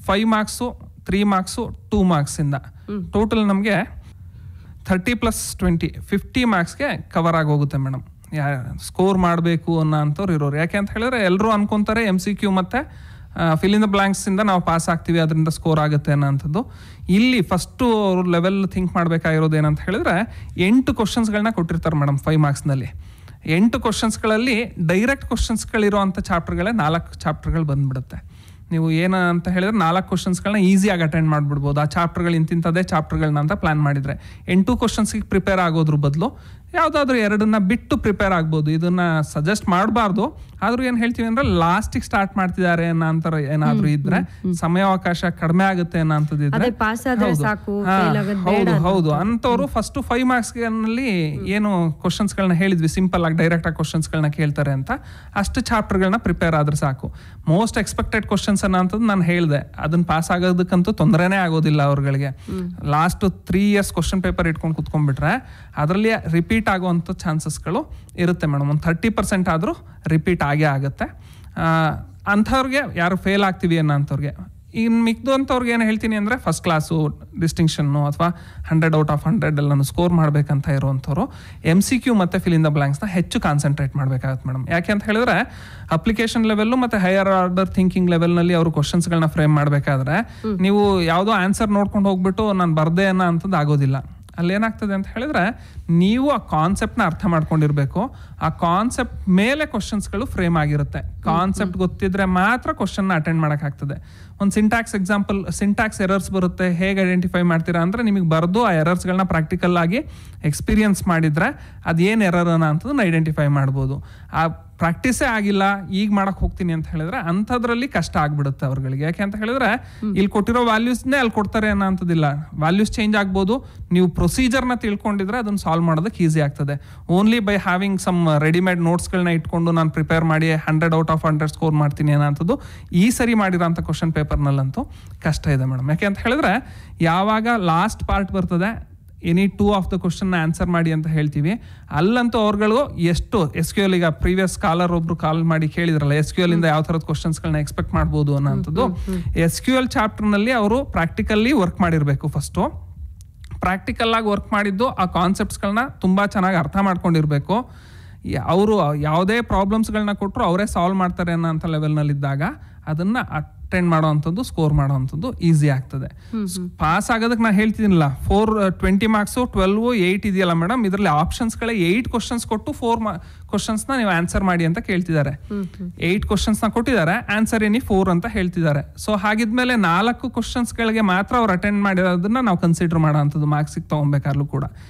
5 ಮಾರ್ಕ್ಸು, 3 ಮಾರ್ಕ್ಸು, 2 ಮಾರ್ಕ್ಸಿಂದ ಟೋಟಲ್ ನಮಗೆ 30 + 20 50 ಮಾರ್ಕ್ಸ್ಗೆ ಕವರ್ ಆಗೋಗುತ್ತೆ ಮೇಡಮ್. ಸ್ಕೋರ್ ಮಾಡಬೇಕು ಅನ್ನೋ ಅಂಥವ್ರು ಇರೋರು. ಯಾಕೆ ಅಂತ ಹೇಳಿದ್ರೆ ಎಲ್ಲರೂ ಅನ್ಕೊತಾರೆ MCQ ಮತ್ತು ಫಿಲ್ ಇನ್ ದ ಬ್ಲಾಂಕ್ಸಿಂದ ನಾವು ಪಾಸ್ ಆಗ್ತೀವಿ, ಅದರಿಂದ ಸ್ಕೋರ್ ಆಗುತ್ತೆ ಅನ್ನೋಂಥದ್ದು. ಇಲ್ಲಿ ಫಸ್ಟು ಅವರು ಲೆವೆಲ್ ಥಿಂಕ್ ಮಾಡಬೇಕಾಗಿರೋದು ಏನಂತ ಹೇಳಿದ್ರೆ, 8 ಕ್ವಶನ್ಸ್ಗಳನ್ನ ಕೊಟ್ಟಿರ್ತಾರೆ ಮೇಡಮ್ 5 ಮಾರ್ಕ್ಸ್ನಲ್ಲಿ. 8 ಕ್ವಶನ್ಸ್ಗಳಲ್ಲಿ ಡೈರೆಕ್ಟ್ ಕ್ವಶನ್ಸ್ಗಳಿರೋವಂಥ ಚಾಪ್ಟರ್ಗಳೇ 4 ಚಾಪ್ಟರ್ಗಳು ಬಂದ್ಬಿಡುತ್ತೆ. ನೀವು ಏನು ಅಂತ ಹೇಳಿದ್ರೆ 4 ಕ್ವಶನ್ಸ್ಗಳನ್ನ ಈಸಿಯಾಗಿ ಅಟೆಂಡ್ ಮಾಡಿಬಿಡ್ಬೋದು. ಆ ಚಾಪ್ಟರ್ಗಳು ಇಂತಿಂಥದ್ದೇ ಚಾಪ್ಟರ್ಗಳನ್ನ ಅಂತ ಪ್ಲ್ಯಾನ್ ಮಾಡಿದರೆ 8 ಕ್ವಶನ್ಸ್ಗೆ ಪ್ರಿಪೇರ್ ಆಗೋದ್ರ ಬದಲು ಯಾವುದಾದ್ರೂ 2 ಬಿಟ್ಟು ಪ್ರಿಪೇರ್ ಆಗ್ಬೋದು. ಇದನ್ನು ಸಜೆಸ್ಟ್ ಮಾಡಬಾರ್ದು, ಆದರೂ ಏನು ಹೇಳ್ತೀವಿ ಅಂದರೆ ಲಾಸ್ಟಿಗೆ ಸ್ಟಾರ್ಟ್ ಮಾಡ್ತಿದ್ದಾರೆ ಅನ್ನೋ ಅಂತರ ಏನಾದರೂ ಇದ್ರೆ, ಸಮಯಾವಕಾಶ ಕಡಿಮೆ ಆಗುತ್ತೆ ಅನ್ನೋ ಅಂಥದ್ದು ಇದ್ರೆ, ಹೌದು ಅಂಥವ್ರು ಫಸ್ಟು 5 ಮಾರ್ಕ್ಸ್ನಲ್ಲಿ ಏನು ಕ್ವಶನ್ಸ್ಗಳನ್ನ ಹೇಳಿದ್ವಿ, ಸಿಂಪಲ್ ಆಗಿ ಡೈರೆಕ್ಟ್ ಆಗಿ ಕ್ವಶನ್ಸ್ಗಳನ್ನ ಕೇಳ್ತಾರೆ ಅಂತ, ಅಷ್ಟು ಚಾಪ್ಟರ್ಗಳನ್ನ ಪ್ರಿಪೇರ್ ಆದ್ರೆ ಸಾಕು. ಮೋಸ್ಟ್ ಎಕ್ಸ್ಪೆಕ್ಟೆಡ್ ಕ್ವಶನ್ಸ್ ಅನ್ನೋ ಅಂಥದ್ದು ನಾನು ಹೇಳಿದೆ, ಅದನ್ನ ಪಾಸ್ ಆಗೋದಕ್ಕಂತೂ ತೊಂದರೆನೇ ಆಗೋದಿಲ್ಲ ಅವ್ರಗಳಿಗೆ. ಲಾಸ್ಟ್ 3 years ಕ್ವಶನ್ ಪೇಪರ್ ಇಟ್ಕೊಂಡು ಕುತ್ಕೊಂಡ್ಬಿಟ್ರೆ ಅದರಲ್ಲಿ ರಿಪೀಟ್ ಆಗುವಂಥ ಚಾನ್ಸಸ್ಗಳು ಇರುತ್ತೆ ಮೇಡಮ್. ಒಂದು 30% ಆದರೂ ರಿಪೀಟ್ ಆಗೇ ಆಗುತ್ತೆ. ಅಂಥವ್ರಿಗೆ ಯಾರು ಫೇಲ್ ಆಗ್ತೀವಿ ಅನ್ನೋ ಅಂಥವ್ರಿಗೆ. ಇನ್ನು ಮಿಕ್ದು ಅಂಥವ್ರಿಗೆ ಏನು ಹೇಳ್ತೀನಿ ಅಂದರೆ, ಫಸ್ಟ್ ಕ್ಲಾಸು, ಡಿಸ್ಟಿಂಕ್ಷನ್ನು ಅಥವಾ 100 ಔಟ್ ಆಫ್ 100 ಎಲ್ಲನೂ ಸ್ಕೋರ್ ಮಾಡಬೇಕಂತ ಇರುವಂಥವ್ರು MCQ ಮತ್ತು ಫಿಲ್ ಇನ್ ದ ಬ್ಲಾಂಕ್ಸ್ನ ಹೆಚ್ಚು ಕಾನ್ಸಂಟ್ರೇಟ್ ಮಾಡಬೇಕಾಗುತ್ತೆ ಮೇಡಮ್. ಯಾಕೆ ಅಂತ ಹೇಳಿದ್ರೆ ಅಪ್ಲಿಕೇಶನ್ ಲೆವೆಲ್ಲು ಮತ್ತು ಹೈಯರ್ ಆರ್ಡರ್ ಥಿಂಕಿಂಗ್ ಲೆವೆಲ್ನಲ್ಲಿ ಅವರು ಕ್ವಶನ್ಸ್ಗಳನ್ನ ಫ್ರೇಮ್ ಮಾಡಬೇಕಾದ್ರೆ ನೀವು ಯಾವುದೋ ಆನ್ಸರ್ ನೋಡ್ಕೊಂಡು ಹೋಗ್ಬಿಟ್ಟು ನಾನು ಬರ್ದೆ ಅನ್ನೋ ಅಂಥದ್ದು ಆಗೋದಿಲ್ಲ. ಅಲ್ಲೇನಾಗ್ತದೆ ಅಂತ ಹೇಳಿದ್ರೆ, ನೀವು ಆ ಕಾನ್ಸೆಪ್ಟ್ನ ಅರ್ಥ ಮಾಡ್ಕೊಂಡಿರ್ಬೇಕು. ಆ ಕಾನ್ಸೆಪ್ಟ್ ಮೇಲೆ ಕ್ವಶನ್ಸ್ಗಳು ಫ್ರೇಮ್ ಆಗಿರುತ್ತೆ. ಕಾನ್ಸೆಪ್ಟ್ ಗೊತ್ತಿದ್ರೆ ಮಾತ್ರ ಕ್ವಶನ್ನ ಅಟೆಂಡ್ ಮಾಡೋಕ್ಕಾಗ್ತದೆ. ಒಂದು ಸಿಂಟ್ಯಾಕ್ಸ್ ಎರರ್ಸ್ ಬರುತ್ತೆ, ಹೇಗೆ ಐಡೆಂಟಿಫೈ ಮಾಡ್ತೀರಾ ಅಂದರೆ, ನಿಮಗೆ ಬರೆದು ಆ ಎರರ್ಸ್ಗಳನ್ನ ಪ್ರಾಕ್ಟಿಕಲ್ ಆಗಿ ಎಕ್ಸ್ಪೀರಿಯನ್ಸ್ ಮಾಡಿದರೆ ಅದೇನು ಎರರ್ ಅಂತದನ್ನ ಐಡೆಂಟಿಫೈ ಮಾಡ್ಬೋದು. ಆ ಪ್ರಾಕ್ಟೀಸೇ ಆಗಿಲ್ಲ, ಈಗ ಮಾಡಕ್ ಹೋಗ್ತೀನಿ ಅಂತ ಹೇಳಿದ್ರೆ ಅಂಥದ್ರಲ್ಲಿ ಕಷ್ಟ ಆಗ್ಬಿಡುತ್ತೆ ಅವ್ರಗಳಿಗೆ. ಯಾಕೆ ಅಂತ ಹೇಳಿದ್ರೆ ಇಲ್ಲಿ ಕೊಟ್ಟಿರೋ ವ್ಯಾಲ್ಯೂಸ್ನೇ ಅಲ್ಲಿ ಕೊಡ್ತಾರೆ ಅನ್ನೋ ಅಂಥದ್ದಿಲ್ಲ. ವ್ಯಾಲ್ಯೂಸ್ ಚೇಂಜ್ ಆಗ್ಬೋದು. ನೀವು ಪ್ರೊಸೀಜರ್ನ ತಿಳ್ಕೊಂಡಿದ್ರೆ ಅದನ್ನ ಸಾಲ್ವ್ ಮಾಡೋದಕ್ಕೆ ಈಸಿ ಆಗ್ತದೆ. Only by having some readymade ನೋಟ್ಸ್ಗಳನ್ನ ಇಟ್ಕೊಂಡು ನಾನು ಪ್ರಿಪೇರ್ ಮಾಡಿ 100 ಔಟ್ ಆಫ್ 100 ಸ್ಕೋರ್ ಮಾಡ್ತೀನಿ ಅನ್ನೋಂಥದ್ದು ಈ ಸರಿ ಮಾಡಿರೋಂಥ ಕ್ವಶನ್ ಪೇಪರ್ನಲ್ಲಂತೂ ಕಷ್ಟ ಇದೆ ಮೇಡಮ್. ಯಾಕೆ ಅಂತ ಹೇಳಿದ್ರೆ ಯಾವಾಗ ಲಾಸ್ಟ್ ಪಾರ್ಟ್ ಬರ್ತದೆ, ಎನಿ 2 ಆಫ್ ದ ಕ್ವಶನ್ನ ಆನ್ಸರ್ ಮಾಡಿ ಅಂತ ಹೇಳ್ತೀವಿ, ಅಲ್ಲಂತೂ ಅವ್ರುಗಳು ಎಷ್ಟು SQL, ಈಗ ಪ್ರೀವಿಯಸ್ ಕಾಲರ್ ಒಬ್ರು ಕಾಲ್ ಮಾಡಿ ಕೇಳಿದ್ರಲ್ಲ SQL ಇಂದ ಯಾವ ಥರದ ಕ್ವಶನ್ಸ್ಗಳನ್ನ ಎಕ್ಸ್ಪೆಕ್ಟ್ ಮಾಡ್ಬೋದು ಅನ್ನೋಂಥದ್ದು. SQL ಚಾಪ್ಟರ್ನಲ್ಲಿ ಅವರು ಪ್ರಾಕ್ಟಿಕಲ್ಲಿ ವರ್ಕ್ ಮಾಡಿರಬೇಕು. ಫಸ್ಟು ಪ್ರಾಕ್ಟಿಕಲ್ ಆಗಿ ವರ್ಕ್ ಮಾಡಿದ್ದು ಆ ಕಾನ್ಸೆಪ್ಟ್ಸ್ಗಳನ್ನ ತುಂಬ ಚೆನ್ನಾಗಿ ಅರ್ಥ ಮಾಡ್ಕೊಂಡಿರ್ಬೇಕು. ಅವರು ಯಾವುದೇ ಪ್ರಾಬ್ಲಮ್ಸ್ಗಳನ್ನ ಕೊಟ್ಟರು ಅವರೇ ಸಾಲ್ವ್ ಮಾಡ್ತಾರೆ ಅನ್ನೋಂಥ ಲೆವೆಲ್ನಲ್ಲಿದ್ದಾಗ ಅದನ್ನು ಅಟೆಂಡ್ ಮಾಡೋವಂಥದ್ದು ಸ್ಕೋರ್ ಮಾಡೋವಂಥದ್ದು ಈಸಿ ಆಗ್ತದೆ. ಪಾಸ್ ಆಗೋದಕ್ಕೆ ನಾನು ಹೇಳ್ತಿದ್ದೀನಿಲ್ಲ 420 ಮಾರ್ಕ್ಸು 12 8 ಇದೆಯಲ್ಲ ಮೇಡಮ್, ಇದರಲ್ಲಿ ಆಪ್ಷನ್ಸ್ಗಳೇ 8 ಕ್ವಶನ್ಸ್ ಕೊಟ್ಟು 4 ಕ್ವಶನ್ಸ್ನ ನೀವು ಆನ್ಸರ್ ಮಾಡಿ ಅಂತ ಕೇಳ್ತಿದ್ದಾರೆ. 8 ಕ್ವಶನ್ಸ್ನ ಕೊಟ್ಟಿದ್ದಾರೆ, ಆನ್ಸರ್ ಏನಿ 4 ಅಂತ ಹೇಳ್ತಿದ್ದಾರೆ. ಸೊ ಹಾಗಿದ್ಮೇಲೆ 4 ಕ್ವಶನ್ಸ್ಗಳಿಗೆ ಮಾತ್ರ ಅವ್ರು ಅಟೆಂಡ್ ಮಾಡಿರೋದನ್ನ ನಾವು ಕನ್ಸಿಡರ್ ಮಾಡೋವಂಥದ್ದು ಮಾರ್ಕ್ಸಿಗೆ ತೊಗೊಬೇಕಾದ್ರೂ ಕೂಡ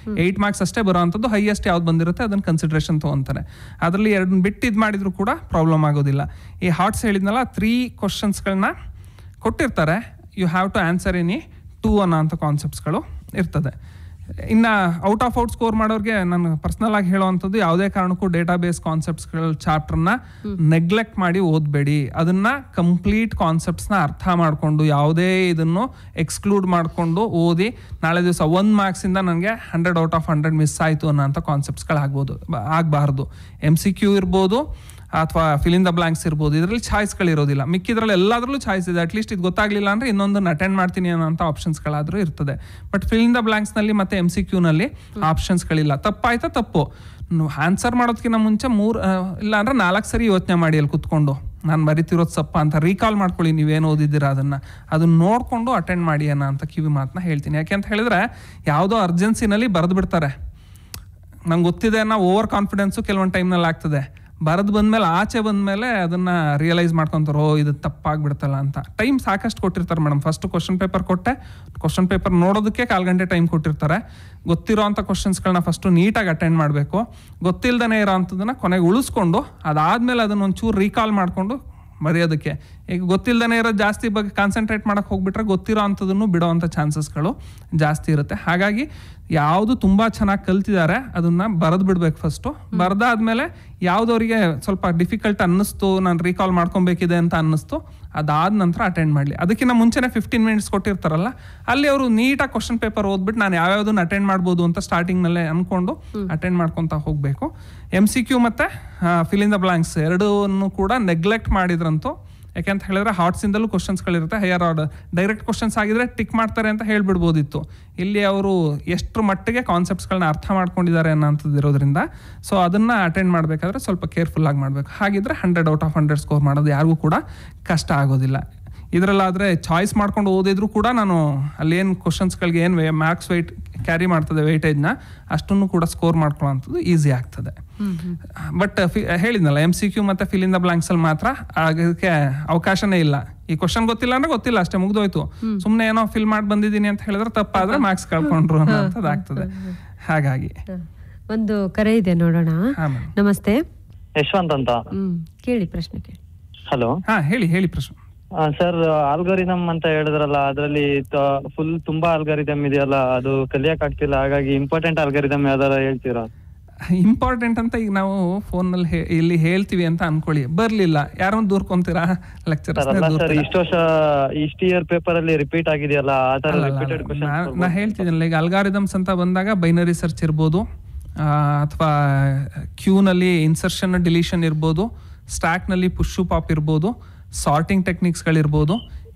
8 ಮಾರ್ಕ್ಸ್ ಅಷ್ಟೇ ಬರೋವಂಥದ್ದು. ಹೈಯೆಸ್ಟ್ ಯಾವ್ದು ಬಂದಿರುತ್ತೆ ಅದನ್ನು ಕನ್ಸಿಡರೇಷನ್ ತೊಗೊತಾರೆ. ಅದರಲ್ಲಿ 2 ಬಿಟ್ಟು ಇದು ಮಾಡಿದ್ರು ಕೂಡ ಪ್ರಾಬ್ಲಮ್ ಆಗೋದಿಲ್ಲ. ಈ ಹಾಟ್ಸ್ ಹೇಳಿದ್ನಲ್ಲ 3 ಕ್ವಶನ್ಸ್ಗಳನ್ನ ಕೊಟ್ಟಿರ್ತಾರೆ, you have to answer any 2 ಅನ್ನೋಂಥ ಕಾನ್ಸೆಪ್ಟ್ಸ್ಗಳು ಇರ್ತದೆ. ಇನ್ನು ಔಟ್ ಆಫ್ ಔಟ್ ಸ್ಕೋರ್ ಮಾಡೋರಿಗೆ ನಾನು ಪರ್ಸ್ನಲ್ ಆಗಿ ಹೇಳೋವಂಥದ್ದು, ಯಾವುದೇ ಕಾರಣಕ್ಕೂ ಡೇಟಾಬೇಸ್ ಕಾನ್ಸೆಪ್ಟ್ಸ್ಗಳ ಚಾಪ್ಟರ್ನ ನೆಗ್ಲೆಕ್ಟ್ ಮಾಡಿ ಓದಬೇಡಿ. ಅದನ್ನ ಕಂಪ್ಲೀಟ್ ಕಾನ್ಸೆಪ್ಟ್ಸ್ನ ಅರ್ಥ ಮಾಡಿಕೊಂಡು ಯಾವುದೇ ಇದನ್ನು ಎಕ್ಸ್ಕ್ಲೂಡ್ ಮಾಡಿಕೊಂಡು ಓದಿ ನಾಳೆ ದಿವಸ 1 ಮಾರ್ಕ್ಸಿಂದ ನನಗೆ 100 ಔಟ್ ಆಫ್ 100 ಮಿಸ್ ಆಯಿತು ಅನ್ನೋಂಥ ಕಾನ್ಸೆಪ್ಟ್ಸ್ಗಳಾಗ್ಬೋದು, ಆಗಬಾರ್ದು. MCQ ಇರ್ಬೋದು ಅಥವಾ ಫಿಲ್ ಇನ್ ದ ಬ್ಲಾಂಕ್ಸ್ ಇರ್ಬೋದು, ಇದರಲ್ಲಿ ಚಾಯ್ಸ್ಗಳಿರೋದಿಲ್ಲ. ಮಿಕ್ಕಿದ್ರಲ್ಲಿ ಎಲ್ಲಾದ್ರಲ್ಲೂ ಚಾಯ್ಸ್ ಇದೆ. ಅಟ್ಲೀಸ್ಟ್ ಇದು ಗೊತ್ತಾಗ್ಲಿಲ್ಲ ಅಂದರೆ ಇನ್ನೊಂದನ್ನು ಅಟೆಂಡ್ ಮಾಡ್ತೀನಿ ಅನ್ನೋಂಥ ಆಪ್ಷನ್ಸ್ಗಳಾದರೂ ಇರ್ತದೆ. ಬಟ್ ಫಿಲ್ ಇನ್ ದ ಬ್ಲಾಂಕ್ಸ್ನಲ್ಲಿ ಮತ್ತು MCQನಲ್ಲಿ ಆಪ್ಷನ್ಸ್ಗಳಿಲ್ಲ. ತಪ್ಪಾಯ್ತಾ ತಪ್ಪು, ಆನ್ಸರ್ ಮಾಡೋದಕ್ಕಿಂತ ಮುಂಚೆ 3 ಇಲ್ಲ ಅಂದರೆ 4 ಸರಿ ಯೋಚನೆ ಮಾಡಿ ಅಲ್ಲಿ ಕುತ್ಕೊಂಡು ನಾನು ಬರಿತಿರೋದು ತಪ್ಪ ಅಂತ ರೀಕಾಲ್ ಮಾಡ್ಕೊಳ್ಳಿ. ನೀವೇನು ಓದಿದ್ದೀರಾ ಅದನ್ನು ನೋಡಿಕೊಂಡು ಅಟೆಂಡ್ ಮಾಡಿ ಅನ್ನೋ ಅಂತ ಕಿವಿ ಮಾತನ್ನ ಹೇಳ್ತೀನಿ. ಯಾಕೆ ಅಂತ ಹೇಳಿದ್ರೆ ಯಾವುದೋ ಅರ್ಜೆನ್ಸಿನಲ್ಲಿ ಬರೆದು ಬಿಡ್ತಾರೆ, ನಂಗೆ ಗೊತ್ತಿದೆ ಅನ್ನೋ ಓವರ್ ಕಾನ್ಫಿಡೆನ್ಸು ಕೆಲವೊಂದು ಟೈಮ್ನಲ್ಲಿ ಆಗ್ತದೆ. ಬರೆದು ಬಂದಮೇಲೆ ಆಚೆ ಬಂದಮೇಲೆ ಅದನ್ನು ರಿಯಲೈಸ್ ಮಾಡ್ಕೊತಾರೆ, ಓ ಇದು ತಪ್ಪಾಗ್ಬಿಡ್ತಲ್ಲ ಅಂತ. ಟೈಮ್ ಸಾಕಷ್ಟು ಕೊಟ್ಟಿರ್ತಾರೆ ಮೇಡಮ್. ಫಸ್ಟ್ ಕ್ವಶನ್ ಪೇಪರ್ ಕೊಟ್ಟೆ, ಕ್ವಶನ್ ಪೇಪರ್ ನೋಡೋದಕ್ಕೆ 1/4 ಗಂಟೆ ಟೈಮ್ ಕೊಟ್ಟಿರ್ತಾರೆ. ಗೊತ್ತಿರೋ ಅಂಥ ಕ್ವಶನ್ಸ್ಗಳನ್ನ ಫಸ್ಟು ನೀಟಾಗಿ ಅಟೆಂಡ್ ಮಾಡಬೇಕು. ಗೊತ್ತಿಲ್ಲದೇ ಇರೋ ಅಂಥದ್ದನ್ನು ಕೊನೆಗೆ ಉಳಿಸ್ಕೊಂಡು ಅದಾದಮೇಲೆ ಅದನ್ನು ಒಂಚೂರು ರೀಕಾಲ್ ಮಾಡಿಕೊಂಡು ಬರೆಯೋದಕ್ಕೆ. ಈಗ ಗೊತ್ತಿಲ್ಲದೇ ಇರೋದು ಜಾಸ್ತಿ ಬಗ್ಗೆ ಕಾನ್ಸಂಟ್ರೇಟ್ ಮಾಡೋಕ್ಕೆ ಹೋಗ್ಬಿಟ್ರೆ ಗೊತ್ತಿರೋ ಅಂಥದ್ದನ್ನು ಬಿಡೋ ಅಂಥ ಚಾನ್ಸಸ್ಗಳು ಜಾಸ್ತಿ ಇರುತ್ತೆ. ಹಾಗಾಗಿ ಯಾವುದು ತುಂಬ ಚೆನ್ನಾಗಿ ಕಲ್ತಿದ್ದಾರೆ ಅದನ್ನು ಬರೆದು ಬಿಡ್ಬೇಕು ಫಸ್ಟು. ಬರೆದಾದ್ಮೇಲೆ ಯಾವುದವರಿಗೆ ಸ್ವಲ್ಪ ಡಿಫಿಕಲ್ಟ್ ಅನ್ನಿಸ್ತು, ನಾನು ರೀಕಾಲ್ ಮಾಡ್ಕೊಬೇಕಿದೆ ಅಂತ ಅನ್ನಿಸ್ತು, ಅದಾದ ನಂತರ ಅಟೆಂಡ್ ಮಾಡಲಿ. ಅದಕ್ಕಿಂತ ಮುಂಚೆನೇ 15 ಮಿನಿಟ್ಸ್ ಕೊಟ್ಟಿರ್ತಾರಲ್ಲ, ಅಲ್ಲಿ ಅವರು ನೀಟಾಗಿ ಕ್ವಶನ್ ಪೇಪರ್ ಓದ್ಬಿಟ್ಟು ನಾನು ಯಾವ್ಯಾವುದನ್ನು ಅಟೆಂಡ್ ಮಾಡ್ಬೋದು ಅಂತ ಸ್ಟಾರ್ಟಿಂಗ್ನಲ್ಲೇ ಅಂದ್ಕೊಂಡು ಅಟೆಂಡ್ ಮಾಡ್ಕೊತಾ ಹೋಗಬೇಕು. MCQ ಮತ್ತು ಫಿಲ್ ಇನ್ ದ ಬ್ಲಾಂಕ್ಸ್ ಎರಡನ್ನೂ ಕೂಡ ನೆಗ್ಲೆಕ್ಟ್ ಮಾಡಿದ್ರಂತೂ, ಯಾಕೆಂತ ಹೇಳಿದ್ರೆ ಹಾಟ್ಸಿಂದಲೂ ಕ್ವಶನ್ಸ್ಗಳಿರುತ್ತೆ. ಹೈಯರ್ ಆರ್ಡರ್ ಡೈರೆಕ್ಟ್ ಕ್ವಶನ್ಸ್ ಆಗಿದ್ರೆ ಟಿಕ್ ಮಾಡ್ತಾರೆ ಅಂತ ಹೇಳ್ಬಿಡ್ಬೋದಿತ್ತು. ಇಲ್ಲಿ ಅವರು ಎಷ್ಟರ ಮಟ್ಟಿಗೆ ಕಾನ್ಸೆಪ್ಟ್ಸ್ಗಳನ್ನ ಅರ್ಥ ಮಾಡ್ಕೊಂಡಿದ್ದಾರೆ ಅನ್ನೋಂಥದ್ದು ಇರೋದ್ರಿಂದ ಸೊ ಅದನ್ನು ಅಟೆಂಡ್ ಮಾಡಬೇಕಾದ್ರೆ ಸ್ವಲ್ಪ ಕೇರ್ಫುಲ್ಲಾಗಿ ಮಾಡಬೇಕು. ಹಾಗಿದ್ರೆ 100 ಔಟ್ ಆಫ್ 100 ಸ್ಕೋರ್ ಮಾಡೋದು ಯಾರಿಗೂ ಕೂಡ ಕಷ್ಟ ಆಗೋದಿಲ್ಲ. ಇದರಲ್ಲಾದರೆ ಚಾಯ್ಸ್ ಮಾಡ್ಕೊಂಡು ಓದಿದ್ರು ಕೂಡ ನಾನು ಅಲ್ಲೇನು ಕ್ವಶನ್ಸ್ಗಳಿಗೆ ಏನು ಮಾರ್ಕ್ಸ್ ವೆಯ್ಟ್ ಕ್ಯಾರಿ ಮಾಡ್ತದೆ ವೆಯ್ಟೇಜ್ನ ಅಷ್ಟನ್ನು ಕೂಡ ಸ್ಕೋರ್ ಮಾಡ್ಕೊಳ್ಳೋಂಥದ್ದು ಈಸಿ ಆಗ್ತದೆ. ಬಟ್ ಹೇಳಿದ್ನಲ್ಲ MCQ ಮತ್ತು ಫಿಲ್ ಇನ್ ದ ಬ್ಲಾಂಕ್ಸಲ್ಲಿ ಮಾತ್ರ ಅದಕ್ಕೆ ಅವಕಾಶನೇ ಇಲ್ಲ. ಈ ಕ್ವಶನ್ ಗೊತ್ತಿಲ್ಲ ಅಂದ್ರೆ ಗೊತ್ತಿಲ್ಲ ಅಷ್ಟೇ, ಮುಗ್ದೋಯ್ತು. ಸುಮ್ಮನೆ ಏನೋ ಫಿಲ್ ಮಾಡಿ ಬಂದಿದ್ದೀನಿ ಅಂತ ಹೇಳಿದ್ರೆ ತಪ್ಪಾದ್ರೆ ಮಾರ್ಕ್ಸ್ ಕಳ್ಕೊಂಡ್ರು ಅನ್ನೋಂಥದ್ದು ಆಗ್ತದೆ. ಹಾಗಾಗಿ ಒಂದು ಕರೆ ಇದೆ ನೋಡೋಣ. ನಮಸ್ತೆ, ಯಶವಂತ್ ಅಂತ. ಕೇಳಿ ಪ್ರಶ್ನೆ ಕೇಳಿ. ಹಲೋ, ಹೇಳಿ ಪ್ರಶ್ನೆ. ಸರ್, ಆಲ್ಗಾರಿದಮ್ ಅಂತ ಹೇಳಿದ್ರಲ್ಲ, ಅದರಲ್ಲಿ ಫುಲ್ ತುಂಬಾ ಆಲ್ಗಾರಿದಮ್ ಇದೆಯಲ್ಲ, ಅದು ಕಲಿಯಕ್ ಆಗ್ತಿಲ್ಲ. ಹಾಗಾಗಿ ಇಂಪಾರ್ಟೆಂಟ್ ಆಲ್ಗಾರಿದಮ್ ಯಾವ್ದಾರ ಹೇಳ್ತೀರಾ? ಇಂಪಾರ್ಟೆಂಟ್ ಅಂತ ಈಗ ನಾವು ಫೋನಲ್ಲಿ ಇಲ್ಲಿ ಹೇಳ್ತೀವಿ ಅಂತ ಅನ್ಕೊಳ್ಳಿ, ಬರ್ಲಿಲ್ಲ, ಯಾರೋ ದೂರ್ಕೊಂತೀರಾ ಲೆಕ್ಚರ್? ಇಷ್ಟು ಇಯರ್ ಪೇಪರ್ ಅಲ್ಲಿ ರಿಪೀಟ್ ಆಗಿದೆಯಲ್ಲ, ಆ ತರ ರಿಪೀಟೆಡ್ ಕ್ವೆಶ್ಚನ್ ನಾ ಹೇಳ್ತಿದ್ದೀನಲ್ಲ. ಈಗ ಅಲ್ಗಾರಿದಮ್ಸ್ ಅಂತ ಬಂದಾಗ ಬೈನರಿ ಸರ್ಚ್ ಇರ್ಬೋದು, ಅಥವಾ ಕ್ಯೂನಲ್ಲಿ ಇನ್ಸರ್ಷನ್ ಡಿಲೀಷನ್ ಇರ್ಬೋದು, ಸ್ಟ್ಯಾಕ್ನಲ್ಲಿ ಪುಷ್ ಪಾಪ್ ಇರ್ಬೋದು, ಸಾರ್ಟಿಂಗ್ ಟೆಕ್ನಿಕ್ಸ್ಗಳಿರ್ಬೋದು.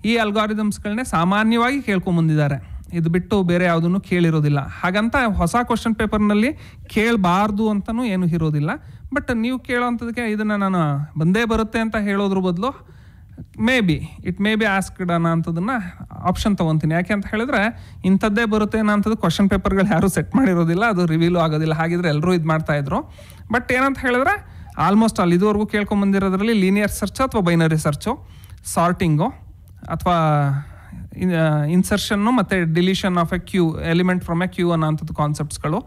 ಈ ಅಲ್ಗಾರಿದಮ್ಸ್ಗಳನ್ನೇ ಸಾಮಾನ್ಯವಾಗಿ ಕೇಳ್ಕೊಂಬಂದಿದ್ದಾರೆ. ಇದು ಬಿಟ್ಟು ಬೇರೆ ಯಾವುದನ್ನು ಕೇಳಿರೋದಿಲ್ಲ. ಹಾಗಂತ ಹೊಸ ಕ್ವಶನ್ ಪೇಪರ್ನಲ್ಲಿ ಕೇಳಬಾರ್ದು ಅಂತಲೂ ಏನೂ ಇರೋದಿಲ್ಲ. ಬಟ್ ನೀವು ಕೇಳೋವಂಥದಕ್ಕೆ ಇದನ್ನು ನಾನು ಬಂದೇ ಬರುತ್ತೆ ಅಂತ ಹೇಳೋದ್ರ ಬದಲು ಇಟ್ ಮೇ ಬಿ ಆಸ್ಕ್ಡ್ ಅನ್ನೋ ಅಂಥದನ್ನು ಆಪ್ಷನ್ ತೊಗೊತೀನಿ. ಯಾಕೆ ಅಂತ ಹೇಳಿದ್ರೆ ಇಂಥದ್ದೇ ಬರುತ್ತೆ ಅನ್ನೋ ಅಂಥದ್ದು ಕ್ವಶನ್ ಪೇಪರ್ಗಳು ಯಾರೂ ಸೆಟ್ ಮಾಡಿರೋದಿಲ್ಲ, ಅದು ರಿವೀಲು ಆಗೋದಿಲ್ಲ. ಹಾಗಿದ್ರೆ ಎಲ್ಲರೂ ಇದು ಮಾಡ್ತಾಯಿದ್ರು. ಬಟ್ ಏನಂತ ಹೇಳಿದ್ರೆ ಆಲ್ಮೋಸ್ಟ್ ಅಲ್ಲಿ ಇದುವರೆಗೂ ಕೇಳ್ಕೊಂಬಂದಿರೋದ್ರಲ್ಲಿ ಲೀನಿಯರ್ ಸರ್ಚ್ ಅಥವಾ ಬೈನರಿ ಸರ್ಚು, ಸಾರ್ಟಿಂಗು ಅಥವಾ ಇನ್ಸರ್ಷನ್ನು ಮತ್ತು deletion of a queue, element from a queue ಅನ್ನೋಂಥದ್ದು ಕಾನ್ಸೆಪ್ಟ್ಸ್ಗಳು,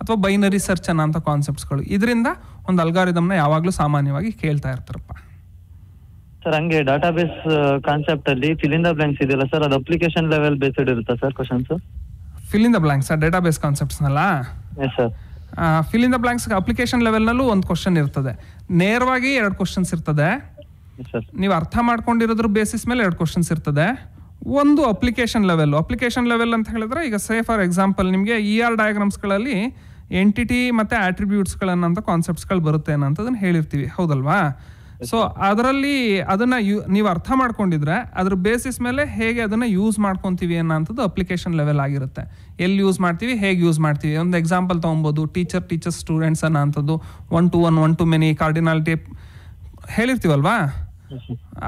ಅಥವಾ ಬೈನರಿ ಸರ್ಚ್ ಅನ್ನೋಂಥ ಕಾನ್ಸೆಪ್ಟ್ಸ್ಗಳು. ಇದರಿಂದ ಒಂದು ಅಲ್ಗಾರಿದಮ್ನ ಯಾವಾಗಲೂ ಸಾಮಾನ್ಯವಾಗಿ ಕೇಳ್ತಾ ಇರ್ತಾರಪ್ಪ. ಸರ್, ಹಂಗೆ ಡಾಟಾಬೇಸ್ ಕಾನ್ಸೆಪ್ಟ್ ಅಲ್ಲಿ ಫಿಲ್ ಇನ್ ದ ಬ್ಲಾಂಕ್ಸ್ ಇದೆಯಲ್ಲ ಸರ್, ಅದು ಅಪ್ಲಿಕೇಶನ್ ಲೆವೆಲ್ ಬೇಸ್ಡ್ ಇರುತ್ತಾ sir questions? Fill in the blanks database ಕಾನ್ಸೆಪ್ಟ್ಸ್ನಲ್ಲ? Yes sir. Fill in the blanks application ಲೆವೆಲ್ನಲ್ಲೂ ಒಂದು ಕ್ವಶನ್ ಇರ್ತದೆ, ನೇರವಾಗಿ 2 ಕ್ವಶನ್ಸ್ ಇರ್ತದೆ. ನೀವು ಅರ್ಥ ಮಾಡ್ಕೊಂಡಿರೋದ್ರ ಬೇಸಿಸ್ ಮೇಲೆ 2 ಕ್ವಶನ್ಸ್ ಇರ್ತದೆ. ಒಂದು ಅಪ್ಲಿಕೇಶನ್ ಲೆವೆಲ್ ಅಂತ ಹೇಳಿದ್ರೆ, ಈಗ ಸೇ ಫಾರ್ ಎಕ್ಸಾಂಪಲ್ ನಿಮಗೆ ER ಡಯಾಗ್ರಾಮ್ಸ್ಗಳಲ್ಲಿ ಎಂಟಿಟಿ ಮತ್ತು ಆಟ್ರಿಬ್ಯೂಟ್ಸ್ಗಳನ್ನಂಥ ಕಾನ್ಸೆಪ್ಟ್ಸ್ಗಳು ಬರುತ್ತೆ ಅನ್ನೋಂಥದ್ದನ್ನು ಹೇಳಿರ್ತೀವಿ, ಹೌದಲ್ವಾ? ಸೊ ಅದರಲ್ಲಿ ಅದನ್ನ ನೀವು ಅರ್ಥ ಮಾಡ್ಕೊಂಡಿದ್ರೆ ಅದ್ರ ಬೇಸಿಸ್ ಮೇಲೆ ಹೇಗೆ ಅದನ್ನ ಯೂಸ್ ಮಾಡ್ಕೊಂತೀವಿ ಅನ್ನೋಂಥದ್ದು ಅಪ್ಲಿಕೇಶನ್ ಲೆವೆಲ್ ಆಗಿರುತ್ತೆ. ಎಲ್ಲಿ ಯೂಸ್ ಮಾಡ್ತೀವಿ, ಹೇಗೆ ಯೂಸ್ ಮಾಡ್ತೀವಿ. ಒಂದು ಎಕ್ಸಾಂಪಲ್ ತೊಗೊಬೋದು, ಟೀಚರ್ ಸ್ಟೂಡೆಂಟ್ಸ್ ಅನ್ನೋಂಥದ್ದು 1-to-1, 1-to-many, ಕಾರ್ಡಿನಾಲಿಟಿ ಹೇಳಿರ್ತೀವಲ್ವಾ.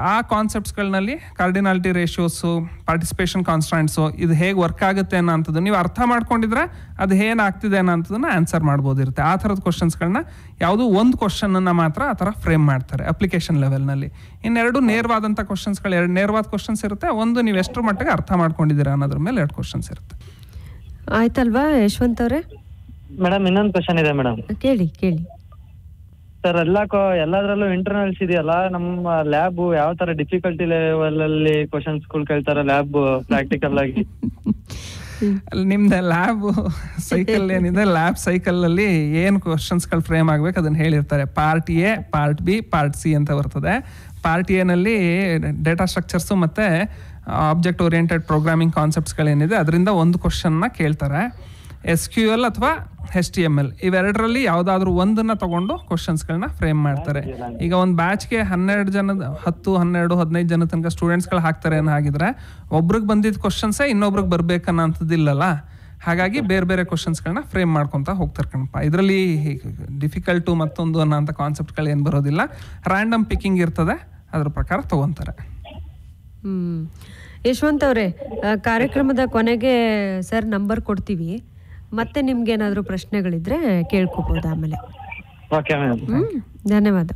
ಆ ಕಾನ್ಸೆಪ್ಟ್ಸ್ಗಳಲ್ಲಿ ಕಾರ್ಡಿನಾಲಿಟಿ ರೇಷಿಯೋಸು, ಪಾರ್ಟಿಸಿಪೇಷನ್ ಕಾನ್ಸ್ಟೆಂಟ್ಸು ಇದು ಹೇಗೆ ವರ್ಕ್ ಆಗುತ್ತೆ ಅನ್ನೋಂಥದ್ದು ನೀವು ಅರ್ಥ ಮಾಡ್ಕೊಂಡಿದ್ರೆ ಅದು ಏನಾಗ್ತಿದೆ ಅನ್ನೋಂಥದ್ದನ್ನ ಆನ್ಸರ್ ಮಾಡ್ಬೋದಿರುತ್ತೆ. ಆ ಥರದ ಕ್ವಶನ್ಸ್ಗಳನ್ನ ಯಾವುದೋ ಒಂದು ಕ್ವಶನನ್ನು ಮಾತ್ರ ಆ ಥರ ಫ್ರೇಮ್ ಮಾಡ್ತಾರೆ ಅಪ್ಲಿಕೇಶನ್ ಲೆವೆಲ್ನಲ್ಲಿ. ಇನ್ನೆರಡು ನೇರವಾದಂಥ ಕ್ವಶನ್ಸ್ಗಳು, 2 ನೇರವಾದ ಕ್ವಶನ್ಸ್ ಇರುತ್ತೆ, ಒಂದು ನೀವು ಎಷ್ಟರ ಮಟ್ಟಿಗೆ ಅರ್ಥ ಮಾಡ್ಕೊಂಡಿದ್ದೀರಾ ಅನ್ನೋದ್ರ ಮೇಲೆ 2 ಕ್ವಶನ್ಸ್ ಇರುತ್ತೆ. ಆಯ್ತಲ್ವಾ ಯಶವಂತ್ ಅವರೇ? ಮೇಡಮ್ ಇನ್ನೊಂದು ಕ್ವಶನ್ ಇದೆ ಮೇಡಮ್. ಕೇಳಿ. ಸರ್ ಎಲ್ಲದ್ರಲ್ಲೂ ಇಂಟರ್ನಲ್ಸ್ ಇದೆಯಲ್ಲ, ನಮ್ಮ ಲ್ಯಾಬ್ ಯಾವ ತರ ಡಿಫಿಕಲ್ಟಿ ಲೆವೆಲ್ ಅಲ್ಲಿ ಕ್ವಶನ್ಸ್ ಕೇಳ್ತಾರೆ ಲ್ಯಾಬ್ ಪ್ರಾಕ್ಟಿಕಲ್ ಆಗಿ? ನಿಮ್ದು ಲ್ಯಾಬ್ ಸೈಕಲ್ ಏನಿದೆ, ಲ್ಯಾಬ್ ಸೈಕಲ್ ಅಲ್ಲಿ ಏನು ಕ್ವಶನ್ಸ್ಗಳು ಫ್ರೇಮ್ ಆಗ್ಬೇಕು ಅದನ್ನ ಹೇಳಿರ್ತಾರೆ. Part A, part B, part C ಅಂತ ಬರ್ತದೆ. ಪಾರ್ಟ್ ಎ ನಲ್ಲಿ ಡೇಟಾ ಸ್ಟ್ರಕ್ಚರ್ಸು ಮತ್ತೆ ಆಬ್ಜೆಕ್ಟ್ ಓರಿಯೆಂಟೆಡ್ ಪ್ರೋಗ್ರಾಮಿಂಗ್ ಕಾನ್ಸೆಪ್ಟ್ಸ್ಗಳೇನಿದೆ ಅದರಿಂದ ಒಂದು ಕ್ವಶನ್ನ ಕೇಳ್ತಾರೆ. SQL ಅಥವಾ HTML ಇವೆರಡರಲ್ಲಿ ಯಾವುದಾದ್ರೂ ಒಂದನ್ನು ತಗೊಂಡು ಕ್ವಶನ್ಸ್ಗಳನ್ನ ಫ್ರೇಮ್ ಮಾಡ್ತಾರೆ. ಈಗ ಒಂದು ಬ್ಯಾಚ್ಗೆ 12 ಜನದ 10, 12, 15 ಜನ ತನಕ ಸ್ಟೂಡೆಂಟ್ಸ್ಗಳು ಹಾಕ್ತಾರೆ ಅನ್ನೋ ಹಾಗಿದ್ರೆ ಒಬ್ರಿಗೆ ಬಂದಿದ್ದ ಕ್ವಶನ್ಸೇ ಇನ್ನೊಬ್ರಿಗೆ ಬರ್ಬೇಕನ್ನೋಂಥದ್ದಿಲ್ಲಲ್ಲ. ಹಾಗಾಗಿ ಬೇರೆ ಬೇರೆ ಕ್ವಶನ್ಸ್ಗಳನ್ನ ಫ್ರೇಮ್ ಮಾಡ್ಕೊತಾ ಹೋಗ್ತಾರೆ ಕಣಪ್ಪ. ಇದರಲ್ಲಿ ಡಿಫಿಕಲ್ಟು ಮತ್ತೊಂದು ಅನ್ನೋಂಥ ಕಾನ್ಸೆಪ್ಟ್ಗಳು ಏನು ಬರೋದಿಲ್ಲ. ರ್ಯಾಂಡಮ್ ಪಿಕ್ಕಿಂಗ್ ಇರ್ತದೆ, ಅದ್ರ ಪ್ರಕಾರ ತಗೊಂತಾರೆ. ಯಶವಂತ್ ಅವರೇ, ಕಾರ್ಯಕ್ರಮದ ಕೊನೆಗೆ ಸರ್ ನಂಬರ್ ಕೊಡ್ತೀವಿ, ಮತ್ತೆ ನಿಮ್ಗೇನಾದರೂ ಪ್ರಶ್ನೆಗಳಿದ್ರೆ ಕೇಳ್ಕೋಬಹುದು ಆಮೇಲೆ. ಧನ್ಯವಾದ.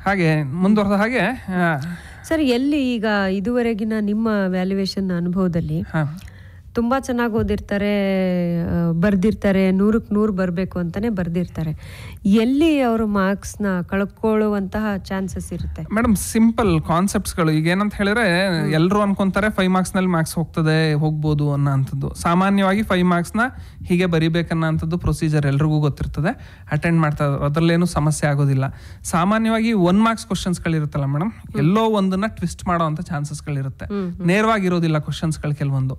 ಹಾಗೆ ಮುಂದುವರೆದ ಹಾಗೆ ಸರ್, ಎಲ್ಲಿ ಈಗ ಇದುವರೆಗಿನ ನಿಮ್ಮ ವ್ಯಾಲ್ಯೂಯೇಷನ್ ಅನುಭವದಲ್ಲಿ ತುಂಬ ಚೆನ್ನಾಗಿ ಓದಿರ್ತಾರೆ, ಬರ್ದಿರ್ತಾರೆ, 100ಕ್ಕೆ 100 ಬರಬೇಕು ಅಂತಾನೆ ಬರ್ದಿರ್ತಾರೆ, ಎಲ್ಲಿ ಅವರು ಮಾರ್ಕ್ಸ್ನ ಕಳ್ಕೊಳ್ಳುವಂತಹ ಚಾನ್ಸಸ್ ಇರುತ್ತೆ? ಮೇಡಮ್, ಸಿಂಪಲ್ ಕಾನ್ಸೆಪ್ಟ್ಸ್ಗಳು. ಈಗ ಏನಂತ ಹೇಳಿದ್ರೆ ಎಲ್ಲರೂ ಅನ್ಕೊಂತಾರೆ 5 ಮಾರ್ಕ್ಸ್ನಲ್ಲಿ ಮಾರ್ಕ್ಸ್ ಹೋಗ್ಬೋದು ಅನ್ನೋಂಥದ್ದು. ಸಾಮಾನ್ಯವಾಗಿ 5 ಮಾರ್ಕ್ಸ್ನ ಹೀಗೆ ಬರಿಬೇಕನ್ನೋಂಥದ್ದು ಪ್ರೊಸೀಜರ್ ಎಲ್ರಿಗೂ ಗೊತ್ತಿರ್ತದೆ, ಅಟೆಂಡ್ ಮಾಡ್ತಾರೆ, ಅದರಲ್ಲೇನು ಸಮಸ್ಯೆ ಆಗೋದಿಲ್ಲ. ಸಾಮಾನ್ಯವಾಗಿ 1 ಮಾರ್ಕ್ಸ್ ಕ್ವಶನ್ಸ್ಗಳಿರುತ್ತಲ್ಲ ಮೇಡಮ್, ಎಲ್ಲೋ ಒಂದನ್ನ ಟ್ವಿಸ್ಟ್ ಮಾಡೋ ಅಂತ ಚಾನ್ಸಸ್ಗಳಿರುತ್ತೆ. ನೇರವಾಗಿರೋದಿಲ್ಲ ಕ್ವಶನ್ಸ್ಗಳು. ಕೆಲವೊಂದು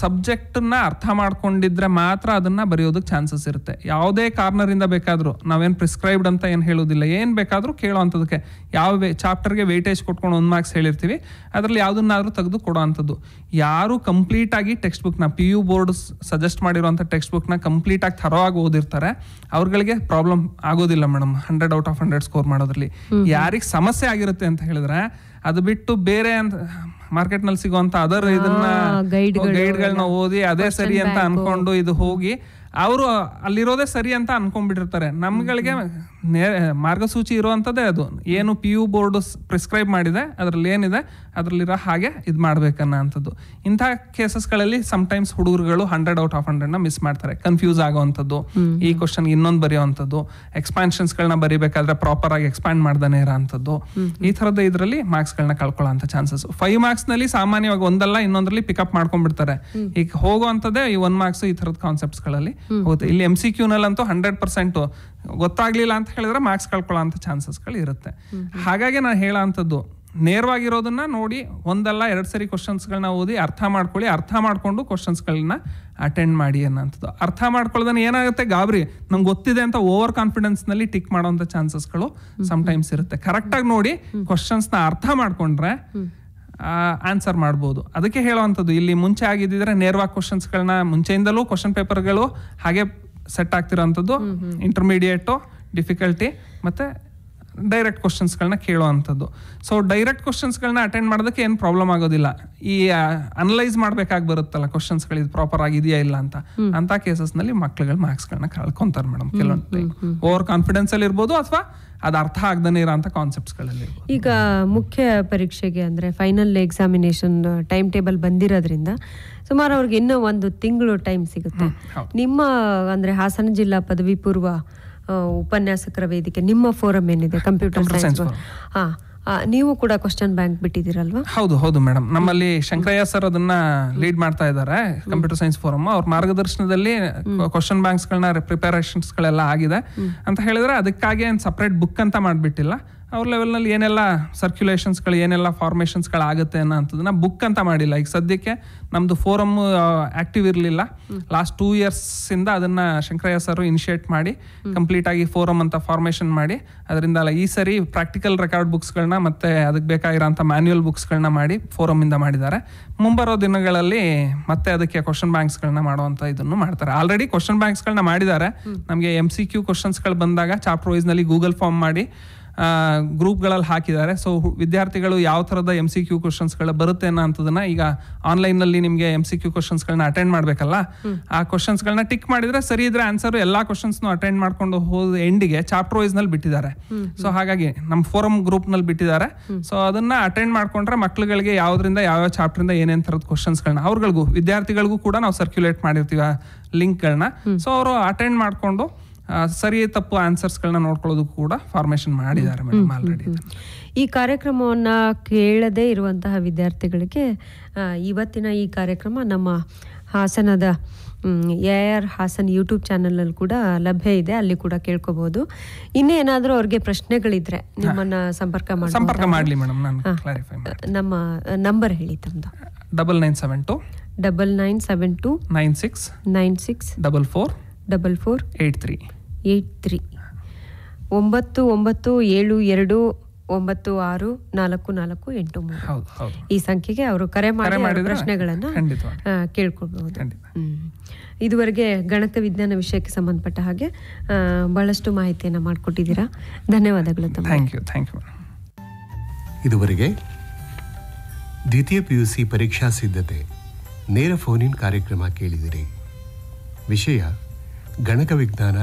ಸಬ್ಜೆಕ್ಟ್ನ ಅರ್ಥ ಮಾಡ್ಕೊಂಡಿದ್ರೆ ಮಾತ್ರ ಅದನ್ನ ಬರೆಯೋದಕ್ಕೆ ಚಾನ್ಸಸ್ ಇರುತ್ತೆ. ಯಾವುದೇ ಕಾರ್ನರ್ ಇಂದ ಬೇಕಾದ್ರೂ, ನಾವೇನು ಪ್ರಿಸ್ಕ್ರೈಬ್ಡ್ ಅಂತ ಏನು ಹೇಳೋದಿಲ್ಲ, ಏನ್ ಬೇಕಾದ್ರೂ ಕೇಳೋ ಅಂಥದಕ್ಕೆ. ಯಾವ ಚಾಪ್ಟರ್ಗೆ ವೇಟೇಜ್ ಕೊಟ್ಕೊಂಡು 1 ಮಾರ್ಕ್ಸ್ ಹೇಳಿರ್ತೀವಿ, ಅದರಲ್ಲಿ ಯಾವುದನ್ನಾದ್ರೂ ತೆಗೆದು ಕೊಡೋ ಅಂಥದ್ದು. ಯಾರು ಕಂಪ್ಲೀಟ್ ಆಗಿ ಟೆಕ್ಸ್ಟ್ ಬುಕ್ನ PU ಬೋರ್ಡ್ ಸಜೆಸ್ಟ್ ಮಾಡಿರುವಂಥ ಟೆಕ್ಸ್ಟ್ ಬುಕ್ನ ಕಂಪ್ಲೀಟ್ ಆಗಿ ಥರವಾಗಿ ಓದಿರ್ತಾರೆ, ಅವ್ರಗಳಿಗೆ ಪ್ರಾಬ್ಲಮ್ ಆಗೋದಿಲ್ಲ ಮೇಡಮ್ 100 ಔಟ್ ಆಫ್ 100 ಸ್ಕೋರ್ ಮಾಡೋದ್ರಲ್ಲಿ. ಯಾರಿಗೆ ಸಮಸ್ಯೆ ಆಗಿರುತ್ತೆ ಅಂತ ಹೇಳಿದ್ರೆ ಅದು ಬಿಟ್ಟು ಬೇರೆ ಅಂತ ಮಾರ್ಕೆಟ್ನಲ್ಲಿ ಸಿಗುವಂತ ಅದರ್ ಇದನ್ನ ಗೈಡ್ಗಳನ್ನ ಓದಿ ಅದೇ ಸರಿ ಅಂತ ಅನ್ಕೊಂಡು ಇದು ಹೋಗಿ ಅವರು ಅಲ್ಲಿರೋದೇ ಸರಿ ಅಂತ ಅನ್ಕೊಂಡ್ಬಿಟ್ಟಿರ್ತಾರೆ. ನಮ್ಗಳಿಗೆ ಮಾರ್ಗಸೂಚಿ ಇರುವಂಥದ್ದೇ ಅದು. ಏನು PU ಬೋರ್ಡ್ ಪ್ರಿಸ್ಕ್ರೈಬ್ ಮಾಡಿದೆ ಅದರಲ್ಲಿ ಏನಿದೆ ಅದರಲ್ಲಿರೋ ಹಾಗೆ ಇದು ಮಾಡ್ಬೇಕನ್ನೋ ಅಂಥದ್ದು. ಇಂಥ ಕೇಸಸ್ಗಳಲ್ಲಿ ಸಮ್ಟೈಮ್ಸ್ ಹುಡುಗರುಗಳು 100 ಔಟ್ ಆಫ್ 100ನ ಮಿಸ್ ಮಾಡ್ತಾರೆ, ಕನ್ಫ್ಯೂಸ್ ಆಗೋವಂಥದ್ದು, ಈ ಕ್ವಶನ್ ಇನ್ನೊಂದು ಬರೆಯೋವಂಥದ್ದು, ಎಕ್ಸ್ಪಾನ್ಷನ್ಸ್ಗಳನ್ನ ಬರಿಬೇಕಾದ್ರೆ ಪ್ರಾಪರ್ ಆಗಿ ಎಕ್ಸ್ಪ್ಯಾಂಡ್ ಮಾಡ್ದಾನೆ ಇರೋ ಅಂಥದ್ದು. ಈ ಥರದ ಇದರಲ್ಲಿ ಮಾರ್ಕ್ಸ್ಗಳನ್ನ ಕಳ್ಕೊಳ್ಳೋ ಅಂತ ಚಾನ್ಸಸ್. 5 ಮಾರ್ಕ್ಸ್ನಲ್ಲಿ ಸಾಮಾನ್ಯವಾಗಿ ಒಂದಲ್ಲ ಇನ್ನೊಂದರಲ್ಲಿ ಪಿಕಪ್ ಮಾಡ್ಕೊಂಡ್ಬಿಡ್ತಾರೆ. ಈಗ ಹೋಗುವಂಥದ್ದೇ ಈ 1 ಮಾರ್ಕ್ಸ್ ಈ ಥರದ ಕಾನ್ಸೆಪ್ಟ್ಸ್ಗಳಲ್ಲಿ ಹೋಗುತ್ತೆ. ಇಲ್ಲಿ MCQ ನಲ್ಲಂತೂ 100% ಗೊತ್ತಾಗ್ಲಿಲ್ಲ ಅಂತ ಹೇಳಿದ್ರೆ ಮಾರ್ಕ್ಸ್ ಕಳ್ಕೊಳ್ಳೋ ಅಂತ ಚಾನ್ಸಸ್ಗಳು ಇರುತ್ತೆ. ಹಾಗಾಗಿ ನಾನು ಹೇಳೋ ಅಂಥದ್ದು, ನೇರವಾಗಿರೋದನ್ನ ನೋಡಿ ಒಂದಲ್ಲ 2 ಸರಿ ಕ್ವಶನ್ಸ್ಗಳನ್ನ ಓದಿ ಅರ್ಥ ಮಾಡ್ಕೊಳ್ಳಿ, ಅರ್ಥ ಮಾಡ್ಕೊಂಡು ಕ್ವಶನ್ಸ್ಗಳನ್ನ ಅಟೆಂಡ್ ಮಾಡಿ ಅನ್ನೋಂಥದ್ದು. ಅರ್ಥ ಮಾಡ್ಕೊಳ್ಳೋದನ್ನ ಏನಾಗುತ್ತೆ, ಗಾಬರಿ ನಂಗೆ ಗೊತ್ತಿದೆ ಅಂತ ಓವರ್ ಕಾನ್ಫಿಡೆನ್ಸ್ನಲ್ಲಿ ಟಿಕ್ ಮಾಡೋಂಥ ಚಾನ್ಸಸ್ಗಳು ಸಮ್ಟೈಮ್ಸ್ ಇರುತ್ತೆ. ಕರೆಕ್ಟಾಗಿ ನೋಡಿ ಕ್ವಶನ್ಸ್ನ ಅರ್ಥ ಮಾಡ್ಕೊಂಡ್ರೆ ಆನ್ಸರ್ ಮಾಡ್ಬೋದು. ಅದಕ್ಕೆ ಹೇಳುವಂಥದ್ದು, ಇಲ್ಲಿ ಮುಂಚೆ ಆಗಿದ್ದಿದ್ರೆ ನೇರವಾಗಿ ಕ್ವಶನ್ಸ್ಗಳನ್ನ ಮುಂಚೆಯಿಂದಲೂ ಕ್ವಶನ್ ಪೇಪರ್ಗಳು ಹಾಗೆ ಸೆಟ್ ಆಗ್ತಿರೋಂಥದ್ದು, ಇಂಟರ್ಮೀಡಿಯೇಟು, ಡಿಫಿಕಲ್ಟಿ ಮತ್ತು ಡೈರೆಕ್ಟ್ ಕ್ವಶನ್ಸ್ಗಳನ್ನ ಕೇಳುವಂಥದ್ದು. ಸೊ ಡೈರೆಕ್ಟ್ ಕ್ವಶನ್ಸ್ಗಳನ್ನ ಅಟೆಂಡ್ ಮಾಡೋದಕ್ಕೆ ಏನು ಪ್ರಾಬ್ಲಮ್ ಆಗೋದಿಲ್ಲ. ಈ ಅನಲೈಸ್ ಮಾಡ್ಬೇಕಾಗಿ ಬರುತ್ತಲ್ಲ ಕ್ವಶನ್ಸ್ಗಳು, ಇದು ಪ್ರಾಪರ್ ಆಗಿದೆಯಾ ಇಲ್ಲ ಅಂತ ಕೇಸಸ್ನಲ್ಲಿ ಮಕ್ಳುಗಳು ಮಾರ್ಕ್ಸ್ಗಳನ್ನ ಕಳ್ಕೊಂತಾರೆ ಮೇಡಮ್. ಕೆಲವೊಂದು ಓವರ್ ಕಾನ್ಫಿಡೆನ್ಸ್ ಅಲ್ಲಿ ಇರ್ಬೋದು ಅಥವಾ ಅದು ಅರ್ಥ ಆಗದೇ ಇರೋ ಅಂತ ಕಾನ್ಸೆಪ್ಟ್ಸ್ಗಳಲ್ಲಿ. ಈಗ ಮುಖ್ಯ ಪರೀಕ್ಷೆಗೆ ಅಂದರೆ ಫೈನಲ್ ಎಕ್ಸಾಮಿನೇಷನ್ ಟೈಮ್ ಟೇಬಲ್ ಬಂದಿರೋದ್ರಿಂದ ಸುಮಾರು ಅವ್ರಿಗೆ ಇನ್ನೂ 1 ತಿಂಗಳು ಟೈಮ್ ಸಿಗುತ್ತೆ. ನಿಮ್ಮ ಅಂದರೆ ಹಾಸನ ಜಿಲ್ಲಾ ಪದವಿ ಪೂರ್ವ ಉಪನ್ಯಾಸಕರ ವೇದಿಕೆ, ನಿಮ್ಮ ಫೋರಮ್ ಏನಿದೆ ಕಂಪ್ಯೂಟರ್ ಸೈನ್ಸ್, ನೀವು ಕೂಡ ಕ್ವಶನ್ ಬ್ಯಾಂಕ್ ಬಿಟ್ಟಿದ್ದೀರಲ್ವಾ? ಹೌದು ಮೇಡಮ್, ನಮ್ಮಲ್ಲಿ ಶಂಕರಯ್ಯ ಸರ್ ಅದನ್ನ ಲೀಡ್ ಮಾಡ್ತಾ ಇದ್ದಾರೆ, ಕಂಪ್ಯೂಟರ್ ಸೈನ್ಸ್ ಫೋರಮ್. ಅವ್ರ ಮಾರ್ಗದರ್ಶನದಲ್ಲಿ ಕ್ವಶನ್ ಬ್ಯಾಂಕ್ಸ್ಗಳನ್ನ ಪ್ರಿಪರೇಷನ್ಸ್ಗಳೆಲ್ಲ ಆಗಿದೆ ಅಂತ ಹೇಳಿದ್ರೆ ಅದಕ್ಕಾಗಿ ಏನು ಸಪ್ರೇಟ್ ಬುಕ್ ಅಂತ ಮಾಡ್ಬಿಟ್ಟಿಲ್ಲ, ಅವ್ರ ಲೆವೆಲ್ನಲ್ಲಿ ಏನೆಲ್ಲ ಸರ್ಕ್ಯುಲೇಷನ್ಸ್ಗಳು ಏನೆಲ್ಲ ಫಾರ್ಮೇಷನ್ಸ್ಗಳು ಆಗುತ್ತೆ ಅನ್ನೋಂಥದ್ದನ್ನ ಬುಕ್ ಅಂತ ಮಾಡಿಲ್ಲ. ಈಗ ಸದ್ಯಕ್ಕೆ ನಮ್ಮದು ಫೋರಮ್ ಆ್ಯಕ್ಟಿವ್ ಇರಲಿಲ್ಲ. ಲಾಸ್ಟ್ 2 yearsಯಿಂದ ಅದನ್ನು ಶಂಕರಯ್ಯ ಸರ್ ಇನಿಷಿಯೇಟ್ ಮಾಡಿ ಕಂಪ್ಲೀಟಾಗಿ ಫೋರಮ್ ಅಂತ ಫಾರ್ಮೇಷನ್ ಮಾಡಿ ಅದರಿಂದ ಈ ಸರಿ ಪ್ರಾಕ್ಟಿಕಲ್ ರೆಕಾರ್ಡ್ ಬುಕ್ಸ್ಗಳನ್ನ ಮತ್ತು ಅದಕ್ಕೆ ಬೇಕಾಗಿರೋಂಥ ಮ್ಯಾನ್ಯುಯಲ್ ಬುಕ್ಸ್ಗಳನ್ನ ಮಾಡಿ ಫೋರಮಿಂದ ಮಾಡಿದ್ದಾರೆ. ಮುಂಬರೋ ದಿನಗಳಲ್ಲಿ ಮತ್ತೆ ಅದಕ್ಕೆ ಕ್ವಶನ್ ಬ್ಯಾಂಕ್ಸ್ಗಳನ್ನ ಮಾಡುವಂಥ ಇದನ್ನು ಮಾಡ್ತಾರೆ. ಆಲ್ರೆಡಿ ಕ್ವಶನ್ ಬ್ಯಾಂಕ್ಸ್ಗಳನ್ನ ಮಾಡಿದ್ದಾರೆ. ನಮಗೆ MCQ ಕ್ವಶನ್ಸ್ಗಳು ಬಂದಾಗ ಚಾಪ್ಟರ್ ವೈಸ್ನಲ್ಲಿ ಗೂಗಲ್ ಫಾರ್ಮ್ ಮಾಡಿ ಗ್ರೂಪ್ಗಳಲ್ಲಿ ಹಾಕಿದ್ದಾರೆ. ಸೊ ವಿದ್ಯಾರ್ಥಿಗಳು ಯಾವ ಥರದ MCQ ಕ್ವಶನ್ಸ್ಗಳು ಬರುತ್ತೆ ಅನ್ನೋಂಥದ್ದನ್ನ ಈಗ ಆನ್ಲೈನಲ್ಲಿ ನಿಮಗೆ MCQ ಕ್ವಶನ್ಸ್ಗಳನ್ನ ಅಟೆಂಡ್ ಮಾಡಬೇಕಲ್ಲ, ಆ ಕ್ವಶನ್ಸ್ಗಳನ್ನ ಟಿಕ್ ಮಾಡಿದ್ರೆ ಸರಿ ಇದ್ರೆ ಆನ್ಸರ್ ಎಲ್ಲ ಕ್ವಶನ್ಸ್ನು ಅಟೆಂಡ್ ಮಾಡ್ಕೊಂಡು ಹೋದ ಎಂಡಿಗೆ ಚಾಪ್ಟರ್ ವೈಸ್ನಲ್ಲಿ ಬಿಟ್ಟಿದ್ದಾರೆ. ಸೊ ಹಾಗಾಗಿ ನಮ್ಮ ಫೋರಮ್ ಗ್ರೂಪ್ನಲ್ಲಿ ಬಿಟ್ಟಿದ್ದಾರೆ. ಸೊ ಅದನ್ನ ಅಟೆಂಡ್ ಮಾಡ್ಕೊಂಡ್ರೆ ಮಕ್ಳುಗಳಿಗೆ ಯಾವ್ದ್ರಿಂದ ಯಾವ್ಯಾವ ಚಾಪ್ಟರಿಂದ ಏನೇನು ಥರದ ಕ್ವಶನ್ಸ್ಗಳನ್ನ ಅವ್ರಿಗೂ ವಿದ್ಯಾರ್ಥಿಗಳಿಗೂ ಕೂಡ ನಾವು ಸರ್ಕ್ಯುಲೇಟ್ ಮಾಡಿರ್ತೀವಿ ಲಿಂಕ್ಗಳನ್ನ. ಸೊ ಅವರು ಅಟೆಂಡ್ ಮಾಡಿಕೊಂಡು ಸರಿ ತಪ್ಪು ಆನ್ಸರ್ಸ್ಗಳನ್ನ ನೋಡ್ಕೊಳ್ಳೋದು ಕೂಡ ಫಾರ್ಮೇಷನ್ ಮಾಡಿದ್ದಾರೆ ಮೇಡಮ್ ಆಲ್ರೆಡಿ. ಈ ಕಾರ್ಯಕ್ರಮವನ್ನು ಕೇಳದೇ ಇರುವಂತಹ ವಿದ್ಯಾರ್ಥಿಗಳಿಗೆ ಇವತ್ತಿನ ಈ ಕಾರ್ಯಕ್ರಮ ನಮ್ಮ ಹಾಸನದ AIR ಹಾಸನ್ ಯೂಟ್ಯೂಬ್ ಚಾನಲಲ್ಲಿ ಕೂಡ ಲಭ್ಯ ಇದೆ, ಅಲ್ಲಿ ಕೂಡ ಕೇಳ್ಕೋಬಹುದು. ಇನ್ನೇನಾದರೂ ಅವ್ರಿಗೆ ಪ್ರಶ್ನೆಗಳಿದ್ರೆ ನಿಮ್ಮನ್ನ ಸಂಪರ್ಕ ಮಾಡಲಿ ಮೇಡಮ್. ನಾನು ಕ್ಲಾರಿಫೈ ಮಾಡಿ ನಮ್ಮ ನಂಬರ್ ಹೇಳಿ ತಮ್ಮದು. 9972 9972 96 96 44 44 83 83 9972 964483 ಈ ಸಂಖ್ಯೆಗೆ ಅವರು ಕರೆ ಮಾಡಿ ಪ್ರಶ್ನೆಗಳನ್ನು ಕೇಳ್ಕೊಳ್ಬಹುದು. ಇದುವರೆಗೆ ಗಣಕ ವಿಜ್ಞಾನ ವಿಷಯಕ್ಕೆ ಸಂಬಂಧಪಟ್ಟ ಹಾಗೆ ಬಹಳಷ್ಟು ಮಾಹಿತಿಯನ್ನು ಮಾಡಿಕೊಟ್ಟಿದ್ದೀರಾ. ಧನ್ಯವಾದಗಳು ತಮ್ಮ. Thank you. ಇದುವರೆಗೆ ದ್ವಿತೀಯ PUC ಪರೀಕ್ಷಾ ಸಿದ್ಧತೆ ನೇರ ಫೋನ್ ಇನ್ ಕಾರ್ಯಕ್ರಮ ಕೇಳಿದಿರಿ. ವಿಷಯ ಗಣಕ ವಿಜ್ಞಾನ,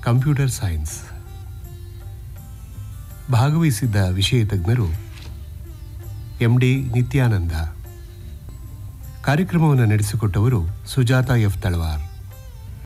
ಕಂಪ್ಯೂಟರ್ ಸೈನ್ಸ್. ಭಾಗವಹಿಸಿದ್ದ ವಿಷಯ ತಜ್ಞರು MD ನಿತ್ಯಾನಂದ. ಕಾರ್ಯಕ್ರಮವನ್ನು ನಡೆಸಿಕೊಟ್ಟವರು ಸುಜಾತ F. ತಳವಾರ್.